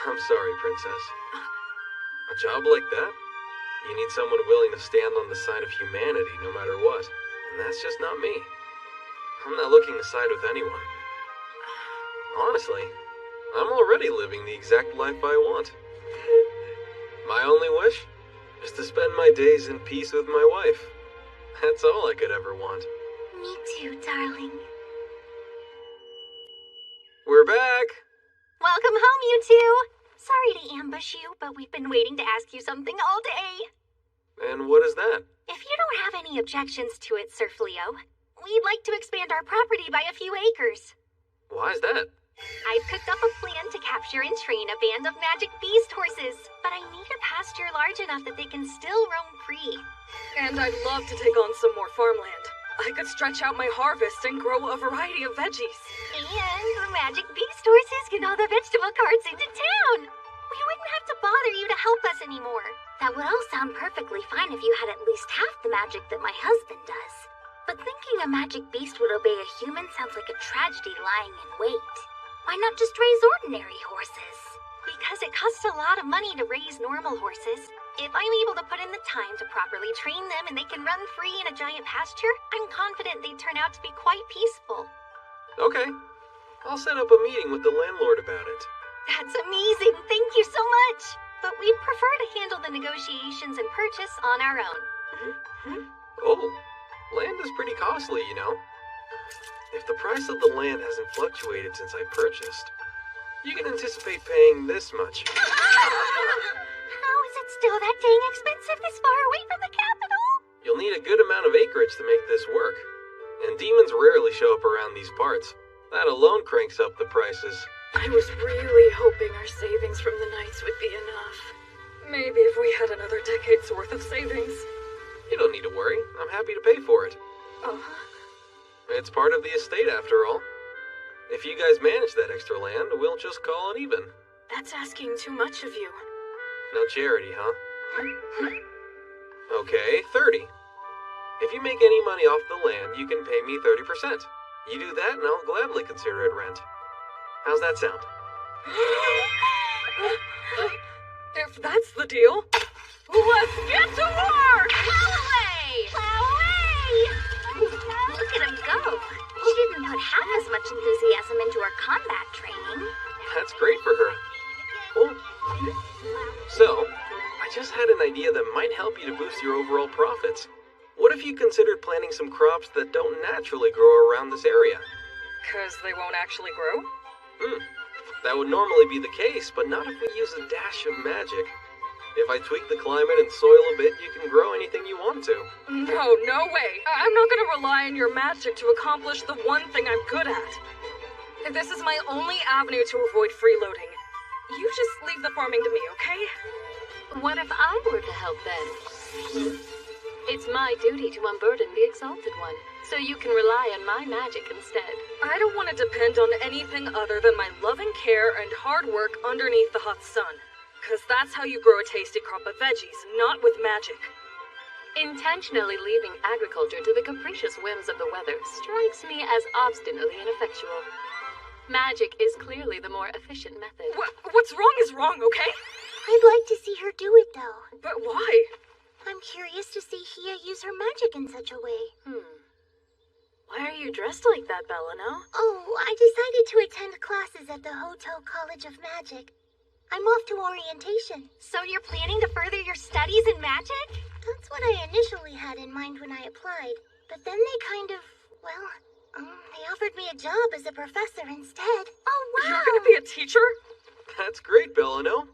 I'm sorry, Princess. A job like that? You need someone willing to stand on the side of humanity no matter what, and that's just not me. I'm not looking to side with anyone. Honestly, I'm already living the exact life I want. My only wish is to spend my days in peace with my wife. That's all I could ever want. Me too, darling. We're back! Welcome home, you two! Sorry to ambush you, but we've been waiting to ask you something all day. And what is that? If you don't have any objections to it, Sir Fleo, we'd like to expand our property by a few acres. Why is that? I've cooked up a plan to capture and train a band of magic beast horses, but I need a pasture large enough that they can still roam free. And I'd love to take on some more farmland. I could stretch out my harvest and grow a variety of veggies. And magic beast horses get all the vegetable carts into town. We wouldn't have to bother you to help us anymore. That would all sound perfectly fine if you had at least half the magic that my husband does. But thinking a magic beast would obey a human sounds like a tragedy lying in wait. Why not just raise ordinary horses? Because it costs a lot of money to raise normal horses. If I'm able to put in the time to properly train them and they can run free in a giant pasture, I'm confident they'd turn out to be quite peaceful. Okay. I'll set up a meeting with the landlord about it. That's amazing! Thank you so much! But we'd prefer to handle the negotiations and purchase on our own. Oh, land is pretty costly, you know. If the price of the land hasn't fluctuated since I purchased, you can anticipate paying this much. How is it still that dang expensive this far away from the capital? You'll need a good amount of acreage to make this work. And demons rarely show up around these parts. That alone cranks up the prices. I was really hoping our savings from the Knights would be enough. Maybe if we had another decade's worth of savings. You don't need to worry. I'm happy to pay for it. It's part of the estate, after all. If you guys manage that extra land, we'll just call it even. That's asking too much of you. No charity, huh? Okay, 30. If you make any money off the land, you can pay me 30%. You do that, and I'll gladly consider it rent. How's that sound? If that's the deal, let's get to work! Plow away! Plow away! Look at him go. She didn't put half as much enthusiasm into her combat training. That's great for her. Cool. So, I just had an idea that might help you to boost your overall profits. What if you considered planting some crops that don't naturally grow around this area? 'Cause they won't actually grow? That would normally be the case, but not if we use a dash of magic. If I tweak the climate and soil a bit, you can grow anything you want to. No way. I'm not gonna rely on your magic to accomplish the one thing I'm good at. This is my only avenue to avoid freeloading. You just leave the farming to me, okay? What if I were to help then? It's my duty to unburden the Exalted One, so you can rely on my magic instead. I don't want to depend on anything other than my loving care and hard work underneath the hot sun. 'Cause that's how you grow a tasty crop of veggies, not with magic. Intentionally leaving agriculture to the capricious whims of the weather strikes me as obstinately ineffectual. Magic is clearly the more efficient method. What's wrong is wrong, okay? I'd like to see her do it, though. But why? I'm curious to see Hia use her magic in such a way. Why are you dressed like that, Bellano? Oh, I decided to attend classes at the Hoto College of Magic. I'm off to orientation. So you're planning to further your studies in magic? That's what I initially had in mind when I applied. But then they kind of, they offered me a job as a professor instead. Oh, wow! You're gonna be a teacher? That's great, Bellano.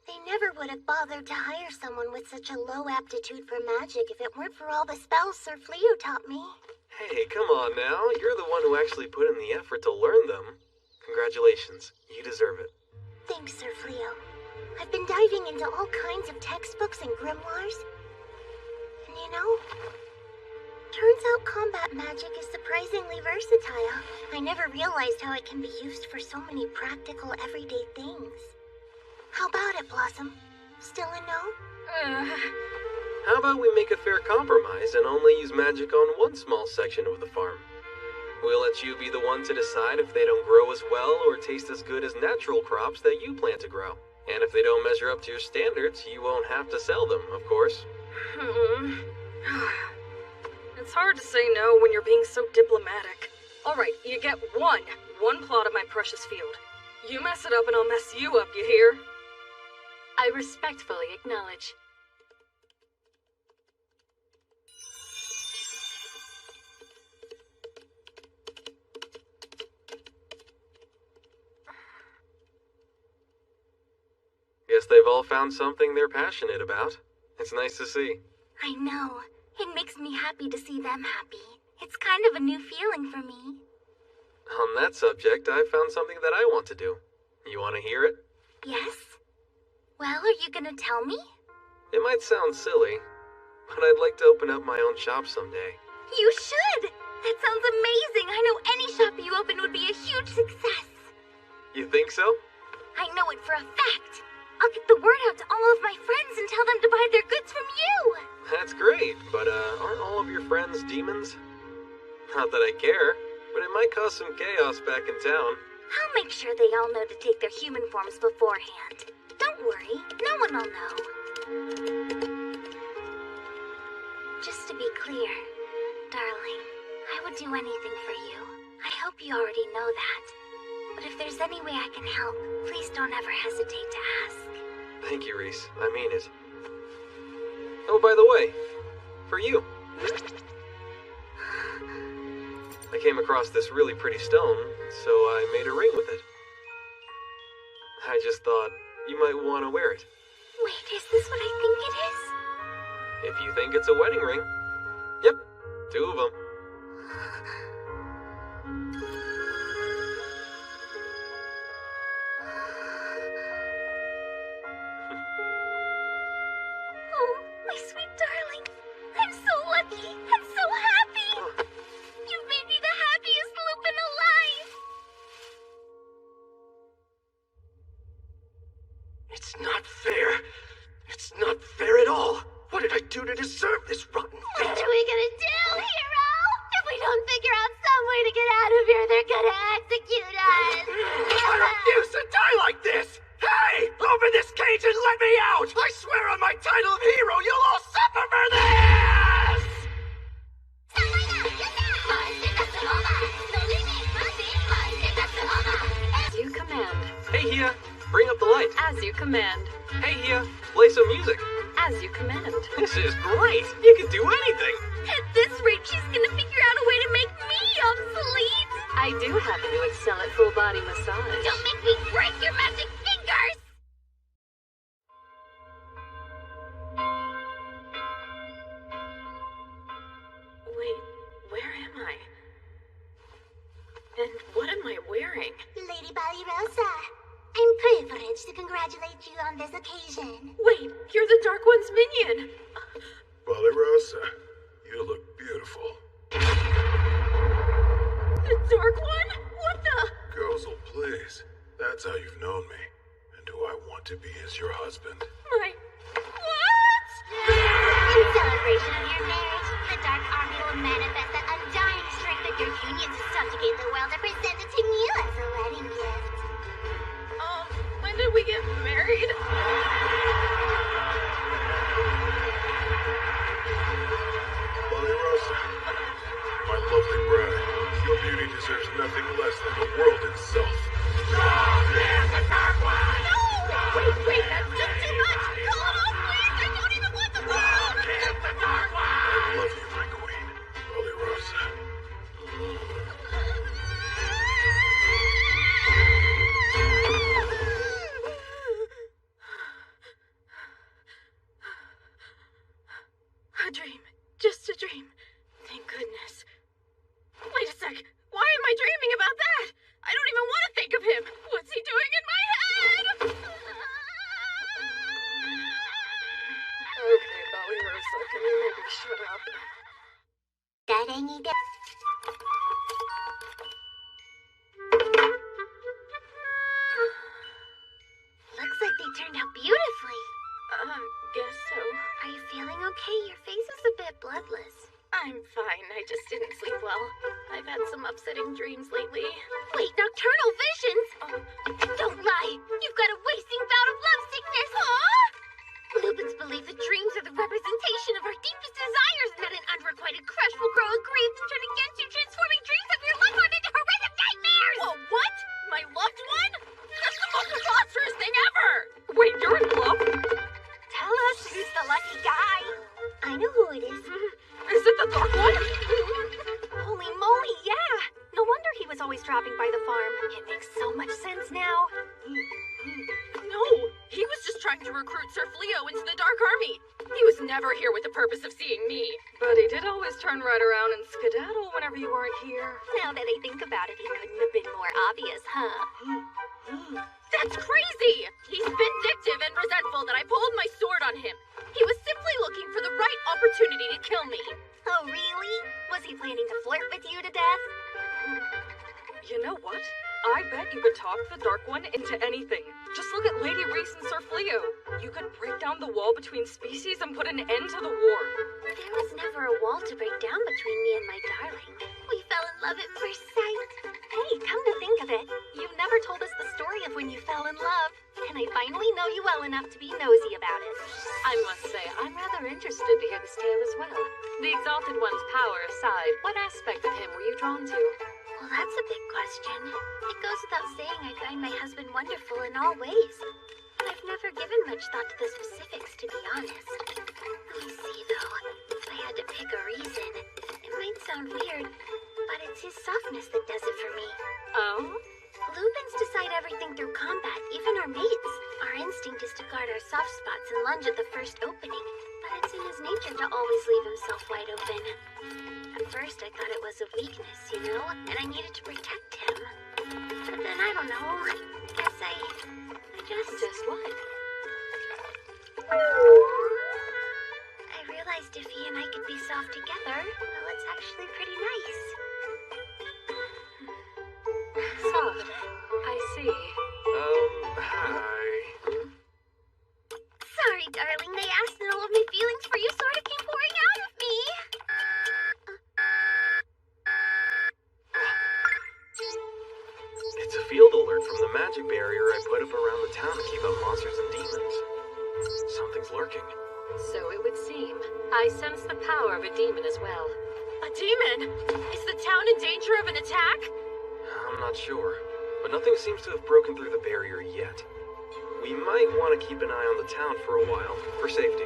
They never would have bothered to hire someone with such a low aptitude for magic if it weren't for all the spells Sir Fleo taught me. Hey, come on now. You're the one who actually put in the effort to learn them. Congratulations. You deserve it. Thanks, Sir Fleo. I've been diving into all kinds of textbooks and grimoires. And you know, turns out combat magic is surprisingly versatile. I never realized how it can be used for so many practical, everyday things. How about it, Blossom? Still a no? How about we make a fair compromise and only use magic on one small section of the farm? We'll let you be the one to decide if they don't grow as well or taste as good as natural crops that you plan to grow. And if they don't measure up to your standards, you won't have to sell them, of course. It's hard to say no when you're being so diplomatic. Alright, you get one plot of my precious field. You mess it up and I'll mess you up, you hear? I respectfully acknowledge. Guess they've all found something they're passionate about. It's nice to see. I know. It makes me happy to see them happy. It's kind of a new feeling for me. On that subject, I found something that I want to do. You want to hear it? Yes? Well, are you gonna tell me? It might sound silly, but I'd like to open up my own shop someday. You should! That sounds amazing! I know any shop you open would be a huge success! You think so? I know it for a fact! I'll get the word out to all of my friends and tell them to buy their goods from you! That's great, but aren't all of your friends demons? Not that I care, but it might cause some chaos back in town. I'll make sure they all know to take their human forms beforehand. Don't worry, no one will know. Just to be clear, darling, I would do anything for you. I hope you already know that. But if there's any way I can help, please don't ever hesitate to ask. Thank you, Reese. I mean it. Oh, by the way, for you. I came across this really pretty stone, so I made a ring with it. I just thought you might want to wear it. Wait, is this what I think it is? If you think it's a wedding ring. Yep, 2 of them. Oh, my sweet darling. I'm so lucky. I'm so happy. You've made me the happiest Lupin alive. It's not fair. It's not fair at all. What did I do to deserve this rotten fate? What are we gonna do, hero? If we don't figure out some way to get out of here, they're gonna execute us. I refuse to die like this! Hey! Open this cage and let me out! I swear on my title of hero, you'll all suffer for this! As you command. Hey, Hia, bring up the light. As you command. Hey, Hia, play some music. As you command. This is great. You can do anything. At this rate, she's gonna figure out a way to make me obsolete. I do happen to excel at full body massage. Don't make me break your magic fingers! Wait, where am I? And what am I wearing? Lady Ballyrosa, I'm privileged to congratulate you on this occasion. Wait, you're the Dark One's minion! Ballyrosa, you look beautiful. The Dark One? What the? Gozel, please. That's how you've known me, and who I want to be as your husband. My... What? In celebration of your marriage, the Dark Army will manifest the undying strength of your union to subjugate the world and present it to you as a wedding gift. When did we get married? Ballyrosa, my lovely bride, your beauty deserves nothing less than the world itself. Wait, that's just too much! Call it off, please! I don't even want the world! I love you, my queen, Ballyrosa. A dream. Just a dream. Thank goodness. Wait a sec. Why am I dreaming about that? I don't even want to think of him. What's he doing in my head? Okay, Ballyrosa, can you maybe shut up? Looks like they turned out beautifully. Guess so. Are you feeling okay? Your face is a bit bloodless. I'm fine. I just didn't sleep well. I've had some upsetting dreams lately. Wait, nocturnal visions? Oh, don't lie. You've got a wasting bout of love sickness. Huh? Lupins believe that dreams are the representation of our deepest desires and that an unrequited crush will grow aggrieved and turn against you, transforming dreams of your loved one into horrific nightmares. Whoa, what? My loved one? That's the most preposterous thing ever! Wait, you're in love? Tell us who's the lucky guy. I know who it is. Is it the Dark One? Holy moly, yeah! No wonder he was always dropping by the farm. It makes so much sense now. No, he was just trying to recruit Sir Fleo into the Dark Army. He was never here with the purpose of seeing me. But he did always turn right around and skedaddle whenever you weren't here. Now that I think about it, he couldn't have been more obvious, huh? That's crazy! He's vindictive and resentful that I pulled my sword on him. He was simply looking for the right opportunity to kill me. Oh, really? Was he planning to flirt with you to death? You know what? I bet you could talk the Dark One into anything. Just look at Lady Reese and Sir Fleo. You could break down the wall between species and put an end to the war. There was never a wall to break down between me and my darling. We fell in love at first sight. Hey, come to think of it, you've never told us the story of when you fell in love. And I finally know you well enough to be nosy about it. I must say, I'm rather interested to hear this tale as well. The Exalted One's power aside, what aspect of him were you drawn to? Well, that's a big question. It goes without saying I find my husband wonderful in all ways. But I've never given much thought to the specifics, to be honest. Let me see, though. If I had to pick a reason, it might sound weird, but it's his softness that does it for me. Oh? Lupins decide everything through combat, even our mates. Our instinct is to guard our soft spots and lunge at the first opening, but it's in his nature to always leave himself wide open. At first, I thought it was a weakness, you know, and I needed to protect him. But then, I don't know, guess I just... Just what? I realized if he and I could be soft together, well, it's actually pretty nice. Soft. I see. Hi. Sorry, darling, they asked and all of my feelings for you sort of came pouring out of me. It's a field alert from the magic barrier I put up around the town to keep out monsters and demons. Something's lurking. So it would seem. I sense the power of a demon as well. A demon? Is the town in danger of an attack? I'm not sure, but nothing seems to have broken through the barrier yet. We might want to keep an eye on the town for a while, for safety.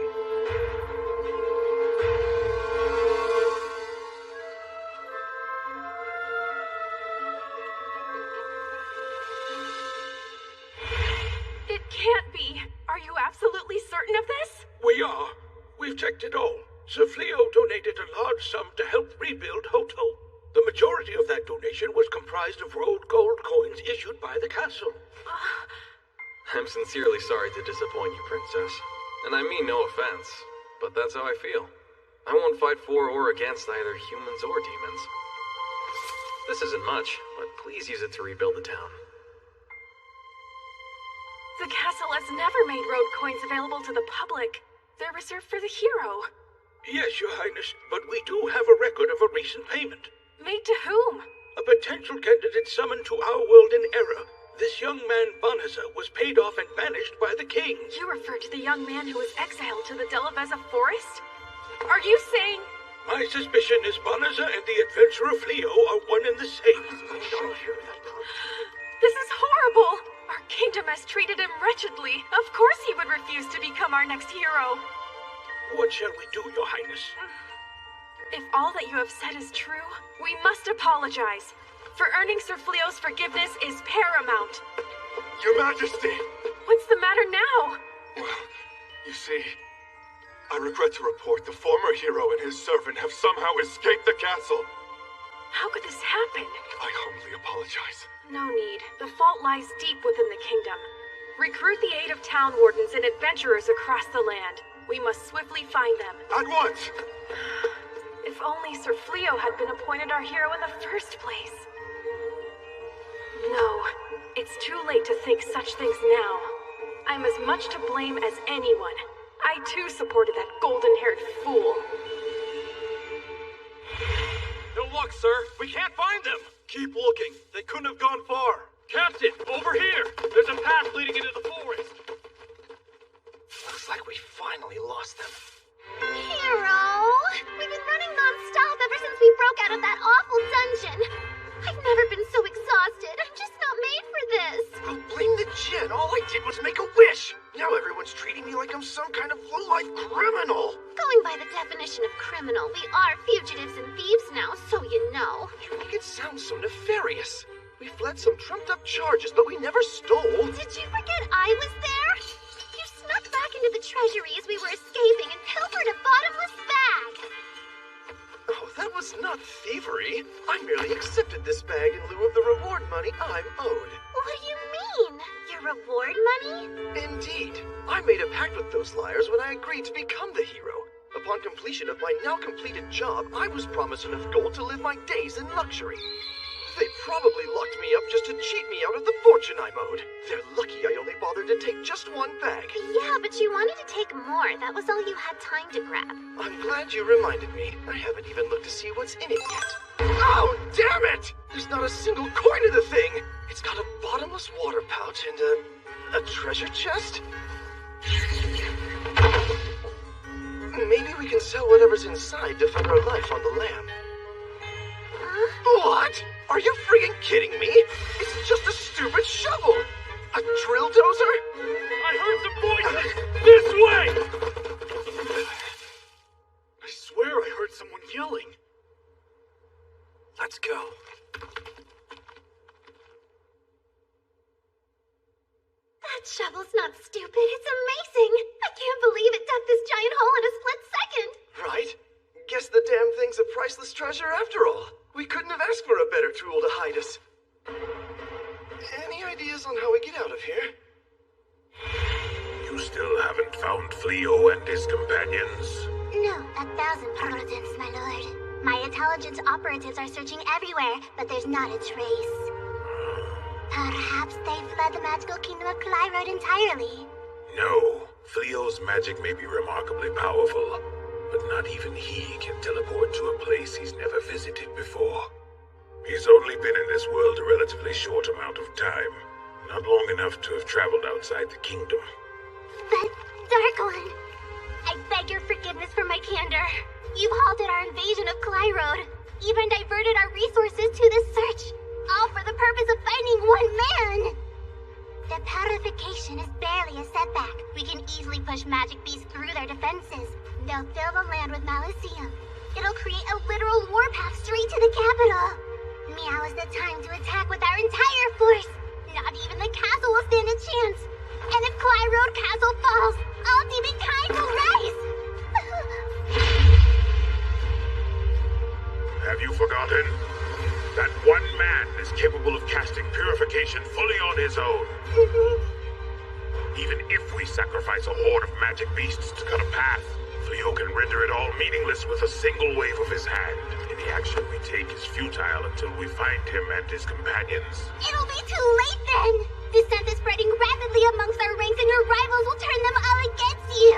It can't be. Are you absolutely certain of this? We are. We've checked it all. Sir Fleo donated a large sum to help rebuild Hoto. The majority of that donation was comprised of rolled gold coins issued by the castle. I'm sincerely sorry to disappoint you, Princess. And I mean no offense, but that's how I feel. I won't fight for or against either humans or demons. This isn't much, but please use it to rebuild the town. The castle has never made road coins available to the public. They're reserved for the hero. Yes, Your Highness, but we do have a record of a recent payment. Made to whom? A potential candidate summoned to our world in error. This young man, Banaza, was paid off and banished by the king. You refer to the young man who was exiled to the Delaveza forest? Are you saying... My suspicion is Banaza and the adventurer Fleo are one and the same. This is horrible! Our kingdom has treated him wretchedly. Of course he would refuse to become our next hero. What shall we do, Your Highness? If all that you have said is true, we must apologize. For earning Sir Fleo's forgiveness is paramount. Your Majesty! What's the matter now? Well, you see, I regret to report the former hero and his servant have somehow escaped the castle. How could this happen? I humbly apologize. No need. The fault lies deep within the kingdom. Recruit the aid of town wardens and adventurers across the land. We must swiftly find them. At once! If only Sir Fleo had been appointed our hero in the first place. No, it's too late to think such things now. I'm as much to blame as anyone. I too supported that golden-haired fool. No luck, sir. We can't find them. Keep looking. They couldn't have gone far. Captain, over here. There's a path leading into the forest. Looks like we finally lost them. Hero! We've been running non-stop ever since we broke out of that awful dungeon. I've never been so exhausted. I'm just not made for this. Well, blame the djinn. All I did was make a wish. Now everyone's treating me like I'm some kind of low-life criminal. Going by the definition of criminal, we are fugitives and thieves now, so you know. You make it sound so nefarious. We fled some trumped-up charges, but we never stole. Did you forget I was there? You snuck back into the treasury as we were escaping and pilfered a bottomless bag. Oh, that was not thievery. I merely accepted this bag in lieu of the reward money I'm owed. What do you mean? Your reward money? Indeed. I made a pact with those liars when I agreed to become the hero. Upon completion of my now completed job, I was promised enough gold to live my days in luxury. They probably locked me up just to cheat me out of the fortune I owed. They're lucky I only bothered to take just one bag. Yeah, but you wanted to take more. That was all you had time to grab. I'm glad you reminded me. I haven't even looked to see what's in it yet. Oh, damn it! There's not a single coin in the thing! It's got a bottomless water pouch and a treasure chest? Maybe we can sell whatever's inside to fund our life on the lam. Huh? What? Are you friggin' kidding me? It's just a stupid shovel! A drill dozer? I heard some voices! This way! I swear I heard someone yelling. Let's go. That shovel's not stupid. It's amazing. I can't believe it dug this giant hole in a split second. Right? Guess the damn thing's a priceless treasure after all. We couldn't have asked for a better tool to hide us. Any ideas on how we get out of here? You still haven't found Fleo and his companions? No, 1,000 prudence, my lord. My intelligence operatives are searching everywhere, but there's not a trace. Perhaps they fled the magical kingdom of Clyrode entirely. No. Fleo's magic may be remarkably powerful, but not even he can teleport to a place he's never visited before. He's only been in this world a relatively short amount of time, not long enough to have traveled outside the kingdom. But, Dark One, I beg your forgiveness for my candor. You've halted our invasion of Clyrode, even diverted our resources to this search, all for the purpose of finding one man! The purification is barely a setback. We can easily push magic beasts through their defenses. They'll fill the land with Malicium. It'll create a literal warpath straight to the capital. Now is the time to attack with our entire force. Not even the castle will stand a chance. And if Clyrode Castle falls, all Demonkind will rise! Have you forgotten? That one man is capable of casting purification fully on his own. Even if we sacrifice a horde of magic beasts to cut a path, Fleo can render it all meaningless with a single wave of his hand. Any action we take is futile until we find him and his companions. It'll be too late then! The scent is spreading rapidly amongst our ranks and your rivals will turn them all against you!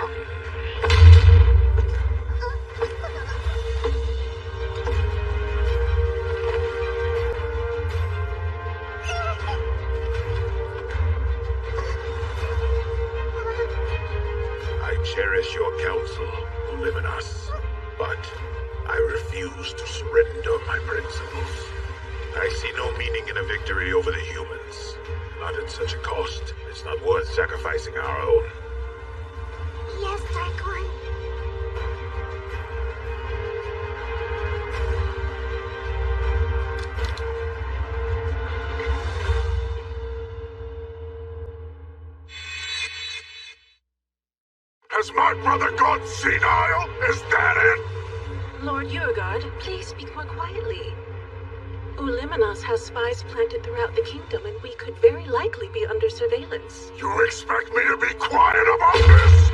I cherish your counsel, Luminous, but I refuse to surrender my principles. I see no meaning in a victory over the humans. Not at such a cost. It's not worth sacrificing our own. Yes, Dark One. Has my brother gone senile? Is that it? Lord Urgard, please speak more quietly. Uliminos has spies planted throughout the kingdom, and we could very likely be under surveillance. You expect me to be quiet about this?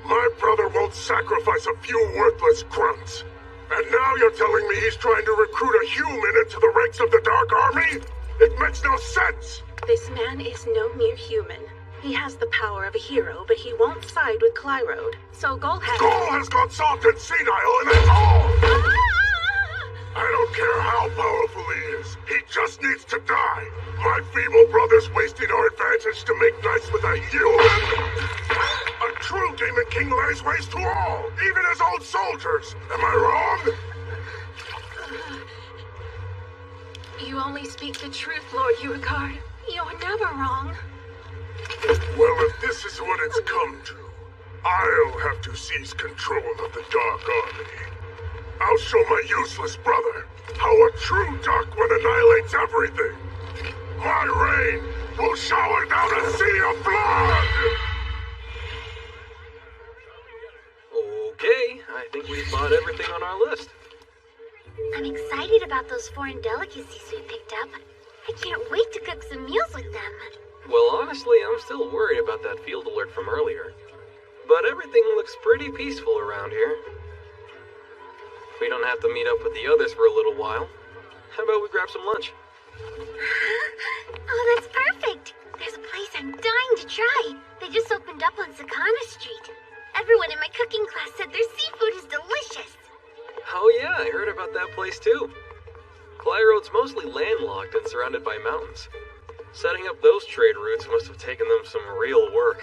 My brother won't sacrifice a few worthless grunts. And now you're telling me he's trying to recruit a human into the ranks of the Dark Army? It makes no sense! This man is no mere human. He has the power of a hero, but he won't side with Clyrode. So Gol has gone soft and senile, and that's all! I don't care how powerful he is. He just needs to die. My feeble brother's wasting our advantage to make nice with a human. A true Demon King lays waste to all, even his own soldiers. Am I wrong? You only speak the truth, Lord Urgard. You're never wrong. Well, if this is what it's come to, I'll have to seize control of the Dark Army. I'll show my useless brother how a true Dark One annihilates everything. My reign will shower down a sea of blood! Okay, I think we've bought everything on our list. I'm excited about those foreign delicacies we picked up. I can't wait to cook some meals with them. Well, honestly, I'm still worried about that field alert from earlier. but everything looks pretty peaceful around here. We don't have to meet up with the others for a little while. How about we grab some lunch? Oh, that's perfect. There's a place I'm dying to try. They just opened up on Sakana Street. Everyone in my cooking class said their seafood is delicious. Oh yeah, I heard about that place too. Clyrode's mostly landlocked and surrounded by mountains. Setting up those trade routes must have taken them some real work.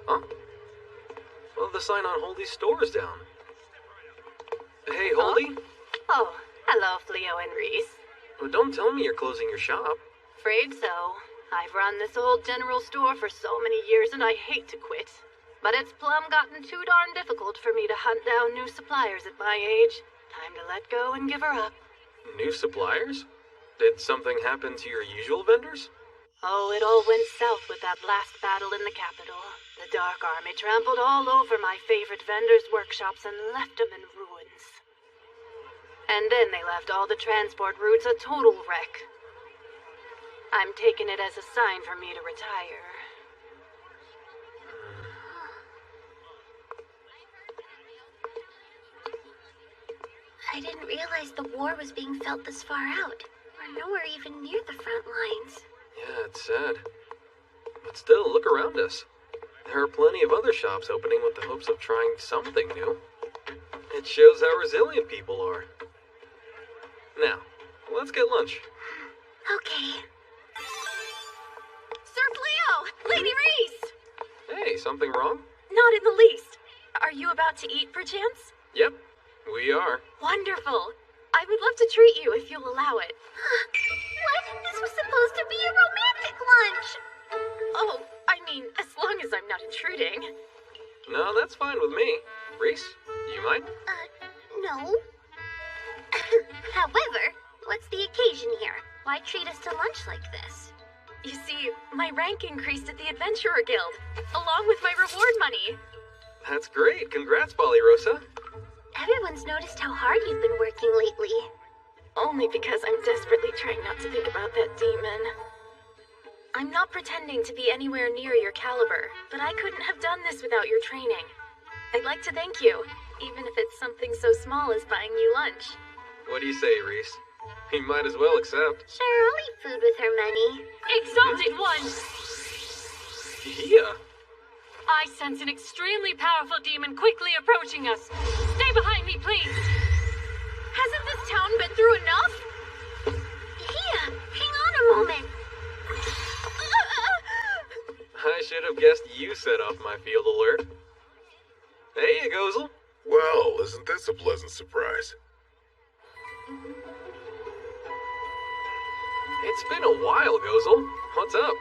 Huh? Well, the sign on Holdy's store is down. Hey, Holdy? Oh, hello, Fleo and Reese. Well, don't tell me you're closing your shop. Afraid so. I've run this old general store for so many years and I hate to quit. But it's plumb gotten too darn difficult for me to hunt down new suppliers at my age. Time to let go and give her up. New suppliers? Did something happen to your usual vendors? Oh, it all went south with that last battle in the capital. The Dark Army trampled all over my favorite vendors' workshops and left them in ruins. And then they left all the transport routes a total wreck. I'm taking it as a sign for me to retire. I didn't realize the war was being felt this far out. We're nowhere even near the front lines. Yeah, it's sad. But still, look around us. There are plenty of other shops opening with the hopes of trying something new. It shows how resilient people are. Now, let's get lunch. Okay. Sir Fleo! Lady Reese! Hey, something wrong? Not in the least. Are you about to eat, perchance? Yep, we are. Wonderful. I would love to treat you if you'll allow it. What? This was supposed to be a romantic lunch! Oh, I mean, as long as I'm not intruding. No, that's fine with me. Reese, you mind? No. However, what's the occasion here? Why treat us to lunch like this? You see, my rank increased at the Adventurer Guild, along with my reward money. That's great. Congrats, Ballyrosa. Everyone's noticed how hard you've been working lately. Only because I'm desperately trying not to think about that demon. I'm not pretending to be anywhere near your caliber, but I couldn't have done this without your training. I'd like to thank you, even if it's something so small as buying you lunch. What do you say, Reese? You might as well accept. Sure, I'll eat food with her money. Exalted One! Yeah. I sense an extremely powerful demon quickly approaching us. Stay behind me, please. Hasn't this town been through enough? Here, hang on a moment. I should have guessed you set off my field alert. Hey, Gozel. Well, isn't this a pleasant surprise? It's been a while, Gozel. What's up?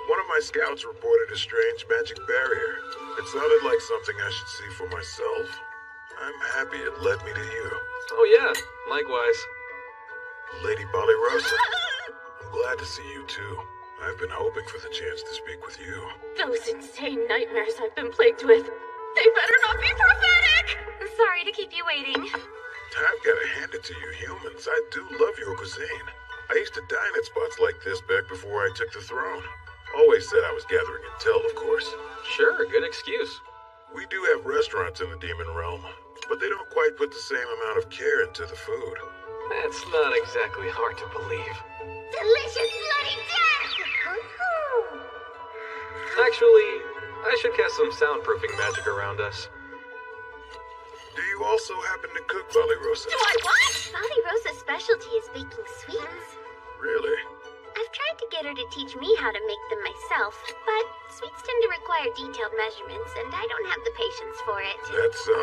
One of my scouts reported a strange magic barrier. It sounded like something I should see for myself. I'm happy it led me to you. Oh yeah, likewise. Lady Ballyrosa, I'm glad to see you too. I've been hoping for the chance to speak with you. Those insane nightmares I've been plagued with. They better not be prophetic! I'm sorry to keep you waiting. I've got to hand it to you humans. I do love your cuisine. I used to dine at spots like this back before I took the throne. Always said I was gathering intel, of course. Sure, good excuse. We do have restaurants in the demon realm, but they don't quite put the same amount of care into the food. That's not exactly hard to believe. Delicious bloody death! Actually, I should cast some soundproofing magic around us. Do you also happen to cook, Ballyrosa? Do I what? Ballyrosa's specialty is baking sweets. Really? I've tried to get her to teach me how to make them myself, but sweets tend to require detailed measurements, and I don't have the patience for it. That's so.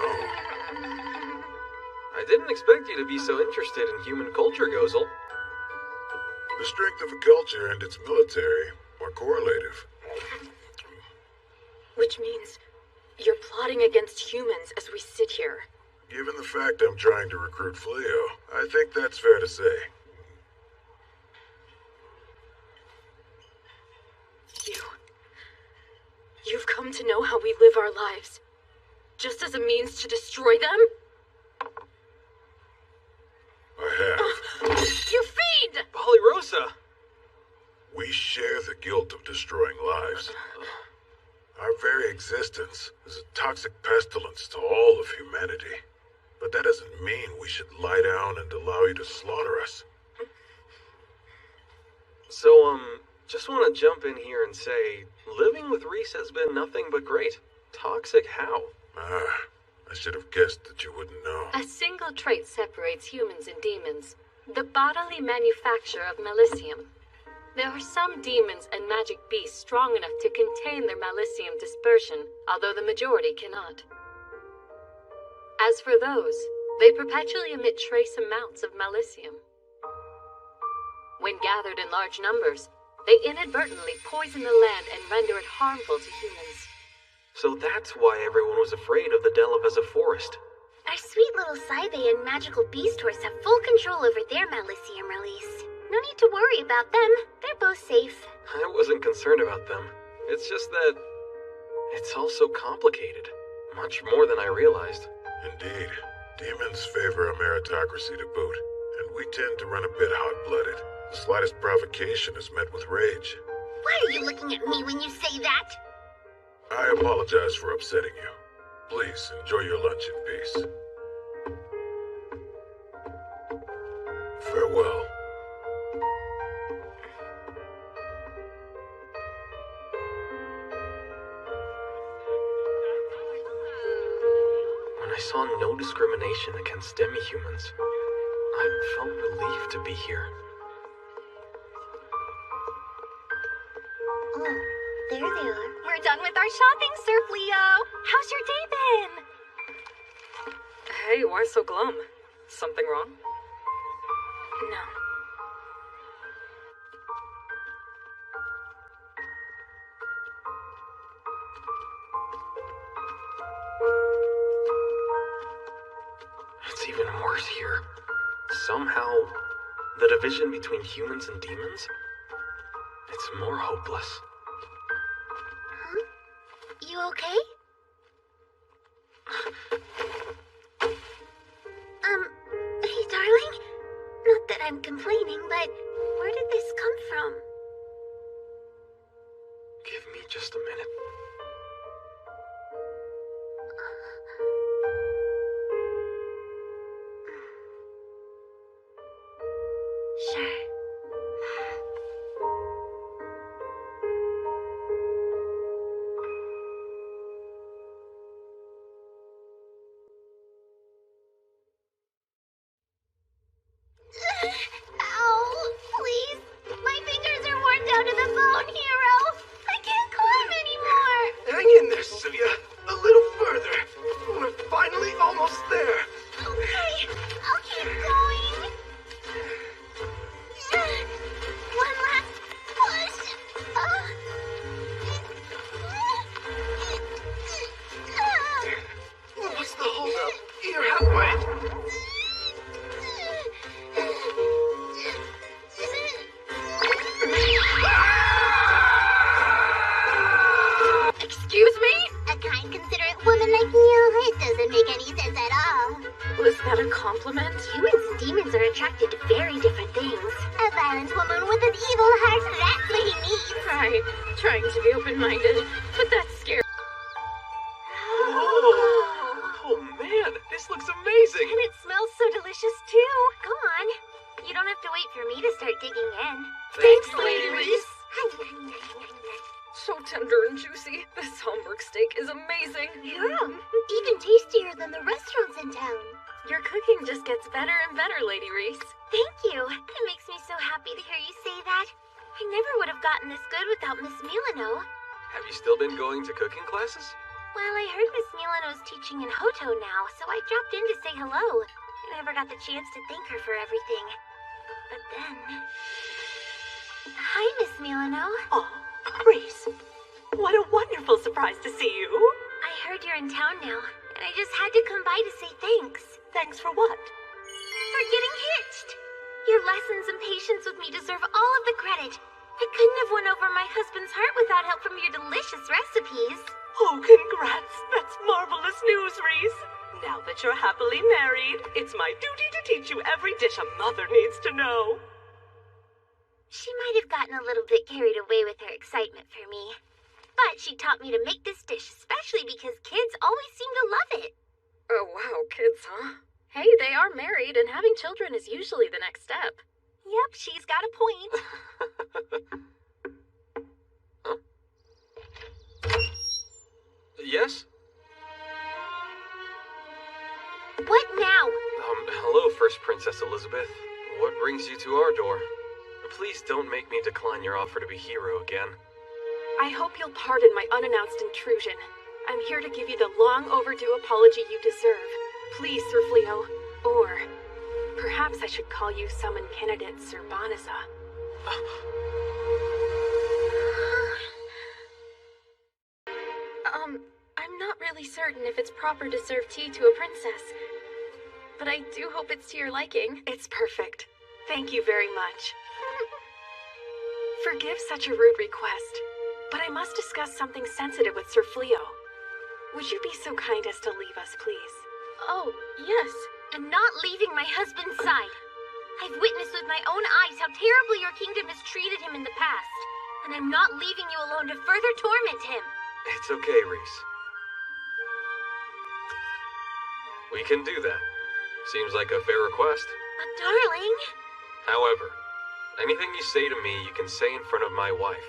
I didn't expect you to be so interested in human culture, Gozel. The strength of a culture and its military are correlative. Which means you're plotting against humans as we sit here. Given the fact I'm trying to recruit Fleo, I think that's fair to say. You've come to know how we live our lives, just as a means to destroy them? I have. You fiend! Ballyrosa! We share the guilt of destroying lives. Our very existence is a toxic pestilence to all of humanity. But that doesn't mean we should lie down and allow you to slaughter us. So, just want to jump in here and say, living with Reese has been nothing but great. Toxic how? I should have guessed that you wouldn't know. A single trait separates humans and demons. The bodily manufacture of Malicium. There are some demons and magic beasts strong enough to contain their Malicium dispersion, although the majority cannot. As for those, they perpetually emit trace amounts of Malicium. When gathered in large numbers, they inadvertently poison the land and render it harmful to humans. So that's why everyone was afraid of the Delavezza forest. Our sweet little Saibe and magical beast horse have full control over their Malicium release. No need to worry about them. They're both safe. I wasn't concerned about them. It's just that it's all so complicated. Much more than I realized. Indeed. Demons favor a meritocracy to boot, and we tend to run a bit hot-blooded. The slightest provocation is met with rage. Why are you looking at me when you say that? I apologize for upsetting you. Please, enjoy your lunch in peace. Farewell. When I saw no discrimination against demi-humans, I felt relieved to be here. Oh, there they are. We're done with our shopping, Surf Leo. How's your day been? Hey, why so glum? Something wrong? No. It's even worse here. Somehow, the division between humans and demons, it's more hopeless. Huh? You okay? Hey, darling. Not that I'm complaining, but where did this come from? Give me just a minute. Sure. Ow! Please! My fingers are worn down to the bone, Hero! I can't climb anymore! Hang in there, Suya. A little further. We're finally almost there. Okay, I'll keep going. One last push. What's the holdup? You're halfway. Excuse me? A kind, considerate woman like you, it doesn't make any sense at all. Was that a compliment? Humans and demons are attracted to very different things. A violent woman with an evil heart, that's what he needs. Right. Trying to be open-minded, but that's scary. Oh man, this looks amazing! And it smells so delicious too. Go on. You don't have to wait for me to start digging in. Thanks, Lady Reese. So tender and juicy. This Hamburg steak is amazing. Yeah, even tastier than the restaurants in town. Your cooking just gets better and better, Lady Reese. Thank you. It makes me so happy to hear you say that. I never would have gotten this good without Miss Milano. Have you still been going to cooking classes? Well, I heard Miss Milano's teaching in Hoto now, so I dropped in to say hello. I never got the chance to thank her for everything. But then... Hi, Miss Milano. Oh, Reese. What a wonderful surprise to see you. I heard you're in town now, and I just had to come by to say thanks. Thanks for what? For getting hitched. Your lessons and patience with me deserve all of the credit. I couldn't have won over my husband's heart without help from your delicious recipes. Oh, congrats. That's marvelous news, Reese. Now that you're happily married, it's my duty to teach you every dish a mother needs to know. She might have gotten a little bit carried away with her excitement for me. But she taught me to make this dish, especially because kids always seem to love it. Oh, wow, kids, huh? Hey, they are married, and having children is usually the next step. Yep, she's got a point. Yes? What now? Hello, First Princess Elizabeth. What brings you to our door? Please don't make me decline your offer to be hero again. I hope you'll pardon my unannounced intrusion. I'm here to give you the long overdue apology you deserve. Please, Sir Fleo. Or perhaps I should call you summon candidate Sir Banaza. I'm not really certain if it's proper to serve tea to a princess. But I do hope it's to your liking. It's perfect. Thank you very much. Forgive such a rude request, but I must discuss something sensitive with Sir Fleo. Would you be so kind as to leave us, please? Oh, yes. I'm not leaving my husband's side. I've witnessed with my own eyes how terribly your kingdom has treated him in the past, and I'm not leaving you alone to further torment him. It's okay, Reese. We can do that. Seems like a fair request. But darling... However, anything you say to me, you can say in front of my wife.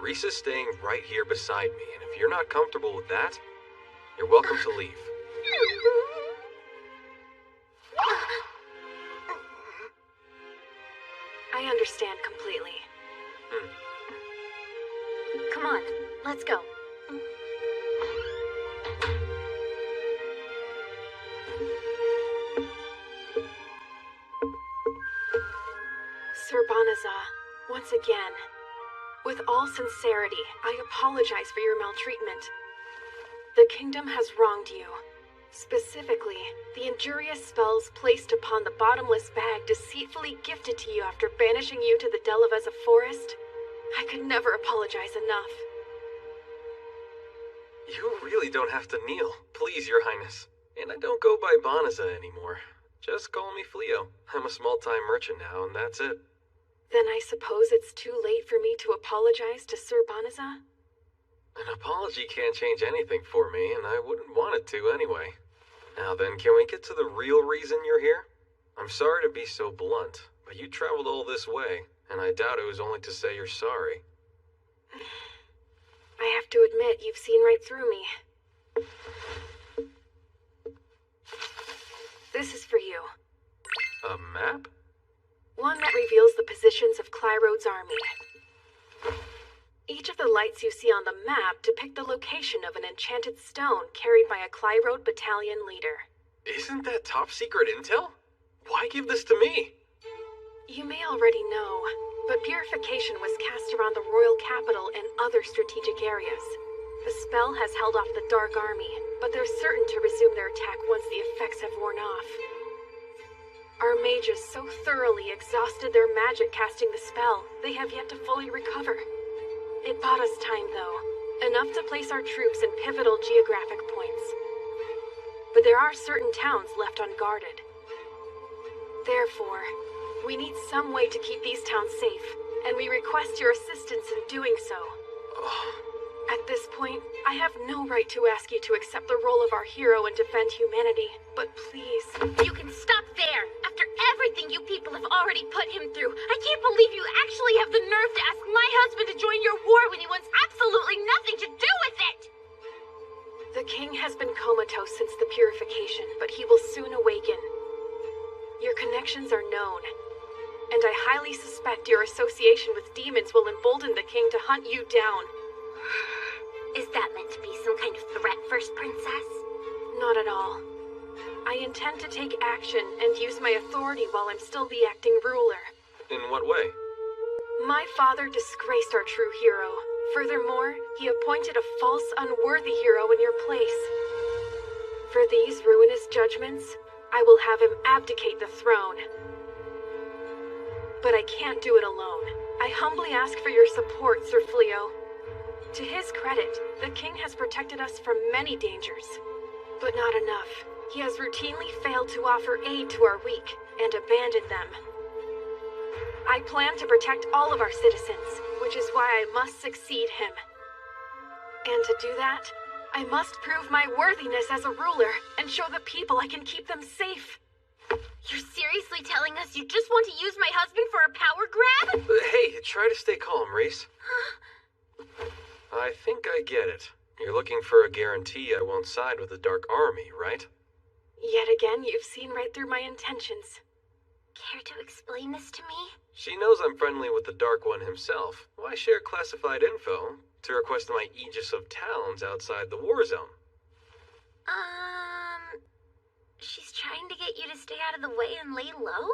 Reese is staying right here beside me, and if you're not comfortable with that, you're welcome to leave. I understand completely. Come on, let's go. Sir Banaza, once again, with all sincerity, I apologize for your maltreatment. The kingdom has wronged you. Specifically, the injurious spells placed upon the bottomless bag deceitfully gifted to you after banishing you to the Delaveza forest. I could never apologize enough. You really don't have to kneel, please, Your Highness. And I don't go by Banaza anymore. Just call me Fleo. I'm a small-time merchant now, and that's it. Then I suppose it's too late for me to apologize to Sir Banaza? An apology can't change anything for me, and I wouldn't want it to anyway. Now then, can we get to the real reason you're here? I'm sorry to be so blunt, but you traveled all this way, and I doubt it was only to say you're sorry. I have to admit, you've seen right through me. This is for you. A map? One that reveals the positions of Clyrode's army. Each of the lights you see on the map depict the location of an enchanted stone carried by a Clyrode battalion leader. Isn't that top secret intel? Why give this to me? You may already know, but purification was cast around the royal capital and other strategic areas. The spell has held off the Dark Army, but they're certain to resume their attack once the effects have worn off. Our mages so thoroughly exhausted their magic casting the spell, they have yet to fully recover. It bought us time, though, enough to place our troops in pivotal geographic points. But there are certain towns left unguarded. Therefore, we need some way to keep these towns safe, and we request your assistance in doing so. At this point, I have no right to ask you to accept the role of our hero and defend humanity, but please... You can stop there! After everything you people have already put him through, I can't believe you actually have the nerve to ask my husband to join your war when he wants absolutely nothing to do with it! The king has been comatose since the purification, but he will soon awaken. Your connections are known, and I highly suspect your association with demons will embolden the king to hunt you down. Is that meant to be some kind of threat, First Princess? Not at all. I intend to take action and use my authority while I'm still the acting ruler. In what way? My father disgraced our true hero. Furthermore, he appointed a false, unworthy hero in your place. For these ruinous judgments, I will have him abdicate the throne. But I can't do it alone. I humbly ask for your support, Sir Fleo. To his credit, the king has protected us from many dangers. But not enough. He has routinely failed to offer aid to our weak and abandoned them. I plan to protect all of our citizens, which is why I must succeed him. And to do that, I must prove my worthiness as a ruler and show the people I can keep them safe. You're seriously telling us you just want to use my husband for a power grab? Hey, try to stay calm, Reese. I think I get it. You're looking for a guarantee I won't side with the Dark Army, right? Yet again, you've seen right through my intentions. Care to explain this to me? She knows I'm friendly with the Dark One himself. Why share classified info to request my Aegis of Talons outside the war zone? She's trying to get you to stay out of the way and lay low?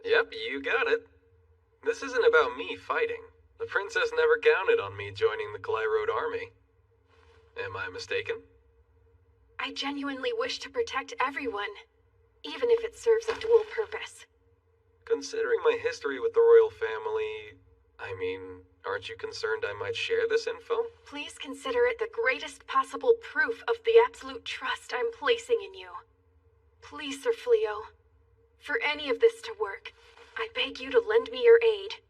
Yep, you got it. This isn't about me fighting. The princess never counted on me joining the Glyrode army. Am I mistaken? I genuinely wish to protect everyone, even if it serves a dual purpose. Considering my history with the royal family, aren't you concerned I might share this info? Please consider it the greatest possible proof of the absolute trust I'm placing in you. Please, Sir Fleo, for any of this to work, I beg you to lend me your aid.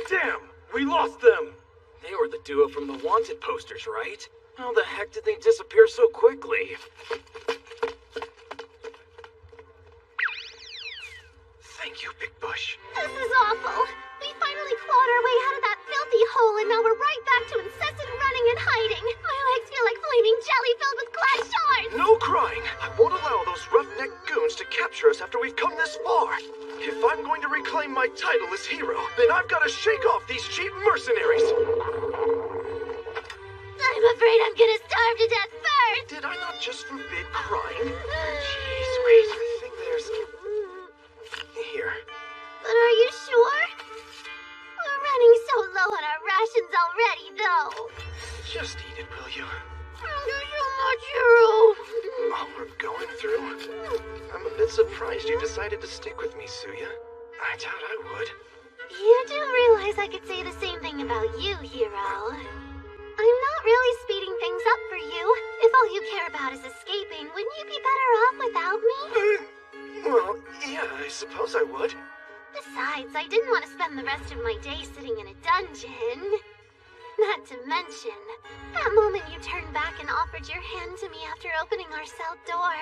Damn! We lost them! They were the duo from the wanted posters, right? How the heck did they disappear so quickly? Thank you, Big Bush. This is awful. We finally clawed our way out of that filthy hole, and now we're right back to incessant running and hiding. My legs feel like flaming jelly filled with glass shards. No crying! I won't allow those roughneck goons to capture us after we've come this far. If I'm going to reclaim my title as hero, then I've got to shake off these cheap mercenaries. I'm afraid I'm gonna starve to death first. Did I not just forbid crying? Jeez, wait, I think there's... Here. But are you sure? We're running so low on our rations already, though. Just eat it, will you? Thank you so much, hero. All we're going through? I'm a bit surprised you decided to stick with me, Suya. I doubt I would. You do realize I could say the same thing about you, hero. I'm not really speeding things up for you. If all you care about is escaping, wouldn't you be better off without me? Well, yeah, I suppose I would. Besides, I didn't want to spend the rest of my day sitting in a dungeon. Not to mention, that moment you turned back and offered your hand to me after opening our cell door.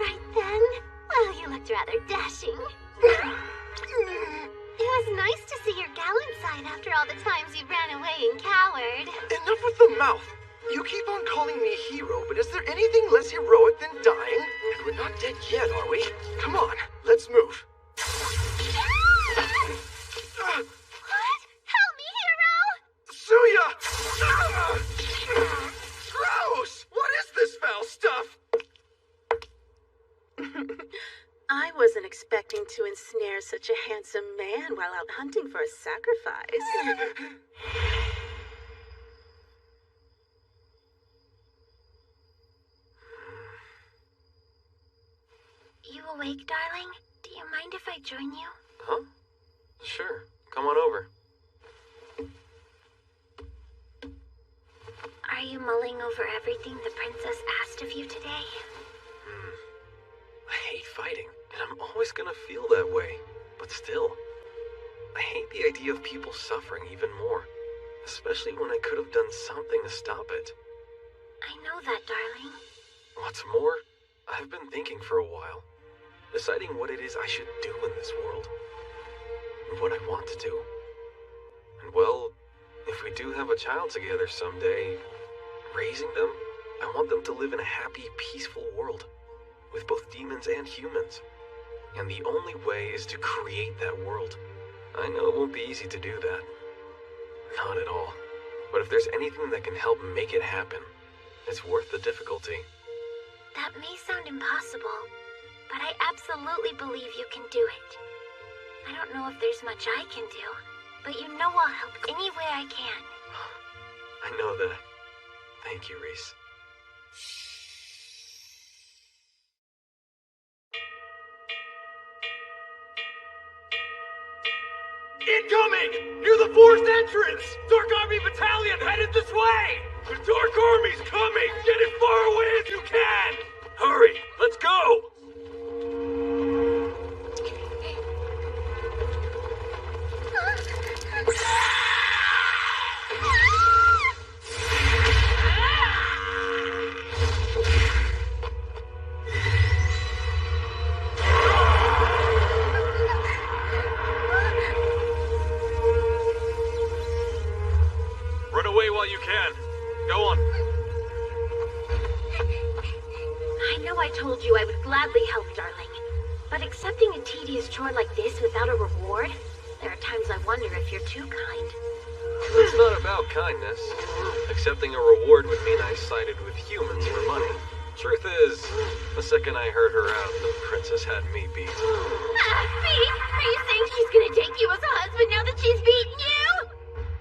Right then, well, you looked rather dashing. It was nice to see your gallant side after all the times you ran away and cowered. Enough with the mouth. You keep on calling me a hero, but is there anything less heroic than dying? And we're not dead yet, are we? Come on, let's move. What? Help me, hero! Suya! Gross! What is this foul stuff? I wasn't expecting to ensnare such a handsome man while out hunting for a sacrifice. You awake, darling? Do you mind if I join you? Huh? Sure. Come on over. Are you mulling over everything the princess asked of you today? I hate fighting, and I'm always gonna feel that way. But still, I hate the idea of people suffering even more. Especially when I could have done something to stop it. I know that, darling. What's more, I've been thinking for a while. Deciding what it is I should do in this world. And what I want to do. And well, if we do have a child together someday, raising them, I want them to live in a happy, peaceful world. With both demons and humans. And the only way is to create that world. I know it won't be easy to do that. Not at all. But if there's anything that can help make it happen, it's worth the difficulty. That may sound impossible, but I absolutely believe you can do it. I don't know if there's much I can do, but you know I'll help any way I can. I know that. Thank you, Reese. Incoming! Near the forest entrance! Dark Army Battalion headed this way! The Dark Army's coming! Get as far away as you can! Hurry! Let's go! can. Go on. I know I told you I would gladly help, darling. But accepting a tedious chore like this without a reward? There are times I wonder if you're too kind. It's not about kindness. Accepting a reward would mean I sided with humans for money. Truth is, the second I heard her out, the princess had me beat. Phoebe, are you saying she's gonna take you as a husband now that she's beaten you?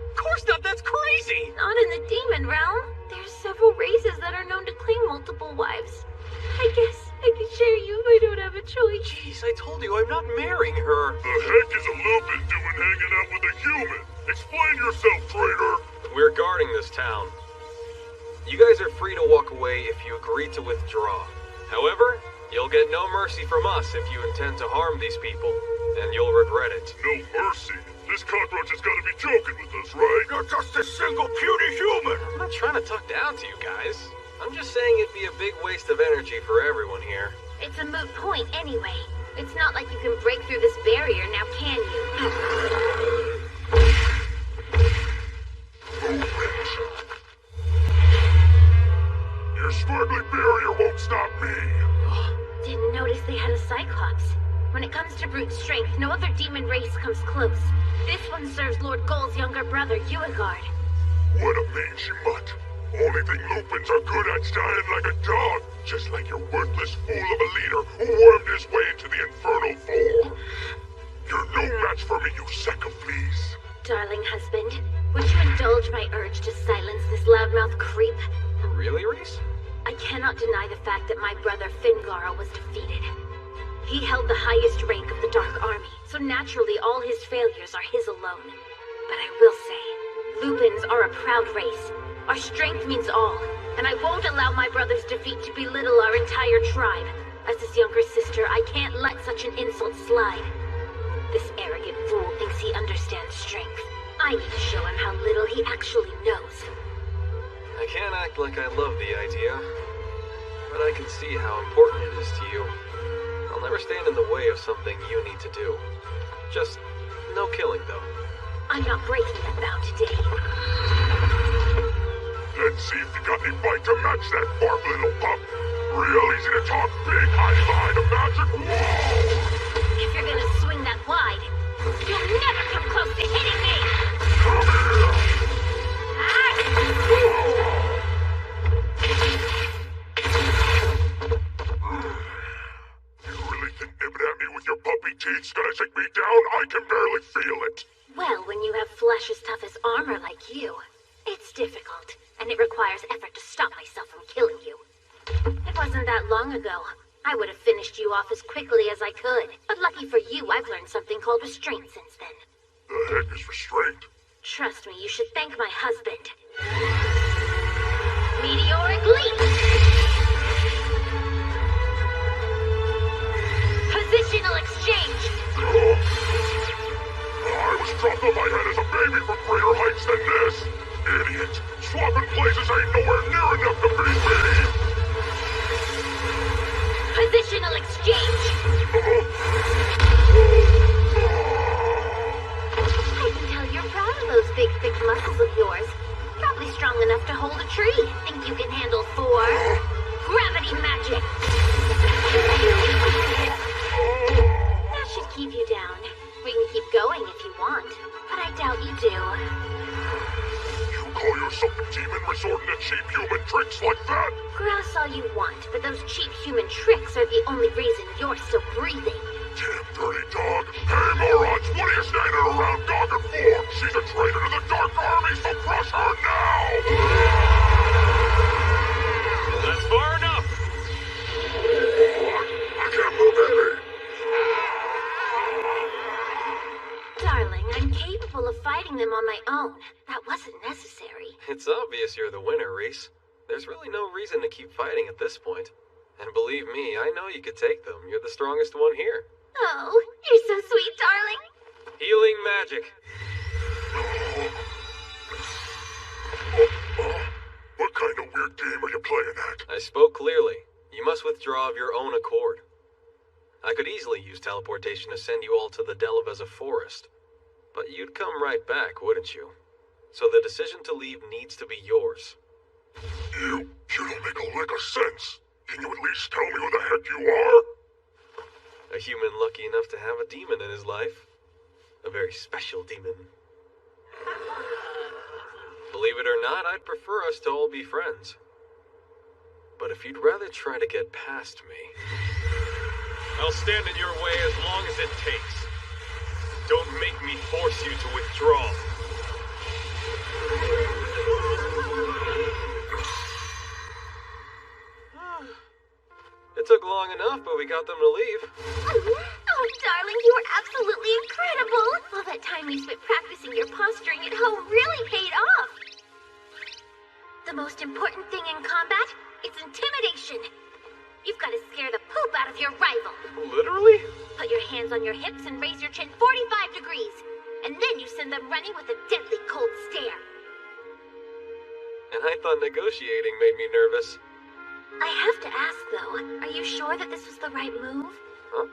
Of course not, that's crazy! Not in the demon realm. There's several races that are known to claim multiple wives. I guess I could share you if I don't have a choice. Jeez, I told you I'm not marrying her. The heck is a Lupin doing hanging out with a human? Explain yourself, traitor! We're guarding this town. You guys are free to walk away if you agree to withdraw. However, you'll get no mercy from us if you intend to harm these people, and you'll regret it. No mercy? This cockroach has got to be joking with us, right? You're just a single puny human! I'm not trying to talk down to you guys. I'm just saying it'd be a big waste of energy for everyone here. It's a moot point anyway. It's not like you can break through this barrier now, can you? Your sparkly barrier won't stop me! Didn't notice they had a Cyclops. When it comes to brute strength, no other demon race comes close. This one serves Lord Gull's younger brother, Uigard. What a mangy mutt. Only thing Lupins are good at's dying like a dog, just like your worthless fool of a leader who wormed his way into the Infernal Fold. You're no match for me, you sack of fleas. Darling husband, would you indulge my urge to silence this loudmouth creep? Really, Reese? I cannot deny the fact that my brother Fingarl was defeated. He held the highest rank of the Dark Army, so naturally all his failures are his alone. But I will say, Lupins are a proud race. Our strength means all, and I won't allow my brother's defeat to belittle our entire tribe. As his younger sister, I can't let such an insult slide. This arrogant fool thinks he understands strength. I need to show him how little he actually knows. I can't act like I love the idea, but I can see how important it is to you. I'll never stand in the way of something you need to do. Just no killing, though. I'm not breaking that vow today. Let's see if you got any bite to match that bark, little pup. Real easy to talk big, hiding behind a magic wall. If you're gonna swing that wide, you'll never come close to hitting me! Come here! You really think nibbing at me with your puppy teeth's gonna take me down? I can barely feel it. Well, when you have flesh as tough as armor like you, it's difficult, and it requires effort to stop myself from killing you. It wasn't that long ago. I would have finished you off as quickly as I could. But lucky for you, I've learned something called restraint since then. The heck is restraint? Trust me, you should thank my husband. Meteoric leap! Positional exchange! I was dropped on my head as a baby for greater heights than this! Idiot! Swapping places ain't nowhere near enough to beat me! Positional exchange! I can tell you're proud of those big, thick muscles of yours. Probably strong enough to hold a tree. Think you can handle 4? Gravity magic! That should keep you down. We can keep going if you want, but I doubt you do. You call yourself a demon resorting to cheap human tricks like that? Grouse all you want, but those cheap human tricks are the only reason you're still breathing. Damn dirty dog. Hey, morons, what are you standing around dogging for? She's a traitor to the Dark Army, so crush her now! That's far enough! I can't move it! Darling, I'm capable of fighting them on my own. That wasn't necessary. It's obvious you're the winner, Reese. There's really no reason to keep fighting at this point. And believe me, I know you could take them. You're the strongest one here. Oh, you're so sweet, darling. Healing magic. What kind of weird game are you playing at? I spoke clearly. You must withdraw of your own accord. I could easily use teleportation to send you all to the Delavezza forest. But you'd come right back, wouldn't you? so the decision to leave needs to be yours. You don't make a lick of sense. Can you at least tell me who the heck you are? A human lucky enough to have a demon in his life. A very special demon. Believe it or not, I'd prefer us to all be friends. But if you'd rather try to get past me... I'll stand in your way as long as it takes. Don't make me force you to withdraw. It took long enough, but we got them to leave. Oh, darling, you are absolutely incredible. All that time we spent practicing your posturing at home really paid off. The most important thing in combat is intimidation. You've got to scare the poop out of your rival. Literally? Put your hands on your hips and raise your chin 45 degrees. And then you send them running with a deadly cold stare. And I thought negotiating made me nervous. I have to ask, though, are you sure that this was the right move? Huh?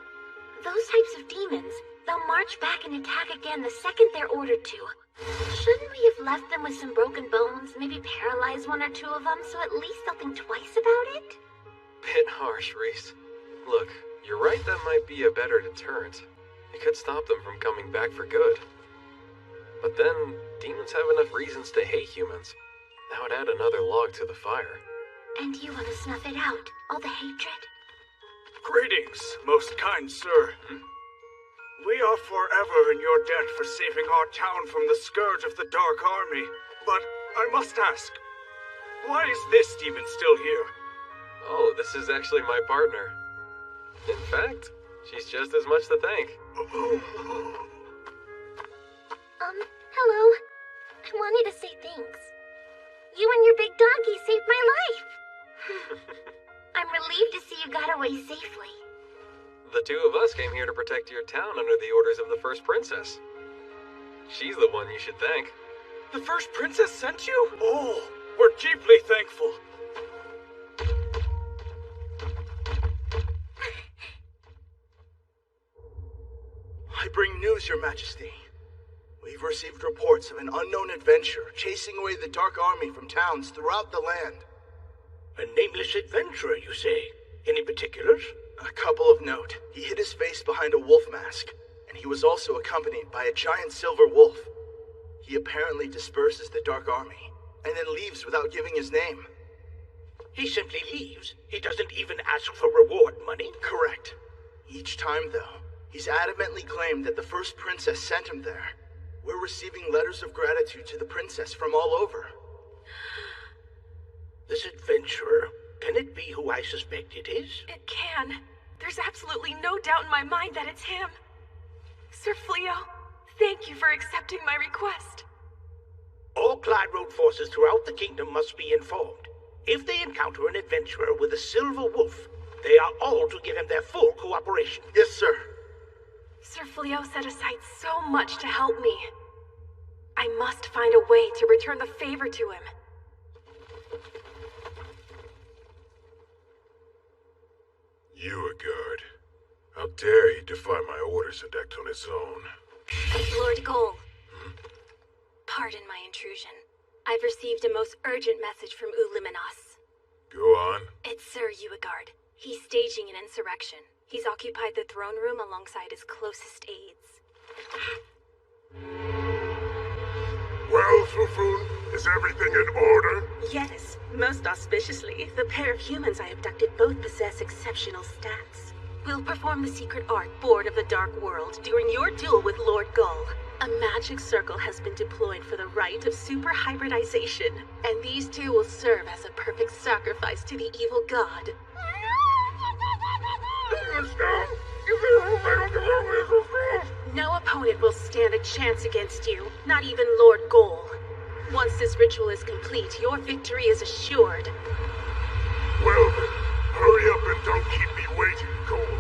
Those types of demons, they'll march back and attack again the second they're ordered to. Shouldn't we have left them with some broken bones, maybe paralyze one or two of them, so at least they'll think twice about it? Bit harsh, Reese. Look, you're right, that might be a better deterrent. It could stop them from coming back for good. But then, demons have enough reasons to hate humans. That would add another log to the fire. And you want to snuff it out? All the hatred? Greetings, most kind sir. We are forever in your debt for saving our town from the scourge of the Dark Army. But I must ask, why is this demon still here? Oh, this is actually my partner. In fact, she's just as much to thank. Hello. I wanted to say thanks. You and your big donkey saved my life. I'm relieved to see you got away safely. The two of us came here to protect your town under the orders of the First Princess. She's the one you should thank. The First Princess sent you? Oh, we're deeply thankful. I bring news, Your Majesty. We've received reports of an unknown adventurer chasing away the Dark Army from towns throughout the land. A nameless adventurer, you say? Any particulars? A couple of note. He hid his face behind a wolf mask, and he was also accompanied by a giant silver wolf. He apparently disperses the Dark Army, and then leaves without giving his name. He simply leaves? He doesn't even ask for reward money? Correct. Each time, though, he's adamantly claimed that the First Princess sent him there. We're receiving letters of gratitude to the princess from all over. This adventurer, can it be who I suspect it is? It can. There's absolutely no doubt in my mind that it's him. Sir Fleo, thank you for accepting my request. All Clyde Road forces throughout the kingdom must be informed. If they encounter an adventurer with a silver wolf, they are all to give him their full cooperation. Yes, sir. Sir Fleo set aside so much to help me. I must find a way to return the favor to him. Uigard. How dare he defy my orders and act on his own? Lord Goal. Pardon my intrusion. I've received a most urgent message from Uliminos. Go on. It's Sir Uigard. He's staging an insurrection. He's occupied the throne room alongside his closest aides. Well, Fufun, is everything in order? Yes, most auspiciously. The pair of humans I abducted both possess exceptional stats. We'll perform the secret art Board of the Dark World during your duel with Lord Gull. A magic circle has been deployed for the rite of super hybridization, and these two will serve as a perfect sacrifice to the evil god. No opponent will stand a chance against you, not even Lord Goal. Once this ritual is complete, your victory is assured. Well then, hurry up and don't keep me waiting, Cole.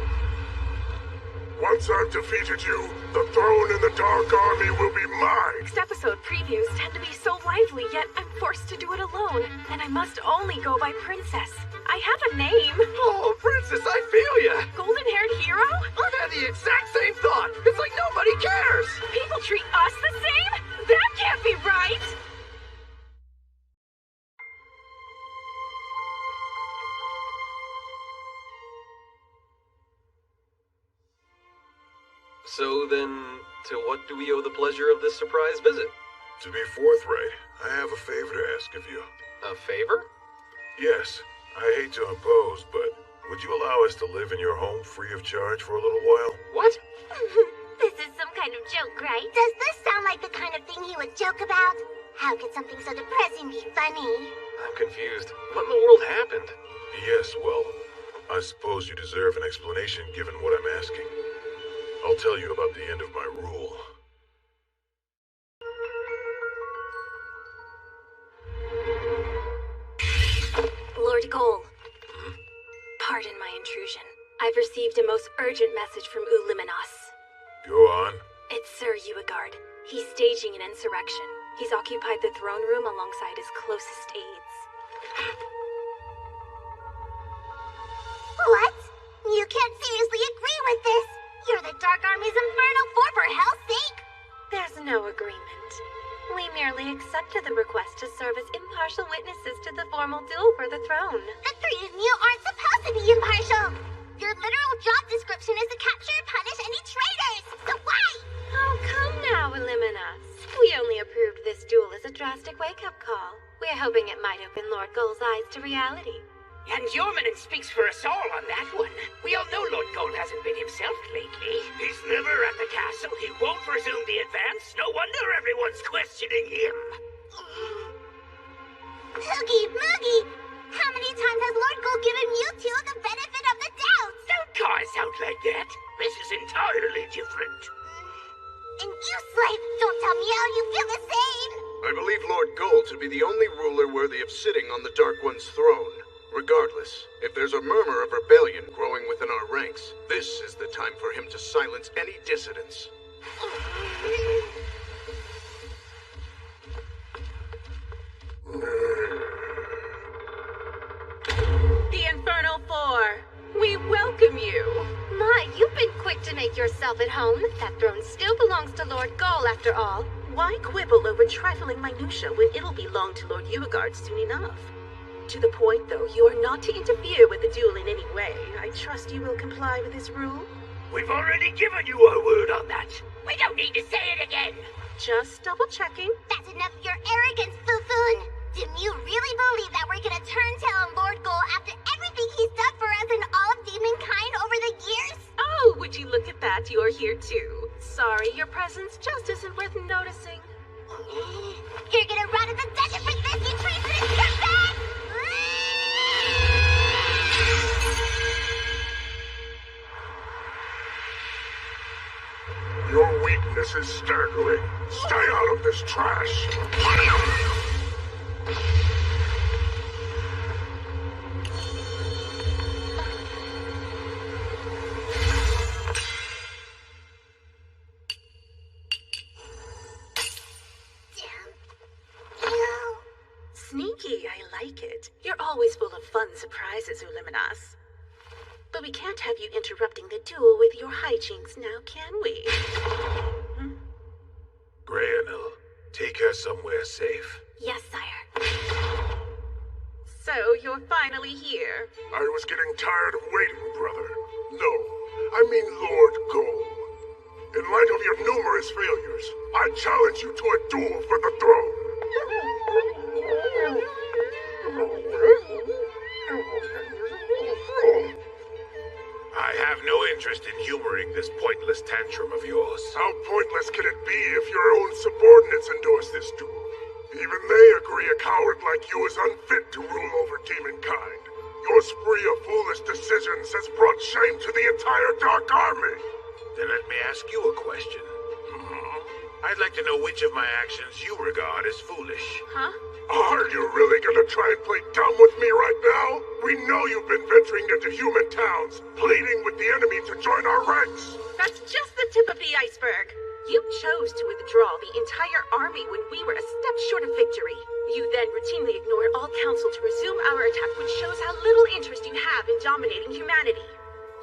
Once I've defeated you, the throne and the Dark Army will be mine! Next episode previews tend to be so lively, yet I'm forced to do it alone, and I must only go by Princess. I have a name. Oh, Princess, I feel ya! Golden-haired hero? I've had the exact same thought! It's like nobody cares! People treat us the same? That can't be right! do we owe the pleasure of this surprise visit? To be forthright, I have a favor to ask of you. A favor? Yes, I hate to impose, but would you allow us to live in your home free of charge for a little while? What? This is some kind of joke, right? Does this sound like the kind of thing he would joke about? How could something so depressing be funny? I'm confused. What in the world happened? Yes, well, I suppose you deserve an explanation given what I'm asking. I'll tell you about the end of my rule. Lord Goal. Pardon my intrusion. I've received a most urgent message from Uliminos. Go on. It's Sir Uigard. He's staging an insurrection. He's occupied the throne room alongside his closest aides. What? You can't seriously agree with this! You're the Dark Army's Infernal Four, for hell's sake! There's no agreement. We merely accepted the request to serve as impartial witnesses to the formal duel for the throne. The three of you aren't supposed to be impartial! Your literal job description is to capture and punish any traitors! So why? Oh, come now, Illuminus. We only approved this duel as a drastic wake-up call. We're hoping it might open Lord Goal's eyes to reality. And Yormanen speaks for us all on that one. We all know Lord Goal hasn't been himself lately. He's never at the castle. He won't resume the advance. No wonder everyone's questioning him. Oogie Moogie! How many times has Lord Goal given you two the benefit of the doubt? Don't call us out like that. This is entirely different. And you, Slave, don't tell me how you feel the same! I believe Lord Goal to be the only ruler worthy of sitting on the Dark One's throne. Regardless, if there's a murmur of rebellion growing within our ranks, this is the time for him to silence any dissidents. The Infernal Four, we welcome you. My, you've been quick to make yourself at home. That throne still belongs to Lord Goal, after all. Why quibble over trifling minutia when it'll belong to Lord Uigard soon enough? To the point, though, you are not to interfere with the duel in any way. I trust you will comply with this rule? We've already given you our word on that. We don't need to say it again. Just double-checking. That's enough of your arrogance, Fufun! Do you really believe that we're gonna turn tail on Lord Goal after everything he's done for us and all of demonkind over the years? Oh, would you look at that, you're here too. Sorry, your presence just isn't worth noticing. You're gonna rot in the dungeon for this, you treasonous scumbag! Your weakness is staggering. Stay out of this trash. Sneaky, I like it. You're always full of fun surprises, Uliminas. But we can't have you interrupting the duel with your hijinks now, can we? Grayanil, take her somewhere safe. Yes, sire. So, you're finally here. I was getting tired of waiting, brother. No, I mean Lord Goal. In light of your numerous failures, I challenge you to a duel for the throne. I have no interest in humoring this pointless tantrum of yours. How pointless can it be if your own subordinates endorse this duel? Even they agree a coward like you is unfit to rule over demonkind. Your spree of foolish decisions has brought shame to the entire Dark Army. Then let me ask you a question. I'd like to know which of my actions you regard as foolish. Huh? Are you really gonna try and play dumb with me right now? We know you've been venturing into human towns, pleading with the enemy to join our ranks. That's just the tip of the iceberg. You chose to withdraw the entire army when we were a step short of victory. You then routinely ignored all counsel to resume our attack, which shows how little interest you have in dominating humanity.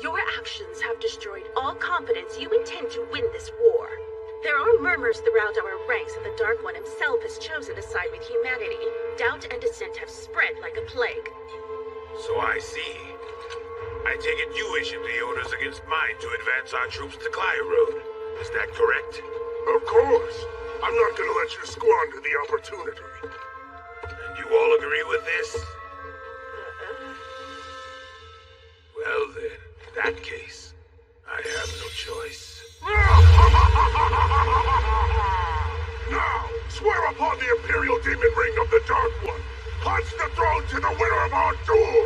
Your actions have destroyed all confidence you intend to win this war. There are murmurs throughout our ranks that the Dark One himself has chosen to side with humanity. Doubt and dissent have spread like a plague. So I see. I take it you issued the orders against mine to advance our troops to Clyro. Is that correct? Of course. I'm not gonna let you squander the opportunity. And you all agree with this? Well then, in that case, I have no choice. Now, swear upon the Imperial Demon Ring of the Dark One. Pledge the throne to the winner of our duel!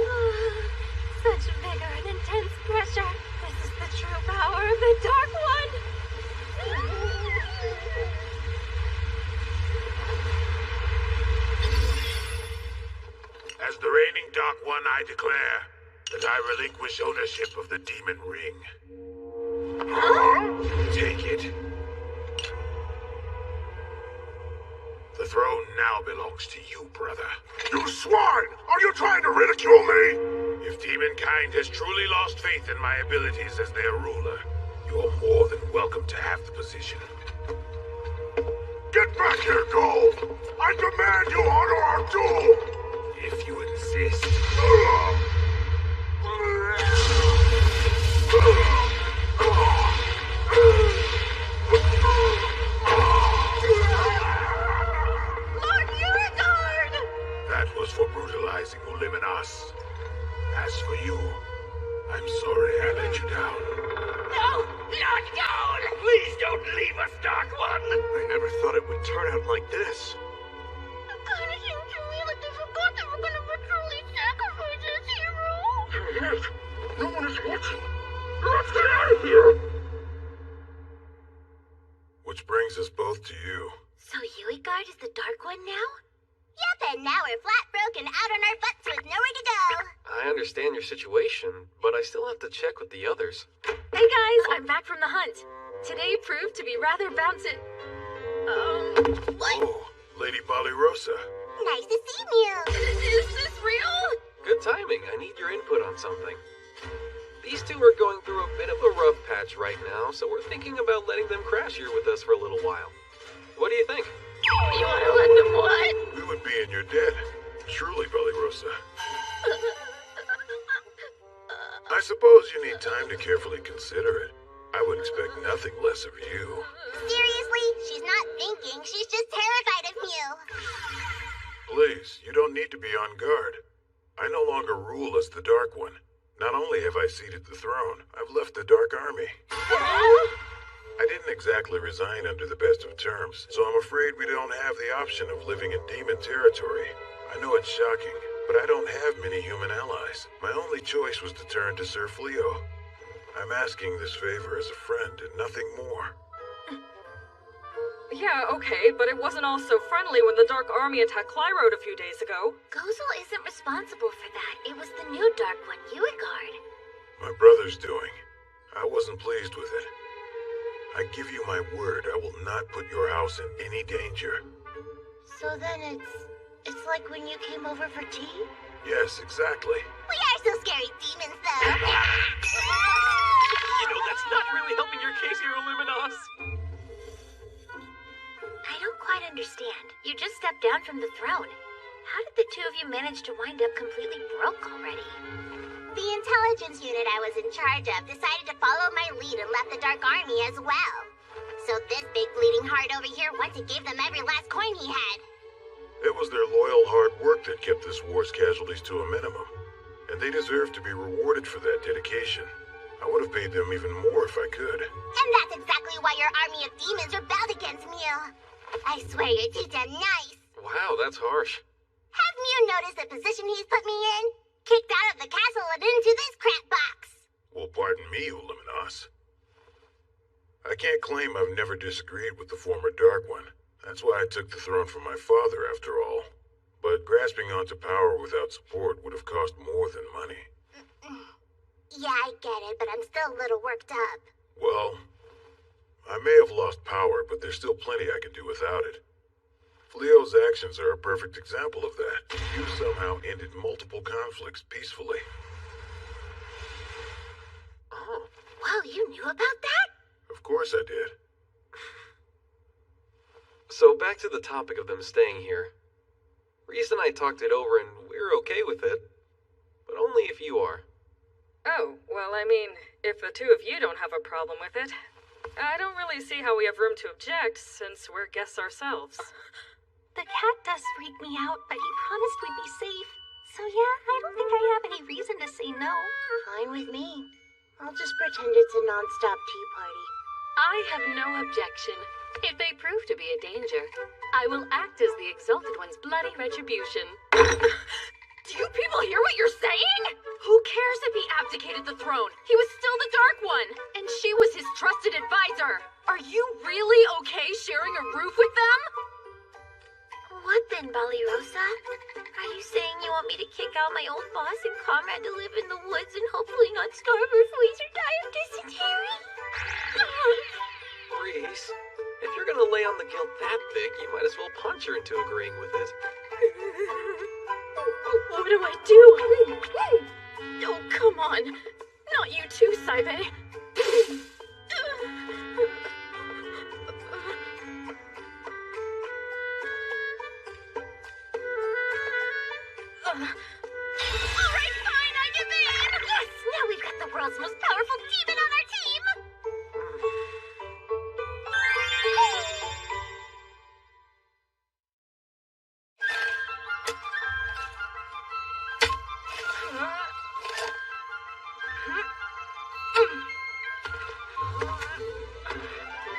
Such vigor and intense pressure. This is the true power of the Dark One. As the reigning Dark One, I declare that I relinquish ownership of the Demon Ring. Take it. The throne now belongs to you, brother. You swine! Are you trying to ridicule me? If Demonkind has truly lost faith in my abilities as their ruler, you're more than welcome to have the position. Get back here, Gold! I demand you honor our duel! If you insist. Lord Urigard! That was for brutalizing Uliminas. As for you, I'm sorry I let you down. No! Lord Gold! Please don't leave us, Dark One! I never thought it would turn out like this. It kind of seemed to me like they forgot they were gonna ritually sacrifice this hero. Yes, no one is watching. Let's get out of here! Which brings us both to you. So Urigard is the Dark One now? Yep, and now we're flat broke and out on our butts with nowhere to go. I understand your situation, but I still have to check with the others. Hey guys, I'm back from the hunt. Today proved to be rather bouncing. What? Oh, Lady Balirosa. Nice to see you. Is this real? Good timing. I need your input on something. These two are going through a bit of a rough patch right now, so we're thinking about letting them crash here with us for a little while. What do you think? You want to let them what? We would be in your debt. Truly, Balirosa. I suppose you need time to carefully consider it. I would expect nothing less of you. Seriously? She's not thinking. She's just terrified of you. Please, you don't need to be on guard. I no longer rule as the Dark One. Not only have I ceded the throne, I've left the Dark Army. I didn't exactly resign under the best of terms, so I'm afraid we don't have the option of living in demon territory. I know it's shocking, but I don't have many human allies. My only choice was to turn to Sir Fleo. I'm asking this favor as a friend and nothing more. Yeah, okay, but it wasn't all so friendly when the Dark Army attacked Clyrode a few days ago. Gozel isn't responsible for that. It was the new Dark One, Urigard. My brother's doing. I wasn't pleased with it. I give you my word I will not put your house in any danger. So then it's like when you came over for tea? Yes, exactly. We are so scary demons, though. You know, that's not really helping your case here, Illuminos. I don't quite understand. You just stepped down from the throne. How did the two of you manage to wind up completely broke already? The intelligence unit I was in charge of decided to follow my lead and left the Dark Army as well. So this big bleeding heart over here went and gave them every last coin he had. It was their loyal hard work that kept this war's casualties to a minimum. And they deserve to be rewarded for that dedication. I would have paid them even more if I could. And that's exactly why your army of demons rebelled against Mew. I swear you're too damn nice. Wow, that's harsh. Have Mew noticed the position he's put me in? Kicked out of the castle and into this crap box. Well, pardon me, Uliminos. I can't claim I've never disagreed with the former Dark One. That's why I took the throne from my father, after all. But grasping onto power without support would have cost more than money. Yeah, I get it, but I'm still a little worked up. Well, I may have lost power, but there's still plenty I can do without it. Fleo's actions are a perfect example of that. You somehow ended multiple conflicts peacefully. Oh. Wow, you knew about that? Of course I did. So back to the topic of them staying here. Reese and I talked it over and we're okay with it. But only if you are. Oh, well, I mean, if the two of you don't have a problem with it. I don't really see how we have room to object, since we're guests ourselves. The cat does freak me out, but he promised we'd be safe. So yeah, I don't think I have any reason to say no. Fine with me. I'll just pretend it's a non-stop tea party. I have no objection. If they prove to be a danger, I will act as the Exalted One's bloody retribution. Do you people hear what you're saying? Who cares if he abdicated the throne? He was still the Dark One, and she was his trusted advisor. Are you really okay sharing a roof with them? What then, Balirosa? Are you saying you want me to kick out my old boss and comrade to live in the woods and hopefully not starve or freeze or die of dysentery? Reese, if you're gonna lay on the guilt that big, you might as well punch her into agreeing with it. What do I do? Oh, come on. Not you too, Saibe. Alright, fine, I give in! Yes! Now we've got the world's most powerful demon on our team!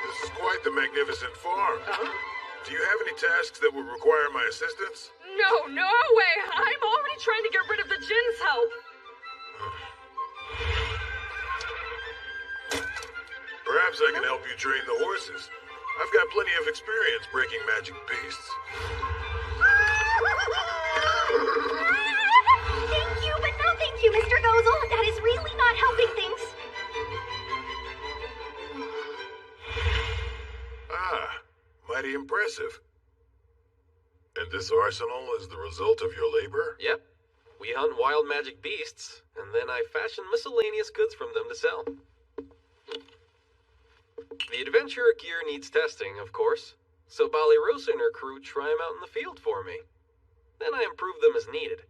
This is quite the magnificent farm. Do you have any tasks that would require my assistance? No, no way! I'm already trying to get rid of the Jin's help! Perhaps I can help you train the horses. I've got plenty of experience breaking magic beasts. Thank you, but no thank you, Mr. Gozel. That is really not helping things. Ah, mighty impressive. And this arsenal is the result of your labor? Yep. We hunt wild magic beasts, and then I fashion miscellaneous goods from them to sell. The adventurer gear needs testing, of course, so Balirosa and her crew try them out in the field for me. Then I improve them as needed.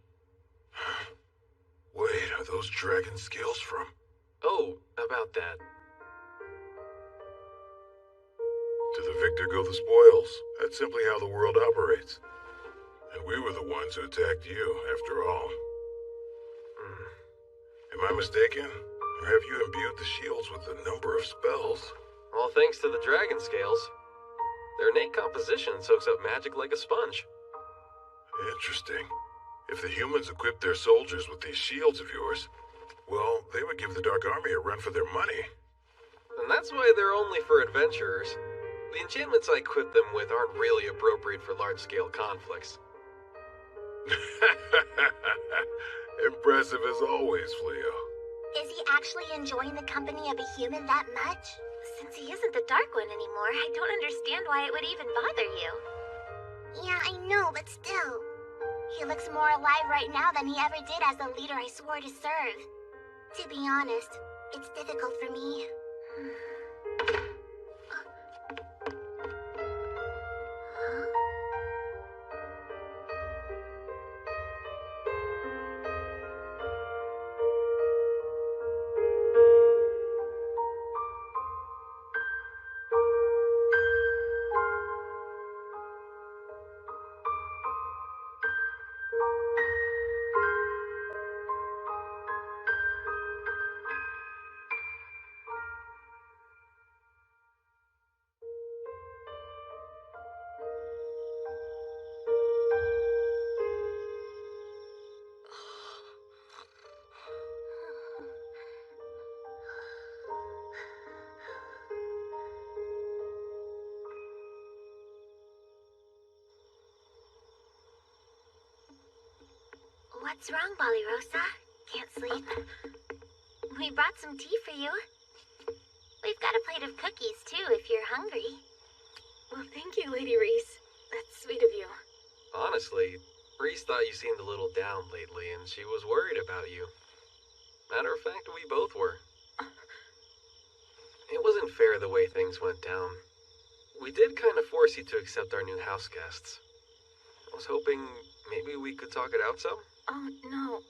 Wait, are those dragon scales from? Oh, about that. To the victor go the spoils. That's simply how the world operates. And we were the ones who attacked you, after all. Am I mistaken? Or have you imbued the shields with a number of spells? All thanks to the dragon scales. Their innate composition soaks up magic like a sponge. Interesting. If the humans equipped their soldiers with these shields of yours, well, they would give the Dark Army a run for their money. And that's why they're only for adventurers. The enchantments I equip them with aren't really appropriate for large-scale conflicts. Impressive as always, Fleo. Is he actually enjoying the company of a human that much? Since he isn't the Dark One anymore, I don't understand why it would even bother you. Yeah, I know, but still. He looks more alive right now than he ever did as the leader I swore to serve. To be honest, it's difficult for me. What's wrong, Balirosa? Can't sleep? We brought some tea for you. We've got a plate of cookies, too, if you're hungry. Well, thank you, Lady Reese. That's sweet of you. Honestly, Reese thought you seemed a little down lately, and she was worried about you. Matter of fact, we both were. It wasn't fair the way things went down. We did kind of force you to accept our new house guests. I was hoping maybe we could talk it out some? Oh, no.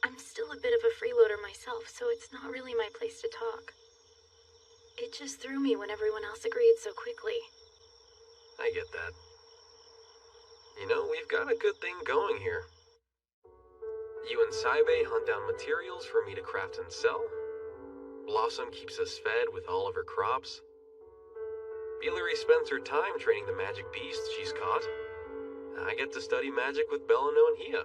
I'm still a bit of a freeloader myself, so it's not really my place to talk. It just threw me when everyone else agreed so quickly. I get that. You know, we've got a good thing going here. You and Saibe hunt down materials for me to craft and sell. Blossom keeps us fed with all of her crops. Bilary spends her time training the magic beasts she's caught. I get to study magic with Belano and Hia.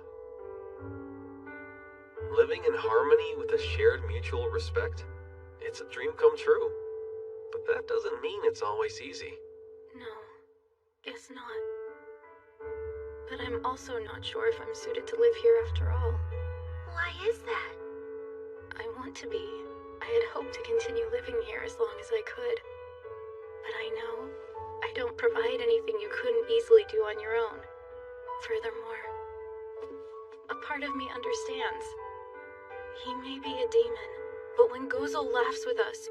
Living in harmony with a shared mutual respect, it's a dream come true. But that doesn't mean it's always easy. No, guess not. But I'm also not sure if I'm suited to live here after all. Why is that? I want to be. I had hoped to continue living here as long as I could. But I know I don't provide anything you couldn't easily do on your own. Furthermore, a part of me understands. He may be a demon, but when Gozel laughs with us,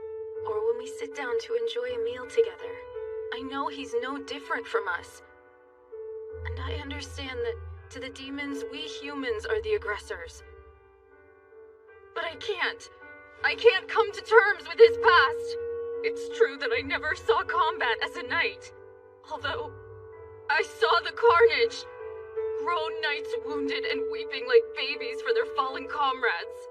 or when we sit down to enjoy a meal together, I know he's no different from us. And I understand that to the demons, we humans are the aggressors. But I can't come to terms with his past. It's true that I never saw combat as a knight. Although, I saw the carnage. Grown knights wounded and weeping like babies for their fallen comrades.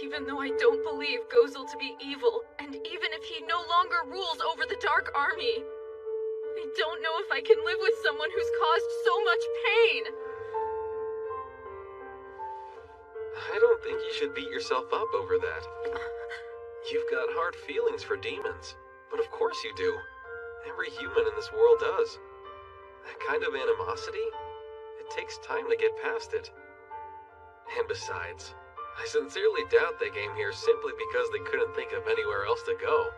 Even though I don't believe Gozel to be evil, and even if he no longer rules over the Dark Army, I don't know if I can live with someone who's caused so much pain. I don't think you should beat yourself up over that. You've got hard feelings for demons, but of course you do. Every human in this world does. That kind of animosity, it takes time to get past it. And besides, I sincerely doubt they came here simply because they couldn't think of anywhere else to go.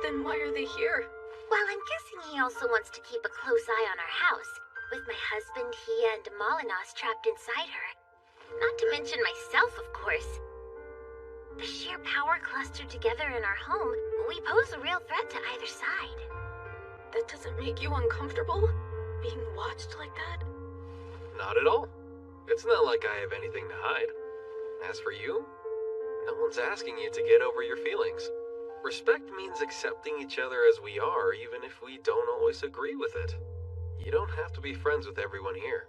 Then why are they here? Well, I'm guessing he also wants to keep a close eye on our house, with my husband, Hia, and Molinos trapped inside her. Not to mention myself, of course. The sheer power clustered together in our home, we pose a real threat to either side. That doesn't make you uncomfortable? Being watched like that? Not at all. It's not like I have anything to hide. As for you, no one's asking you to get over your feelings. Respect means accepting each other as we are, even if we don't always agree with it. You don't have to be friends with everyone here.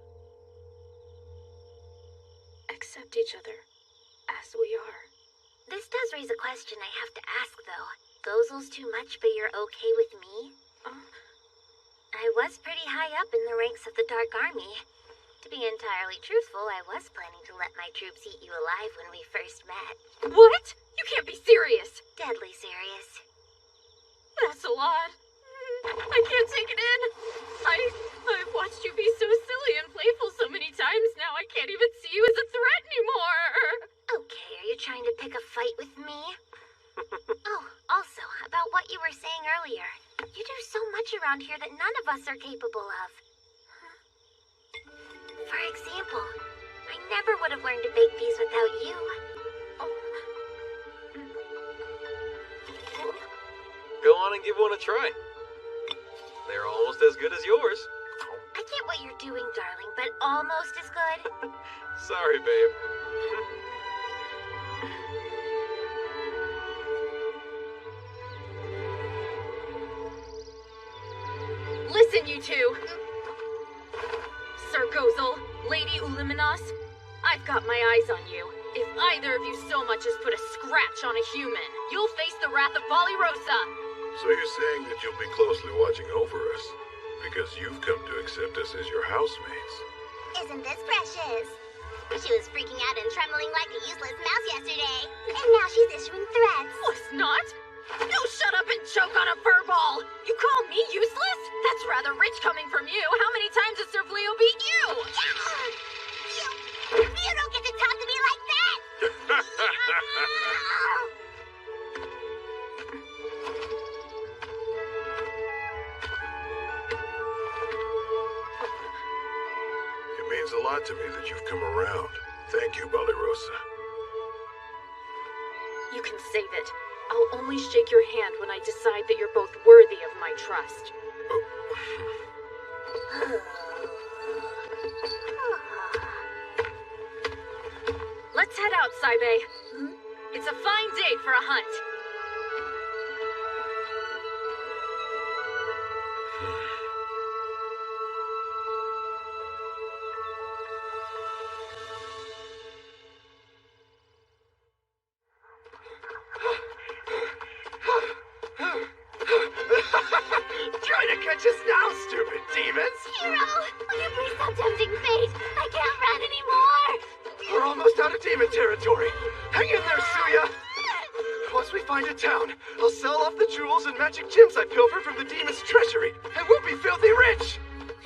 Accept each other, as we are. This does raise a question I have to ask, though. Gozel's too much, but you're okay with me? I was pretty high up in the ranks of the Dark Army. To be entirely truthful, I was planning to let my troops eat you alive when we first met. What? You can't be serious! Deadly serious. That's a lot. I can't take it in. I've watched you be so silly and playful so many times now I can't even see you as a threat anymore. Okay, are you trying to pick a fight with me? Oh, also, about what you were saying earlier. You do so much around here that none of us are capable of. For example, I never would have learned to bake these without you. Go on and give one a try. They're almost as good as yours. I get what you're doing, darling, but almost as good. Sorry, babe. Listen, you two! Sir Gozel, Lady Uliminos, I've got my eyes on you. If either of you so much as put a scratch on a human, you'll face the wrath of Balirosa! So you're saying that you'll be closely watching over us, because you've come to accept us as your housemates. Isn't this precious? She was freaking out and trembling like a useless mouse yesterday. And now she's issuing threats. Was not? No, shut up and choke on a fur ball! You call me useless? That's rather rich coming from you. How many times has Sir Fleo beat you? You don't get to talk to me like that! It means a lot to me that you've come around. Thank you, Balirosa. You can save it. I'll only shake your hand when I decide that you're both worthy of my trust. Let's head out, Saibe. It's a fine day for a hunt. Trying to catch us now, stupid demons! Hero, will you please stop tempting fate? I can't run anymore! We're almost out of demon territory. Hang in there, Suya! Once we find a town, I'll sell off the jewels and magic gems I pilfered from the demon's treasury, and we'll be filthy rich!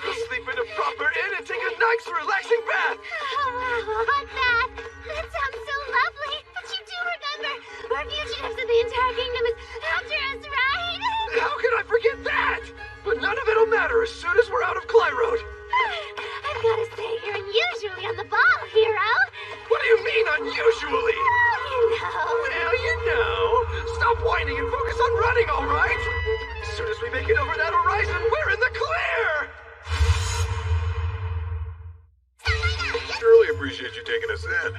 We'll sleep in a proper inn and take a nice, relaxing bath! Hot bath! That sounds so lovely! But you do remember, our fugitives of the entire kingdom is after us, right? How can I forget that? But none of it'll matter as soon as we're out of Clyrode. I've got to say, you're unusually on the ball, hero! What do you mean, unusually? Well, you know. Stop whining and focus on running, all right? As soon as we make it over that horizon, we're in the clear! Surely appreciate you taking us in.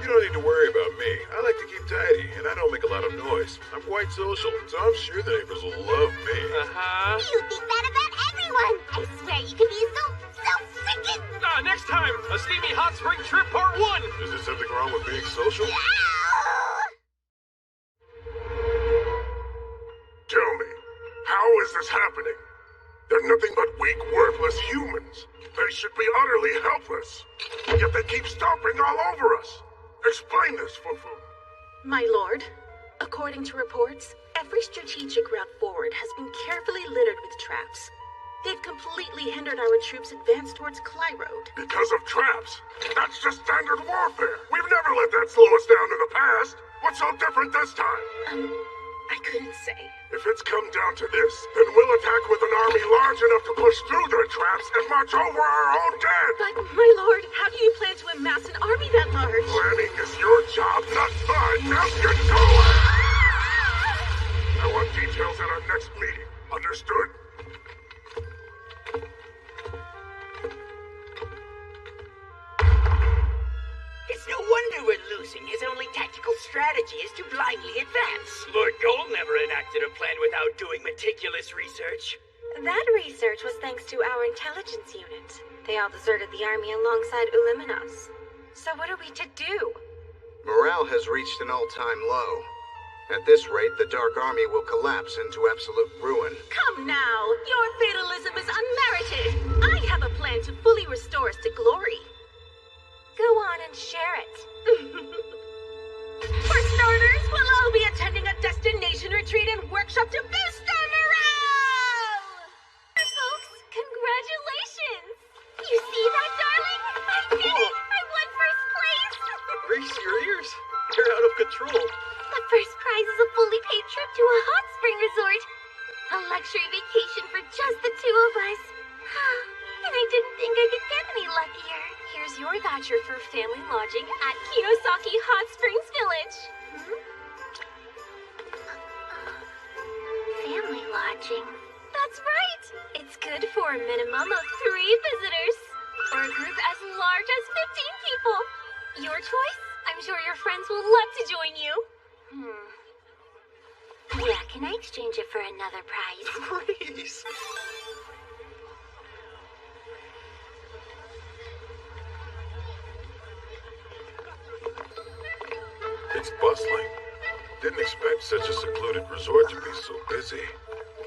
You don't need to worry about me. I like to keep tidy, and I don't make a lot of noise. I'm quite social, so I'm sure the neighbors will love me. You think that about everyone! I swear you can be so freaking... Next time, a steamy hot spring trip part 1! Is there something wrong with being social? Tell me, how is this happening? They're nothing but weak, worthless humans. They should be utterly helpless. Yet they keep stomping all over us. Explain this, Fufu. My lord, according to reports, every strategic route forward has been carefully littered with traps. They've completely hindered our troops' advance towards Clyrode. Because of traps? That's just standard warfare. We've never let that slow us down in the past. What's so different this time? I couldn't say. If it's come down to this, then we'll attack with an army large enough to push through their traps and march over our own dead. But, my lord, how do you plan to amass an army that large? Planning is your job, not mine. Now get going! I want details at our next meeting. Understood? It's no wonder we're losing. His only tactical strategy is to blindly advance. Lord Gold never enacted a plan without doing meticulous research. That research was thanks to our intelligence unit. They all deserted the army alongside Uliminos. So what are we to do? Morale has reached an all-time low. At this rate, the Dark Army will collapse into absolute ruin. Come now! Your fatalism is unmerited! I have a plan to fully restore us to glory. Go on and share it. For starters, we'll all be attending a destination retreat and workshop to boost our morale! Folks, congratulations! You see that, darling? I did it! I won first place! Race your ears. You're out of control. The first prize is a fully paid trip to a hot spring resort. A luxury vacation for just the two of us. And I didn't think I could get any luckier. Here's your voucher for family lodging at Kinosaki Hot Springs Village. Family lodging? That's right. It's good for a minimum of 3 visitors. Or a group as large as 15 people. Your choice? I'm sure your friends will love to join you. Yeah, can I exchange it for another prize? Please. It's bustling. Didn't expect such a secluded resort to be so busy.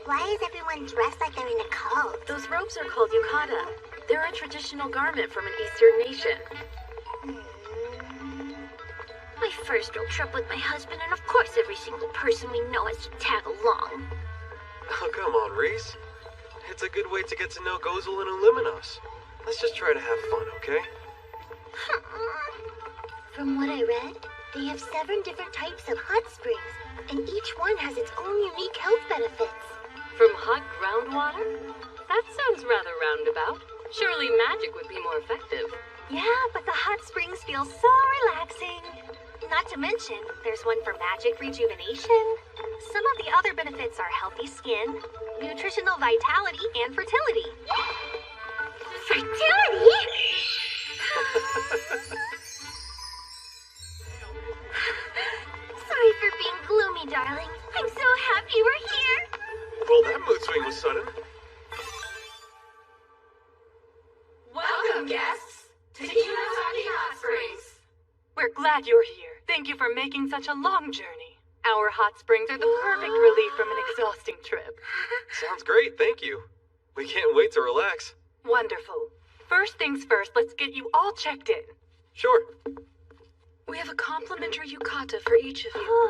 Why is everyone dressed like they're in a cult? Those robes are called yukata. They're a traditional garment from an Eastern nation. My first real trip with my husband, and of course every single person we know has to tag along. Oh, come on, Reese. It's a good way to get to know Gozel and Uliminos. Let's just try to have fun, okay? From what I read, they have 7 different types of hot springs, and each one has its own unique health benefits. From hot groundwater? That sounds rather roundabout. Surely magic would be more effective. Yeah, but the hot springs feel so relaxing. Not to mention, there's one for magic rejuvenation. Some of the other benefits are healthy skin, nutritional vitality, and fertility. Fertility? darling. I'm so happy we're here. Well, that mood swing was sudden. Welcome, guests, to Hinotaki Hot Springs. We're glad you're here. Thank you for making such a long journey. Our hot springs are the perfect relief from an exhausting trip. Sounds great, thank you. We can't wait to relax. Wonderful. First things first, let's get you all checked in. Sure. We have a complimentary yukata for each of you.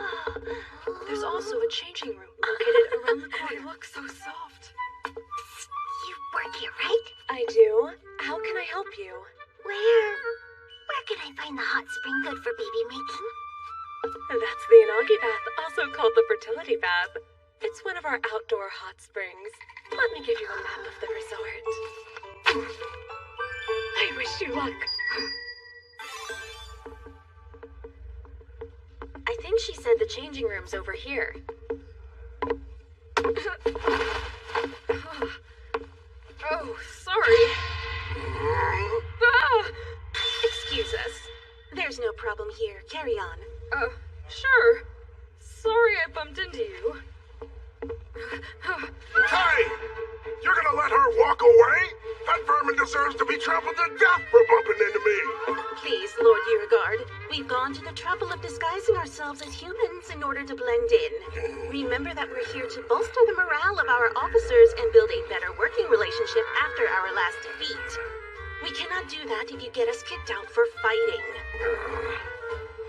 There's also a changing room located around the corner. It looks so soft. You work here, right? I do. How can I help you? Where can I find the hot spring good for baby making? That's the Inagi bath, also called the fertility bath. It's one of our outdoor hot springs. Let me give you a map of the resort. I wish you luck. I think she said the changing room's over here. Oh, sorry. Excuse us. There's no problem here. Carry on. Sure. Sorry I bumped into you. Hey! You're gonna let her walk away? That vermin deserves to be trampled to death for bumping into me! Please, Lord Uragard, we've gone to the trouble of disguising ourselves as humans in order to blend in. Remember that we're here to bolster the morale of our officers and build a better working relationship after our last defeat. We cannot do that if you get us kicked out for fighting.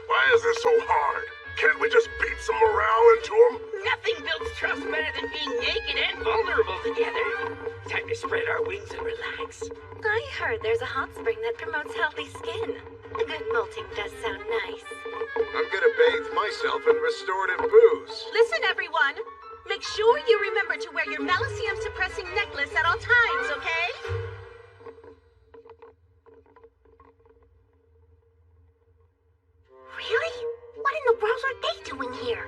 Why is this so hard? Can't we just beat some morale into them? Nothing builds trust better than being naked and vulnerable together. Time to spread our wings and relax. I heard there's a hot spring that promotes healthy skin. A good molting does sound nice. I'm gonna bathe myself in restorative booze. Listen, everyone! Make sure you remember to wear your Melicium-suppressing necklace at all times, okay? Really? What in the world are they doing here?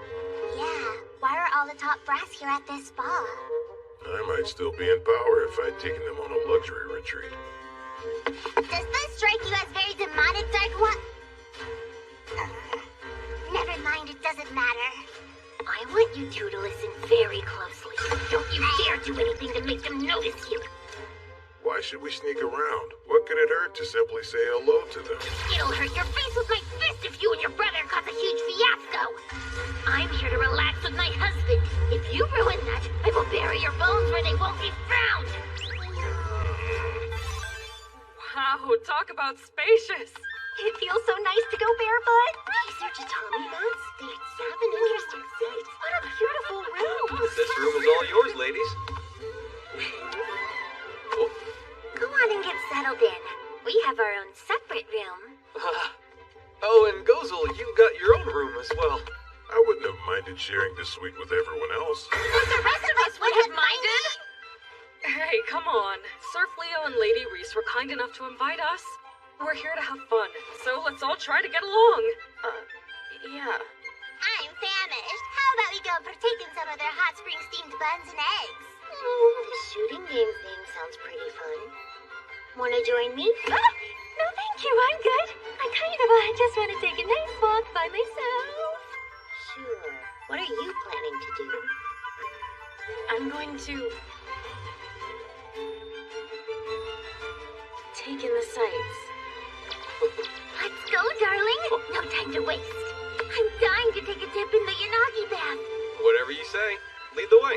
Yeah, why are all the top brass here at this spa? I might still be in power if I'd taken them on a luxury retreat. Does this strike you as very demonic, Dark One? Never mind, it doesn't matter. I want you two to listen very closely. Don't you dare do anything to make them notice you. Why should we sneak around? What could it hurt to simply say hello to them? It'll hurt your face with my fist if you and your brother cause a huge fiasco. I'm here to relax with my husband. If you ruin that, I will bury your bones where they won't be found. Wow, talk about spacious. It feels so nice to go barefoot. These are tatami mats. They have an interesting seats. What a beautiful room. This room is all yours, ladies. Go on and get settled in. We have our own separate room. Oh, and Gozel, you've got your own room as well. I wouldn't have minded sharing this suite with everyone else. But the rest of us would have minded. Hey, come on. Surf Leo and Lady Reese were kind enough to invite us. We're here to have fun, so let's all try to get along. Yeah. I'm famished. How about we go partake in some of their hot spring steamed buns and eggs? The shooting game thing sounds pretty fun. Wanna join me? No, thank you. I'm good. I just want to take a nice walk by myself. Sure. What are you planning to do? I'm going to take in the sights. Let's go, darling. No time to waste. I'm dying to take a dip in the Yanagi bath. Whatever you say. Lead the way.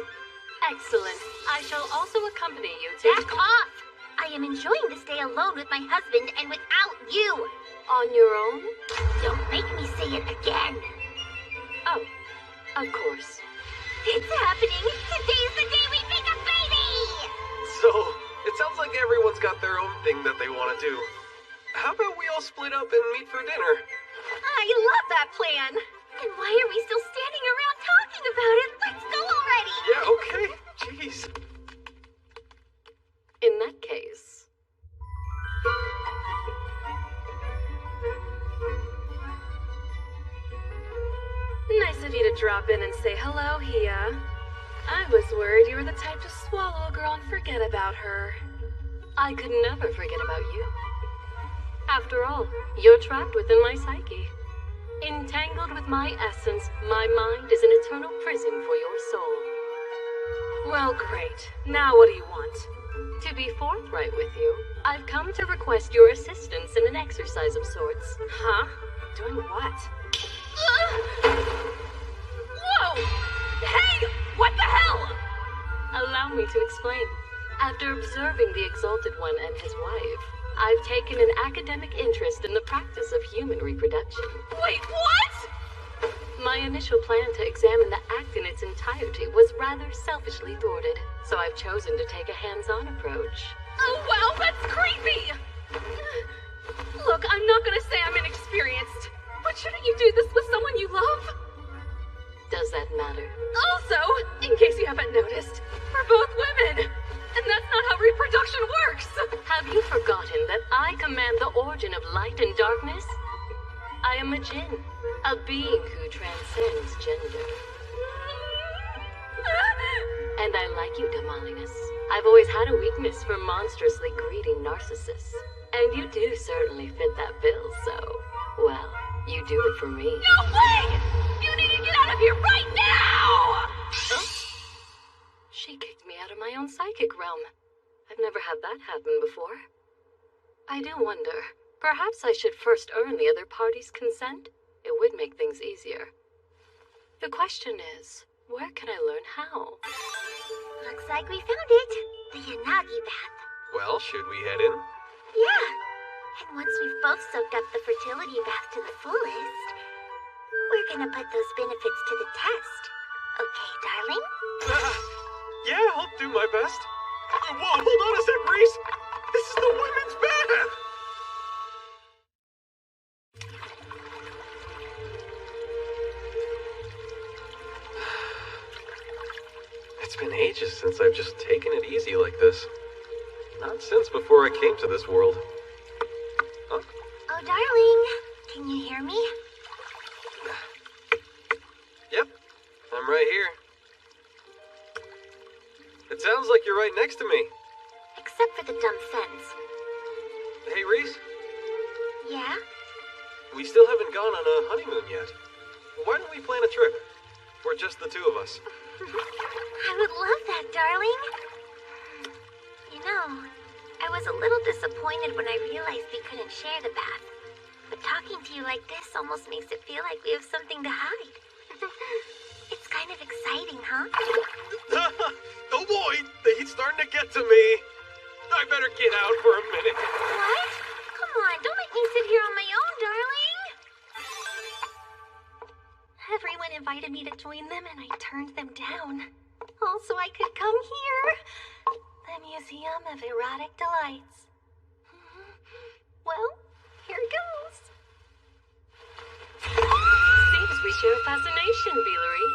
Excellent. I shall also accompany you to... Back off! I am enjoying to stay alone with my husband and without you. On your own? Don't make me say it again. Oh, of course. It's happening. Today's the day we make a baby! So, it sounds like everyone's got their own thing that they want to do. How about we all split up and meet for dinner? I love that plan. And why are we still standing around talking about it? Let's go already! Yeah, okay. Jeez. In that case... Nice of you to drop in and say hello, Hia. I was worried you were the type to swallow a girl and forget about her. I could never forget about you. After all, you're trapped within my psyche. Entangled with my essence, my mind is an eternal prison for your soul. Well, great. Now what do you want? To be forthright with you, I've come to request your assistance in an exercise of sorts. Huh? Doing what? Whoa! Hey! What the hell? Allow me to explain. After observing the Exalted One and his wife, I've taken an academic interest in the practice of human reproduction. Wait, what? My initial plan to examine the act in its entirety was rather selfishly thwarted, so I've chosen to take a hands-on approach. Oh, wow, that's creepy! Look, I'm not gonna say I'm inexperienced, but shouldn't you do this with someone you love? Does that matter? Also, in case you haven't noticed, we're both women, and that's not how reproduction works! Have you forgotten that I command the origin of light and darkness? I am a jinn, a being who transcends gender. And I like you, Damalinus. I've always had a weakness for monstrously greedy narcissists. And you do certainly fit that bill, so, well, you do it for me. No way! You need to get out of here right now! Oh. She kicked me out of my own psychic realm. I've never had that happen before. I do wonder, perhaps I should first earn the other party's consent? It would make things easier. The question is, where can I learn how? Looks like we found it. The Yanagi bath. Well, should we head in? Yeah. And once we've both soaked up the fertility bath to the fullest, we're gonna put those benefits to the test. Okay, darling? Yeah, I'll do my best. Whoa, hold on a sec, Reese! This is the women's bath! It's been ages since I've just taken it easy like this. Not since before I came to this world. Huh? Oh, darling. Can you hear me? Yep, I'm right here. It sounds like you're right next to me. Except for the dumb sentence. Hey, Reese? Yeah? We still haven't gone on a honeymoon yet. Why don't we plan a trip? For just the two of us. I would love that, darling. You know, I was a little disappointed when I realized we couldn't share the bath. But talking to you like this almost makes it feel like we have something to hide. It's kind of exciting, huh? Oh boy, the heat's starting to get to me. I better get out for a minute. What? Come on, don't make me sit here on my own, darling. Everyone invited me to join them and I turned them down. Also, I could come here. The Museum of Erotic Delights. Well, here goes. Seems we share fascination, Beelery.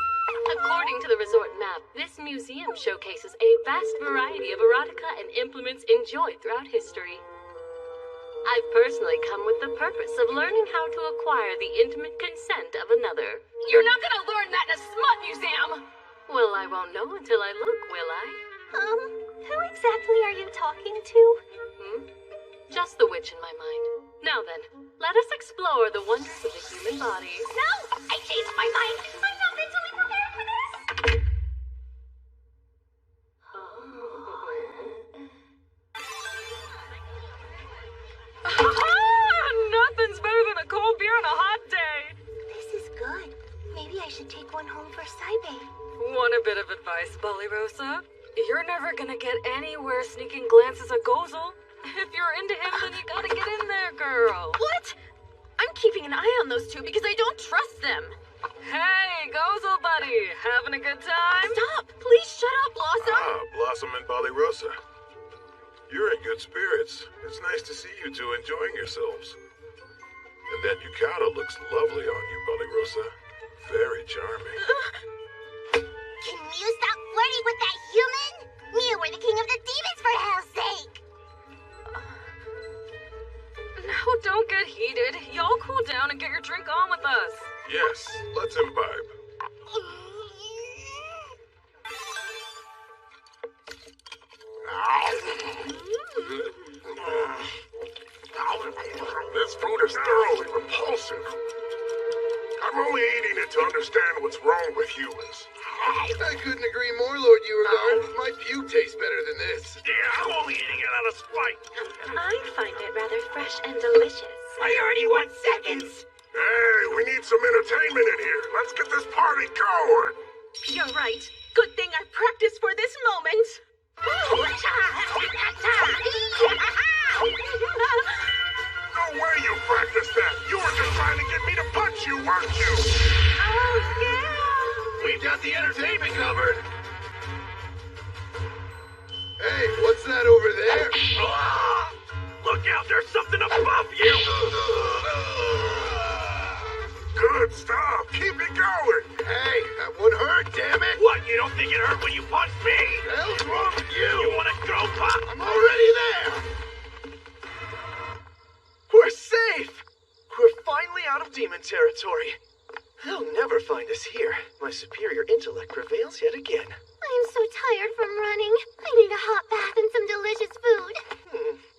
According to the resort map, this museum showcases a vast variety of erotica and implements enjoyed throughout history. I've personally come with the purpose of learning how to acquire the intimate consent of another. You're not gonna learn that in a smut museum! Well, I won't know until I look, will I? Who exactly are you talking to? Just the witch in my mind. Now then, let us explore the wonders of the human body. No! I changed my mind! I'm not mentally prepared for this! Nothing's better than a cold beer on a hot day. This is good. Maybe I should take one home for Saibe. Want a bit of advice, Ballyrosa? You're never gonna get anywhere sneaking glances at Gozel. If you're into him, then you gotta get in there, girl. What? I'm keeping an eye on those two because I don't trust them. Hey, Gozel buddy, having a good time? Stop! Please shut up, Blossom! Blossom and Ballyrosa. You're in good spirits. It's nice to see you two enjoying yourselves. And that yukata looks lovely on you, Ballyrosa. Very charming. Can you stop flirting with that human? You were the king of the demons, for hell's sake! No, don't get heated. Y'all cool down and get your drink on with us. Yes, let's imbibe. This food is thoroughly repulsive. what's wrong with humans. I couldn't agree more, Lord Uragar. My pew tastes better than this. Yeah, I'm only eating it out of spite. I find it rather fresh and delicious. Priority 1 seconds. Hey, we need some entertainment in here. Let's get this party going. You're right. Good thing I practiced for this moment. No way you practiced that. You were just trying to get me to punch you, weren't you? Oh, yeah. We've got the entertainment covered. Hey, what's that over there? Look out, there's something above you! Good stuff. Keep it going. Hey, that one hurt, damn it! What, you don't think it hurt when you punched me? The hell's wrong with you? You wanna go, Pop? I'm already there! We're safe! We're finally out of demon territory. They'll never find us here. My superior intellect prevails yet again. I'm so tired from running. I need a hot bath and some delicious food.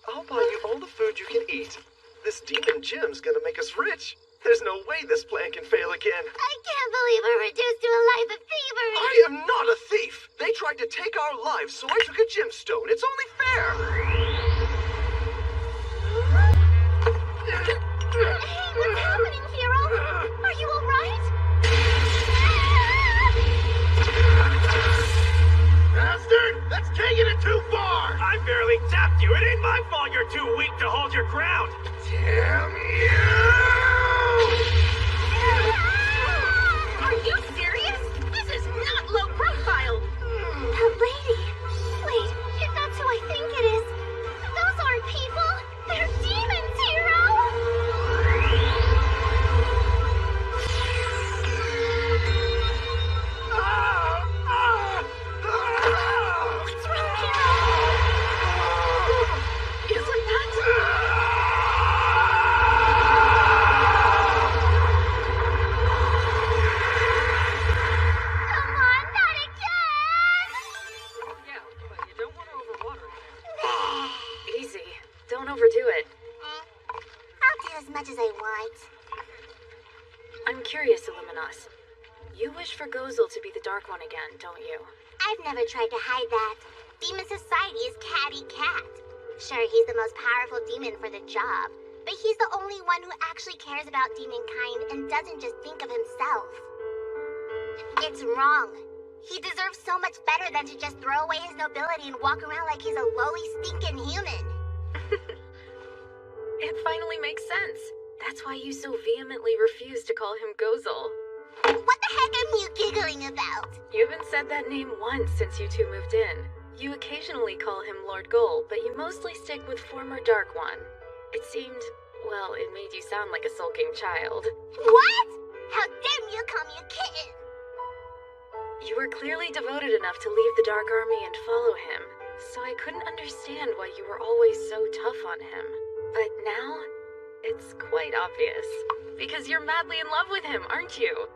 I'll buy you all the food you can eat. This demon gem's gonna make us rich. There's no way this plan can fail again. I can't believe we're reduced to a life of thievery. I am not a thief. They tried to take our lives, so I took a gemstone. It's only fair. Hey, what's happening, hero? Are you alright? Bastard! That's taking it too far! I barely tapped you. It ain't my fault you're too weak to hold your ground. Damn you! Are you serious? This is not low profile. That lady. Wait, if that's who I think it is, those aren't people. They're demons, hero! What's wrong, hero? Isn't that... Come on, not again! Yeah, but you don't want to overwater it. Easy. Don't overdo it. I'll do as much as I want. I'm curious, Illuminos. You wish for Gozel to be the Dark One again, don't you? I've never tried to hide that. Demon Society is Catty Cat. Sure, he's the most powerful demon for the job, but he's the only one who actually cares about demonkind and doesn't just think of himself. It's wrong. He deserves so much better than to just throw away his nobility and walk around like he's a lowly, stinking human. It finally makes sense. That's why you so vehemently refuse to call him Gozel. What the heck are you giggling about? You haven't said that name once since you two moved in. You occasionally call him Lord Goal, but you mostly stick with former Dark One. It seemed, well, it made you sound like a sulking child. What? How dare you call me a kitten? You were clearly devoted enough to leave the Dark Army and follow him, so I couldn't understand why you were always so tough on him. But now, it's quite obvious. Because you're madly in love with him, aren't you?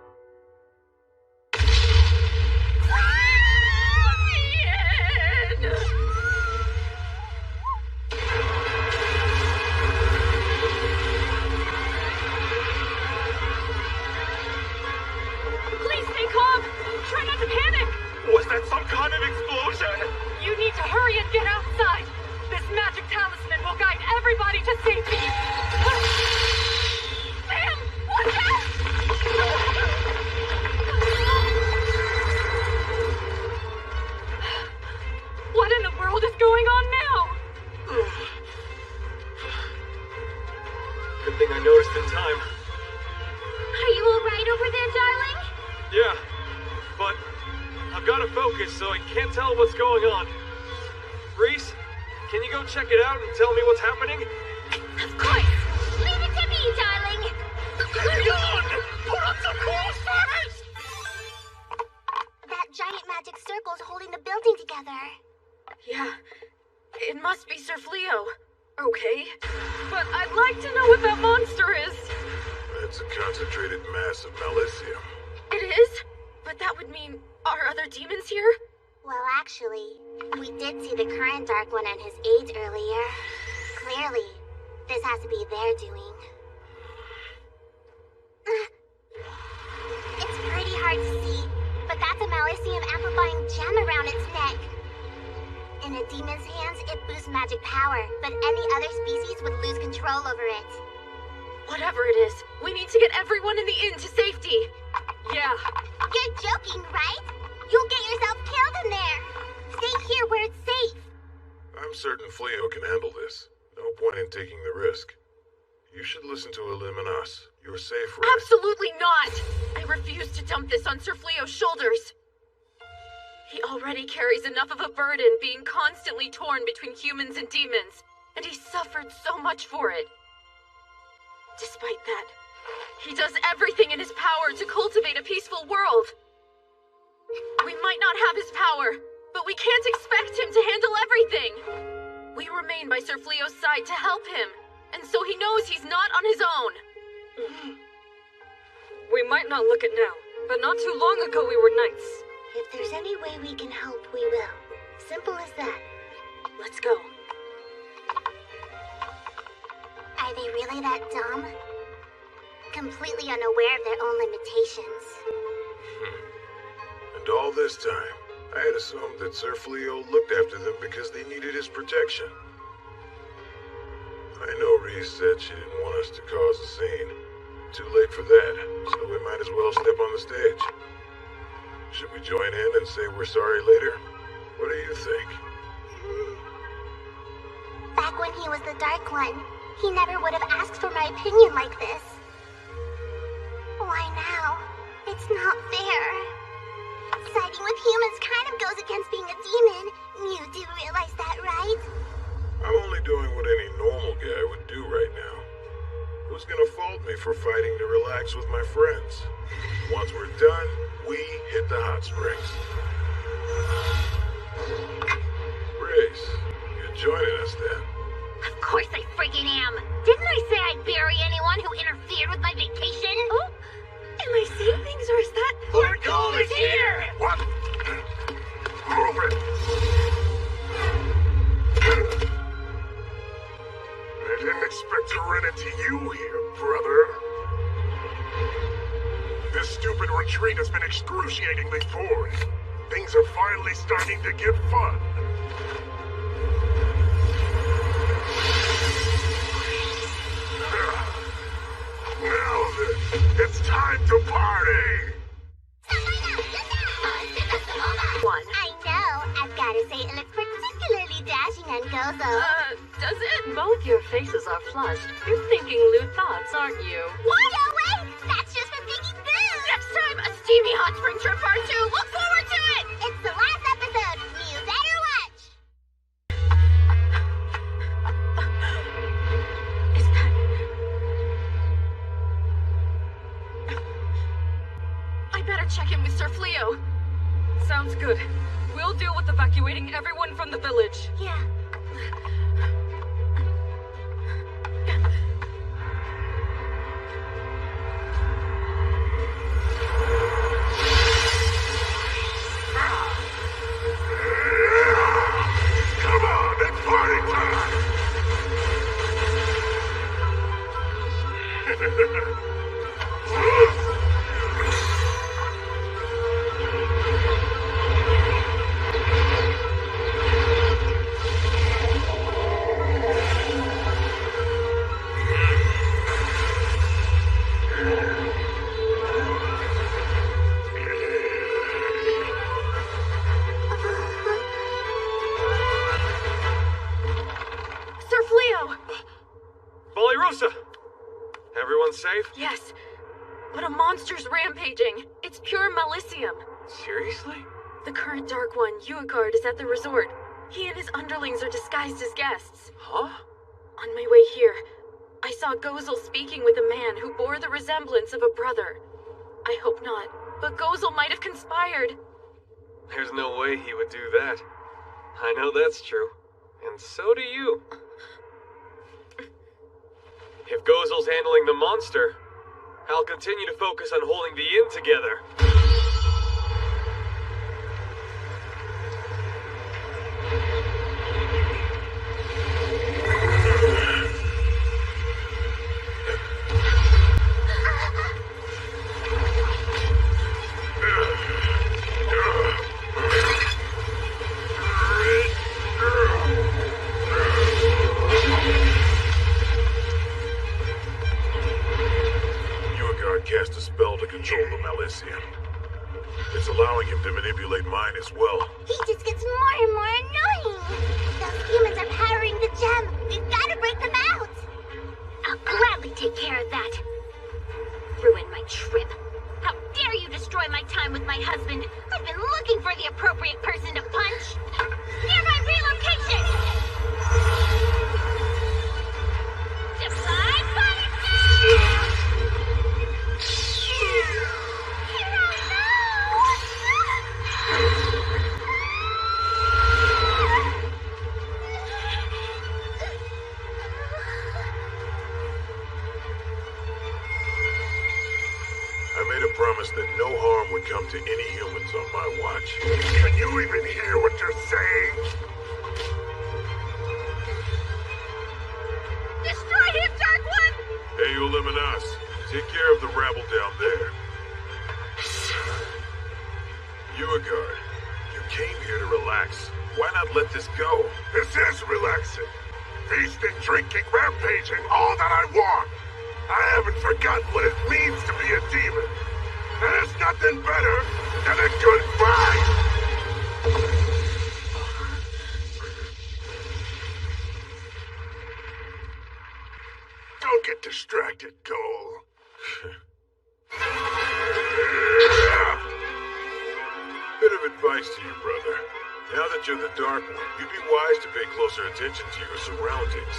Please stay calm. Try not to panic. Was that some kind of explosion? You need to hurry and get outside. This magic talisman will guide everybody to safety. Sam, watch out! What in the world is going on now? Good thing I noticed in time. Are you alright over there, darling? Yeah, but I've got to focus, so I can't tell what's going on. Reese, can you go check it out and tell me what's happening? Of course! Leave it to me, darling! Hang on! Put on some clothes first! That giant magic circle's holding the building together. Yeah, it must be Sir Fleo. Okay, but I'd like to know what that monster is. It's a concentrated mass of Melisium. It is? But that would mean, are other demons here? Well, actually, we did see the current Dark One and his aides earlier. Clearly, this has to be their doing. It's pretty hard Malicium amplifying gem around its neck. In a demon's hands, it boosts magic power, but any other species would lose control over it. Whatever it is, we need to get everyone in the inn to safety. Yeah. You're joking, right? You'll get yourself killed in there. Stay here where it's safe. I'm certain Fleo can handle this. No point in taking the risk. You should listen to Elim and us. You're safe, right? Absolutely not! I refuse to dump this on Sir Fleo's shoulders. He already carries enough of a burden being constantly torn between humans and demons, and he suffered so much for it. Despite that, he does everything in his power to cultivate a peaceful world. We might not have his power, but we can't expect him to handle everything. We remain by Sir Fleo's side to help him, and so he knows he's not on his own. We might not look it now, but not too long ago we were knights. If there's any way we can help, we will. Simple as that. Let's go. Are they really that dumb? Completely unaware of their own limitations. And all this time, I had assumed that Sir Fleo looked after them because they needed his protection. I know Reese said she didn't want us to cause a scene. Too late for that, so we might as well step on the stage. Should we join in and say we're sorry later? What do you think? Back when he was the Dark One, he never would have asked for my opinion like this. Why now? It's not fair. Siding with humans kind of goes against being a demon. You do realize that, right? I'm only doing what any normal guy would do right now. Who's gonna fault me for fighting to relax with my friends? Once we're done, we hit the hot springs. Grace, you're joining us then. Of course I friggin' am. Didn't I say I'd bury anyone who interfered with my vacation? Oh, am I seeing things or is that... Lord Gold is here! What? Move it! I didn't expect to run into you here, brother. This stupid retreat has been excruciatingly boring. Things are finally starting to get fun. Now then, it's time to party! I know. I've got to say, it looks particularly dashing on Gozo. Does it? Both your faces are flushed. You're thinking lewd thoughts, aren't you? What? No way! That's just for thinking food! Next time, a steamy hot spring trip part 2. Look forward to it! It's the last episode. You better watch! Is that... I better check in with Sir Fleo. Sounds good. We'll deal with evacuating everyone from the village. Yeah. Come on, it's party time! Sir Fleo! Ballyrosa! Everyone safe? Yes, but a monster's rampaging. It's pure Malicium. Seriously? The current Dark One, Uigard, is at the resort. He and his underlings are disguised as guests. Huh? On my way here, I saw Gozel speaking with a man who bore the resemblance of a brother. I hope not, but Gozel might have conspired. There's no way he would do that. I know that's true. And so do you. If Gozel's handling the monster, I'll continue to focus on holding the inn together. to manipulate mine as well. He just gets more and more annoying. Those humans are powering the gem. We've got to break them out. I'll gladly take care of that. Ruin my trip. How dare you destroy my time with my husband? I've been looking for the appropriate person to punch. Nearby relocation! Defy punishment! I made a promise that no harm would come to any humans on my watch. Can you even hear what you're saying? Destroy him, Dark One! Hey, Uliminas, take care of the rabble down there. Uagard, you came here to relax. Why not let this go? This is relaxing. Feasting, drinking, rampaging, all that I want. I haven't forgotten what it means to be a demon. And there's nothing better than a good fight. Don't get distracted, Cole. Bit of advice to you, brother. Now that you're the Dark One, you'd be wise to pay closer attention to your surroundings.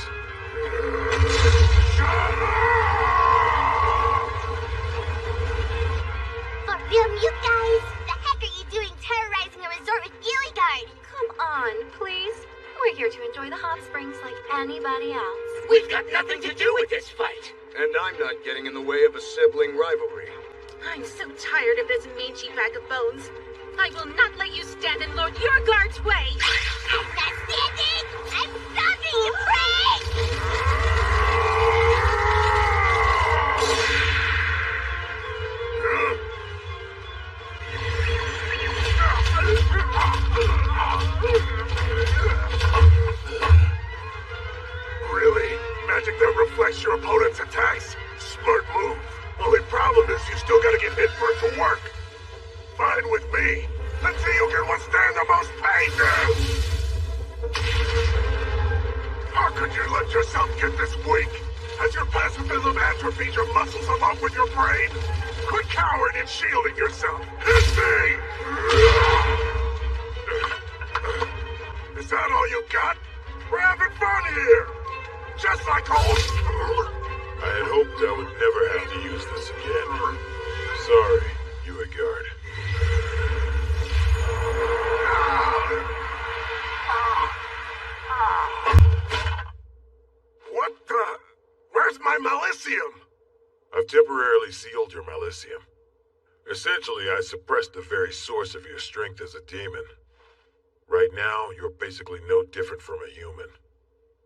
For real, mute guys? The heck are you doing terrorizing a resort with Uagard? Come on, please. We're here to enjoy the hot springs like anybody else. We've got nothing to do with this fight. And I'm not getting in the way of a sibling rivalry. I'm so tired of this mangy bag of bones. I will not let you stand in Lord Uagard's way! I'm not standing! I'm stopping you, Frank! Really? Magic that reflects your opponent's attacks? Smart move. Only problem is you still gotta get hit for it to work. Fine with me. Let's see who can withstand the most pain now! How could you let yourself get this weak? Has your pacifism atrophied your muscles along with your brain? Quit cowering and shielding yourself. Hit me! Is that all you got? We're having fun here! Just like old... I had hoped I would never have to use this again. Sorry, Uagard. What the... Where's my Malicium? I've temporarily sealed your Malicium. Essentially, I suppressed the very source of your strength as a demon. Right now, you're basically no different from a human.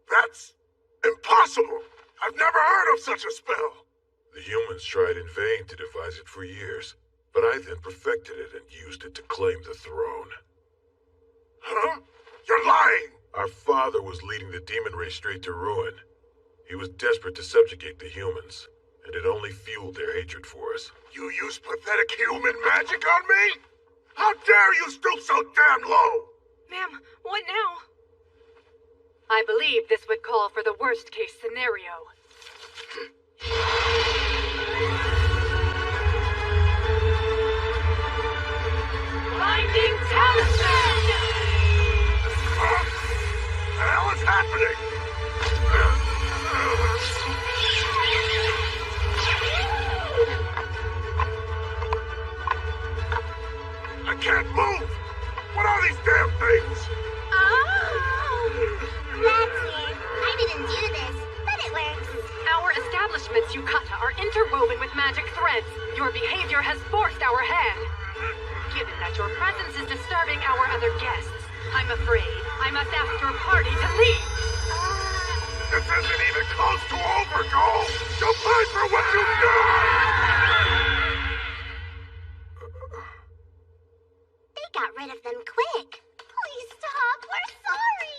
That's... impossible! I've never heard of such a spell! The humans tried in vain to devise it for years, but I then perfected it and used it to claim the throne. Huh? You're lying! Our father was leading the demon race straight to ruin. He was desperate to subjugate the humans, and it only fueled their hatred for us. You use pathetic human magic on me? How dare you stoop so damn low? Ma'am, what now? I believe this would call for the worst-case scenario. Blinding Talisman! What the hell is happening? I can't move! What are these damn things? That's it. I didn't do this, but it works. Our establishments, Yukata, are interwoven with magic threads. Your behavior has forced our hand. Given that your presence is disturbing our other guests, I'm afraid I must ask your party to leave. This isn't even close to over, Cole! You'll pay for what you've done! They got rid of them quick. Please stop. We're sorry.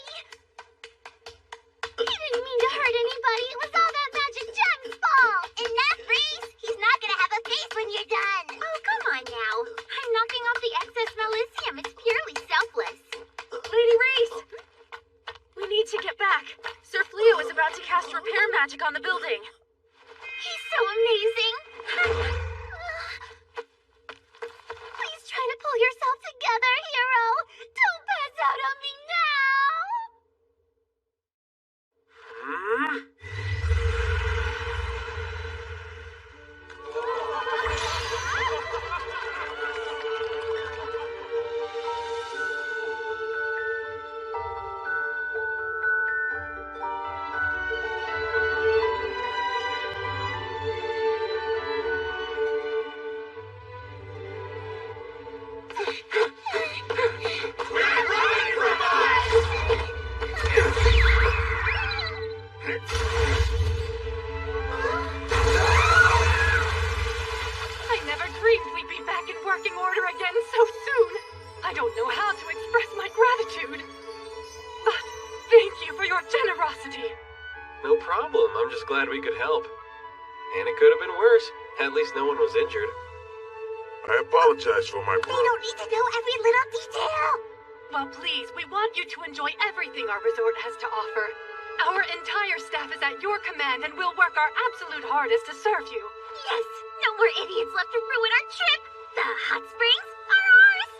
He didn't mean to hurt anybody. It was all that magic gem's fault. Enough, Reese. He's not gonna have a face when you're done. Oh, come on now. I'm knocking off the excess Malicium back! Sir Fleo is about to cast repair magic on the building. He's so amazing! Please try to pull yourself together, hero! Don't pass out on me now! No problem. I'm just glad we could help. And it could have been worse. At least no one was injured. I apologize for my We don't need to know every little detail! Well, please, we want you to enjoy everything our resort has to offer. Our entire staff is at your command and we'll work our absolute hardest to serve you. Yes! No more idiots left to ruin our trip! The hot springs are ours!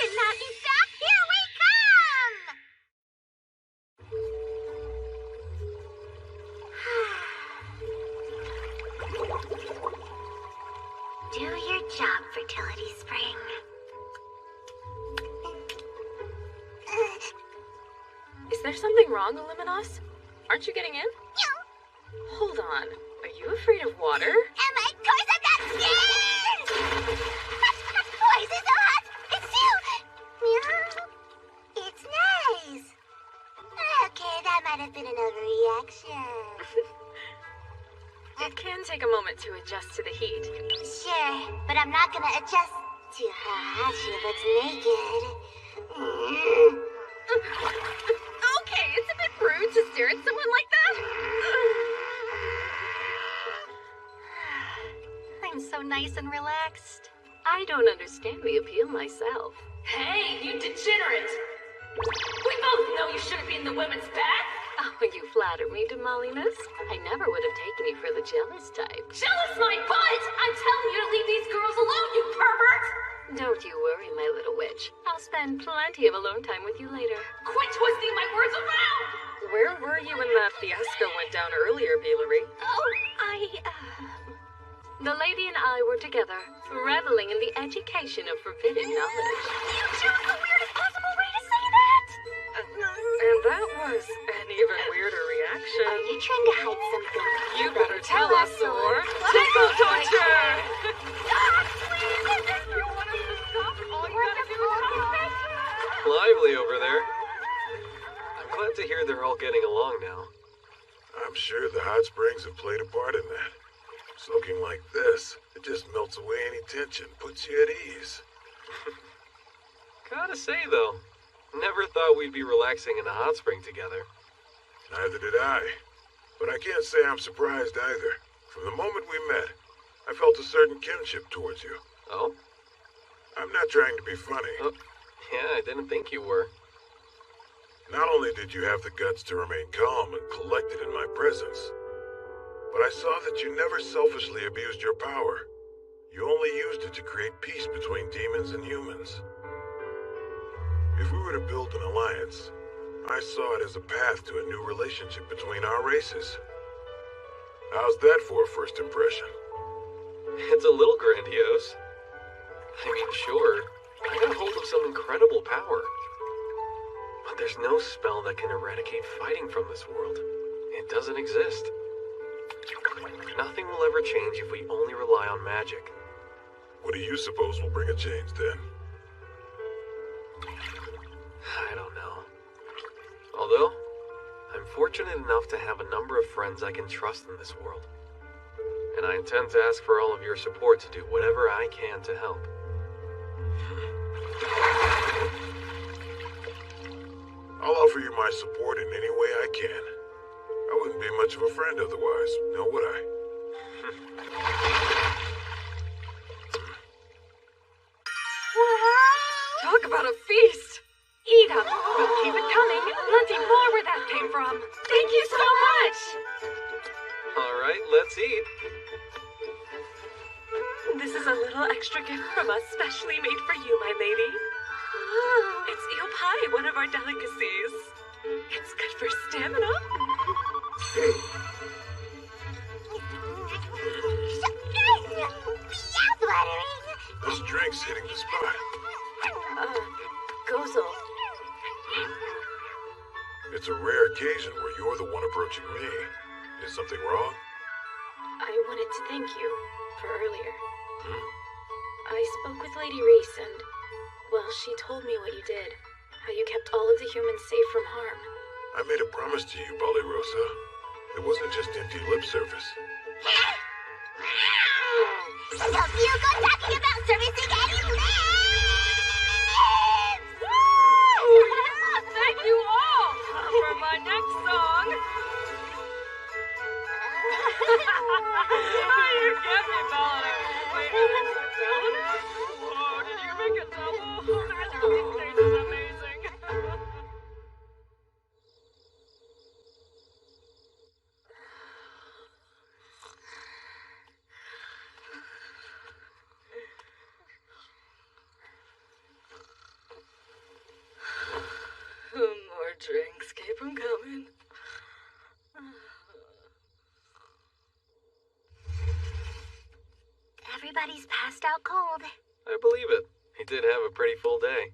Your mountain staff, here we come! Do your job, Fertility Spring. Is there something wrong, Illuminos? Aren't you getting in? Hold on. Are you afraid of water? Am I? Of course I'm not scared! Why is it so hot? It's too... It's nice. Okay, that might have been an overreaction. It can take a moment to adjust to the heat. Sure, but I'm not gonna adjust to how hot she looks naked. Okay, it's a bit rude to stare at someone like that. I'm so nice and relaxed. I don't understand the appeal myself. Hey, you degenerate! We both know you shouldn't be in the women's bath! Oh, you flatter me, Demalinus. I never would have taken you for the jealous type. Jealous my butt! I'm telling you to leave these girls alone, you pervert! Don't you worry, my little witch. I'll spend plenty of alone time with you later. Quit twisting my words around! Where were you when that fiasco went down earlier, Bilary? Oh, The lady and I were together, reveling in the education of forbidden knowledge. You chose the weirdest possible way to say that! And that was an even weirder reaction. Are you trying to hide something? You better tell us, or tickle torture! Lively over there. I'm glad to hear they're all getting along now. I'm sure the hot springs have played a part in that. Soaking like this, it just melts away any tension, puts you at ease. Gotta say, though, never thought we'd be relaxing in a hot spring together. Neither did I. But I can't say I'm surprised either. From the moment we met, I felt a certain kinship towards you. Oh? I'm not trying to be funny. Yeah, I didn't think you were. Not only did you have the guts to remain calm and collected in my presence, but I saw that you never selfishly abused your power. You only used it to create peace between demons and humans. If we were to build an alliance, I saw it as a path to a new relationship between our races. How's that for a first impression? It's a little grandiose. I mean, sure, I got hold of some incredible power. But there's no spell that can eradicate fighting from this world. It doesn't exist. Nothing will ever change if we only rely on magic. What do you suppose will bring a change then? I don't know. Although, I'm fortunate enough to have a number of friends I can trust in this world. And I intend to ask for all of your support to do whatever I can to help. I'll offer you my support in any way I can. I wouldn't be much of a friend otherwise, now would I? Talk about a feast! Eat up! We'll keep it coming! Plenty more where that came from! Thank you so much! Alright, let's eat. This is a little extra gift from us, specially made for you, my lady. It's eel pie, one of our delicacies. It's good for stamina. This drink's hitting the spot. Gozel. It's a rare occasion where you're the one approaching me. Is something wrong? I wanted to thank you for earlier. I spoke with Lady Reese and, well, she told me what you did. How you kept all of the humans safe from harm. I made a promise to you, Balirosa. It wasn't just empty lip service. Don't feel good talking about servicing any lips! Thank you all for my next song. You get me, Melody. Wait, is it salad? Whoa, did you make a double? This is amazing. More drinks, keep them coming. Everybody's passed out cold. I believe it. He did have a pretty full day.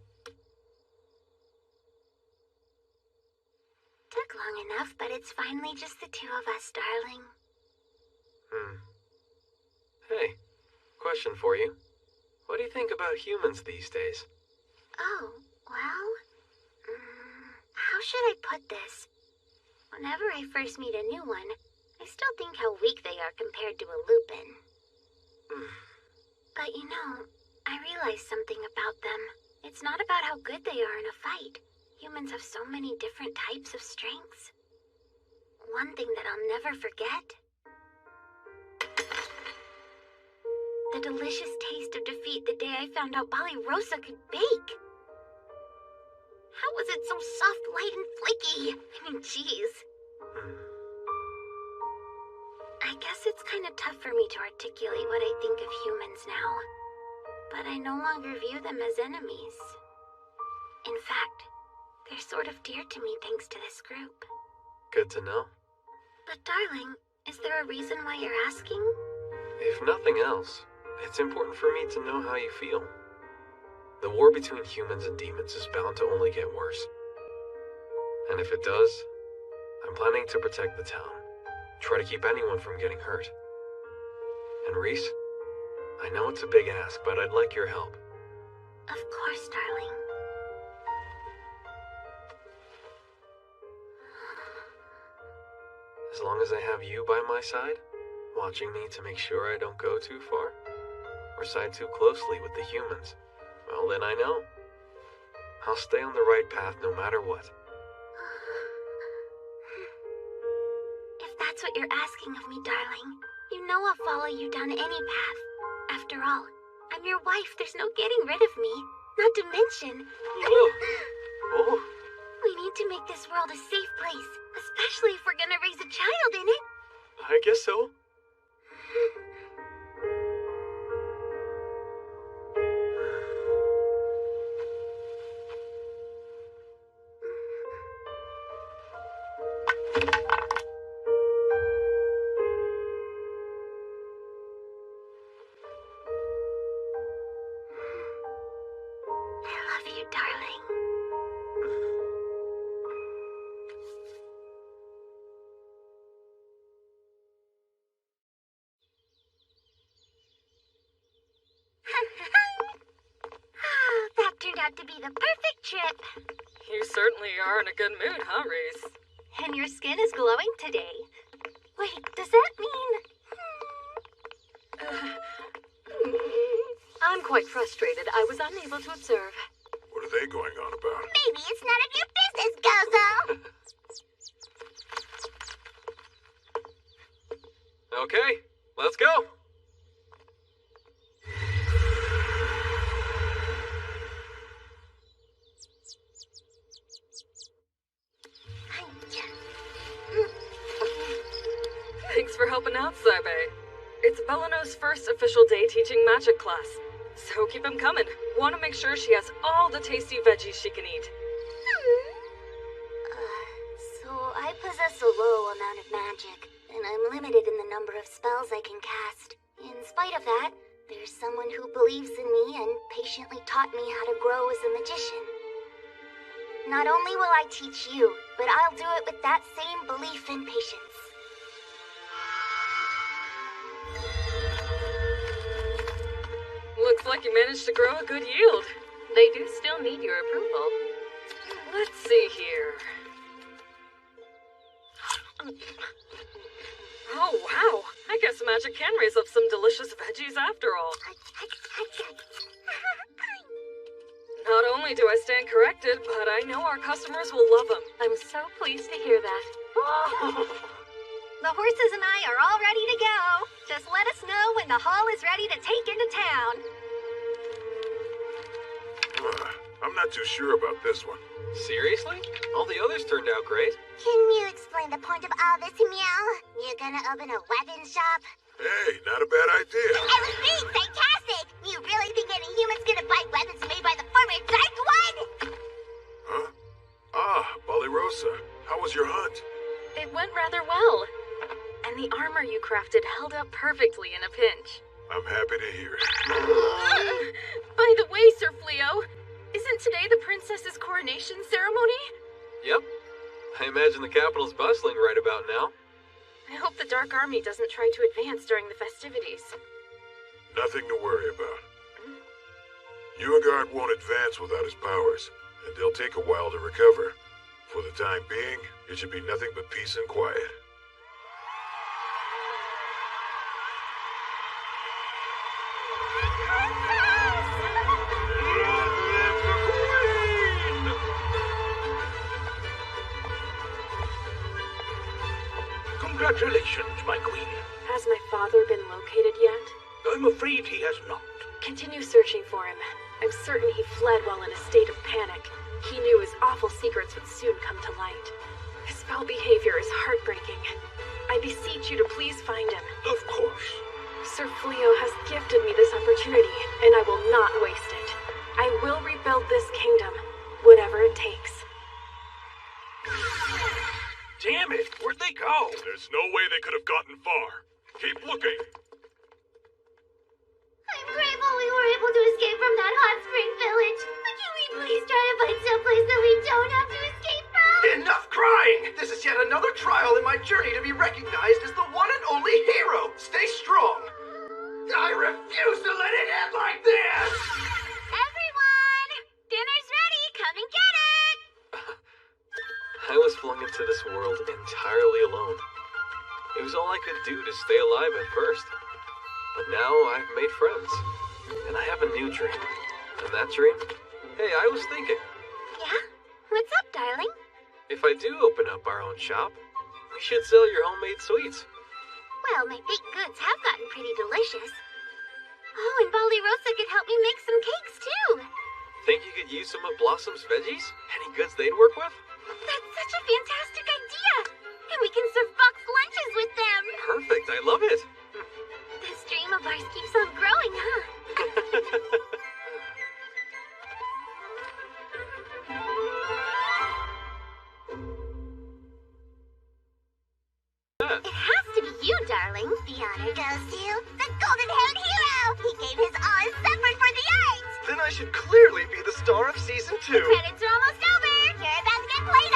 Took long enough, but it's finally just the two of us, darling. Hey, question for you. What do you think about humans these days? Oh, well... how should I put this? Whenever I first meet a new one, I still think how weak they are compared to a Lupin. But you know, I realized something about them. It's not about how good they are in a fight. Humans have so many different types of strengths. One thing that I'll never forget. The delicious taste of defeat the day I found out Balirosa could bake. How was it so soft, light, and flaky? I mean, jeez. I guess it's kind of tough for me to articulate what I think of humans now. But I no longer view them as enemies. In fact, they're sort of dear to me thanks to this group. Good to know. But darling, is there a reason why you're asking? If nothing else, it's important for me to know how you feel. The war between humans and demons is bound to only get worse. And if it does, I'm planning to protect the town. Try to keep anyone from getting hurt. And Reese, I know it's a big ask, but I'd like your help. Of course, darling. As long as I have you by my side, watching me to make sure I don't go too far, or side too closely with the humans, well then I know. I'll stay on the right path no matter what. If that's what you're asking of me, darling, you know I'll follow you down any path. After all, I'm your wife. There's no getting rid of me. Not to mention... Oh. We need to make this world a safe place, especially if we're gonna raise a child in it. I guess so. I love you, darling. That turned out to be the perfect trip. You certainly are in a good mood, huh, Reese? And your skin is glowing today. Wait, does that mean... I'm quite frustrated. I was unable to observe. What are they going on about? Maybe it's none of your business, Gozo. Okay, let's go. for helping out, Saibe. It's Belano's first official day teaching magic class. So keep him coming. Want to make sure she has all the tasty veggies she can eat. So I possess a low amount of magic, and I'm limited in the number of spells I can cast. In spite of that, there's someone who believes in me and patiently taught me how to grow as a magician. Not only will I teach you, but I'll do it with that same belief and patience. Looks like you managed to grow a good yield. They do still need your approval. Let's see here. Oh, wow. I guess magic can raise up some delicious veggies after all. Not only do I stand corrected, but I know our customers will love them. I'm so pleased to hear that. The horses and I are all ready to go. Just let us know when the hall is ready to take into town. I'm not too sure about this one. Seriously? All the others turned out great. Can you explain the point of all this, Meow? You're gonna open a weapon shop? Hey, not a bad idea. I was being sarcastic! You really think any human's gonna buy weapons made by the former Dark One? Huh? Ah, Balirosa. How was your hunt? It went rather well. And the armor you crafted held up perfectly in a pinch. I'm happy to hear it. By the way, Sir Fleo, isn't today the princess's coronation ceremony? Yep. I imagine the capital's bustling right about now. I hope the Dark Army doesn't try to advance during the festivities. Nothing to worry about. Uagard won't advance without his powers, and they'll take a while to recover. For the time being, it should be nothing but peace and quiet. Congratulations, my queen. Has my father been located yet? I'm afraid he has not. Continue searching for him. I'm certain he fled while in a state of panic. He knew his awful secrets would soon come to light. His foul behavior is heartbreaking. I beseech you to please find him. Of course. Sir Fleo has gifted me this opportunity, and I will not waste it. I will rebuild this kingdom, whatever it takes. Damn it! Where'd they go? There's no way they could have gotten far. Keep looking. I'm grateful we were able to escape from that hot spring village. But can we please try to find someplace that we don't have to escape from? Enough crying! This is yet another trial in my journey to be recognized as the one and only hero. Stay strong. I refuse to let it end like this! Everyone! Dinner's ready! Come and get it! I was flung into this world entirely alone. It was all I could do to stay alive at first. But now I've made friends. And I have a new dream. And that dream? Hey, I was thinking. Yeah? What's up, darling? If I do open up our own shop, we should sell your homemade sweets. Well, my baked goods have gotten pretty delicious. Oh, and Balirosa could help me make some cakes, too. Think you could use some of Blossom's veggies? Any goods they'd work with? That's such a fantastic idea! And we can serve boxed lunches with them! Perfect, I love it! This dream of ours keeps on growing, huh? It has to be you, darling. The honor goes to the golden-haired hero! He gave his all and suffered for the arts! Then I should clearly be the star of Season 2. The credits are almost over! You're about to get played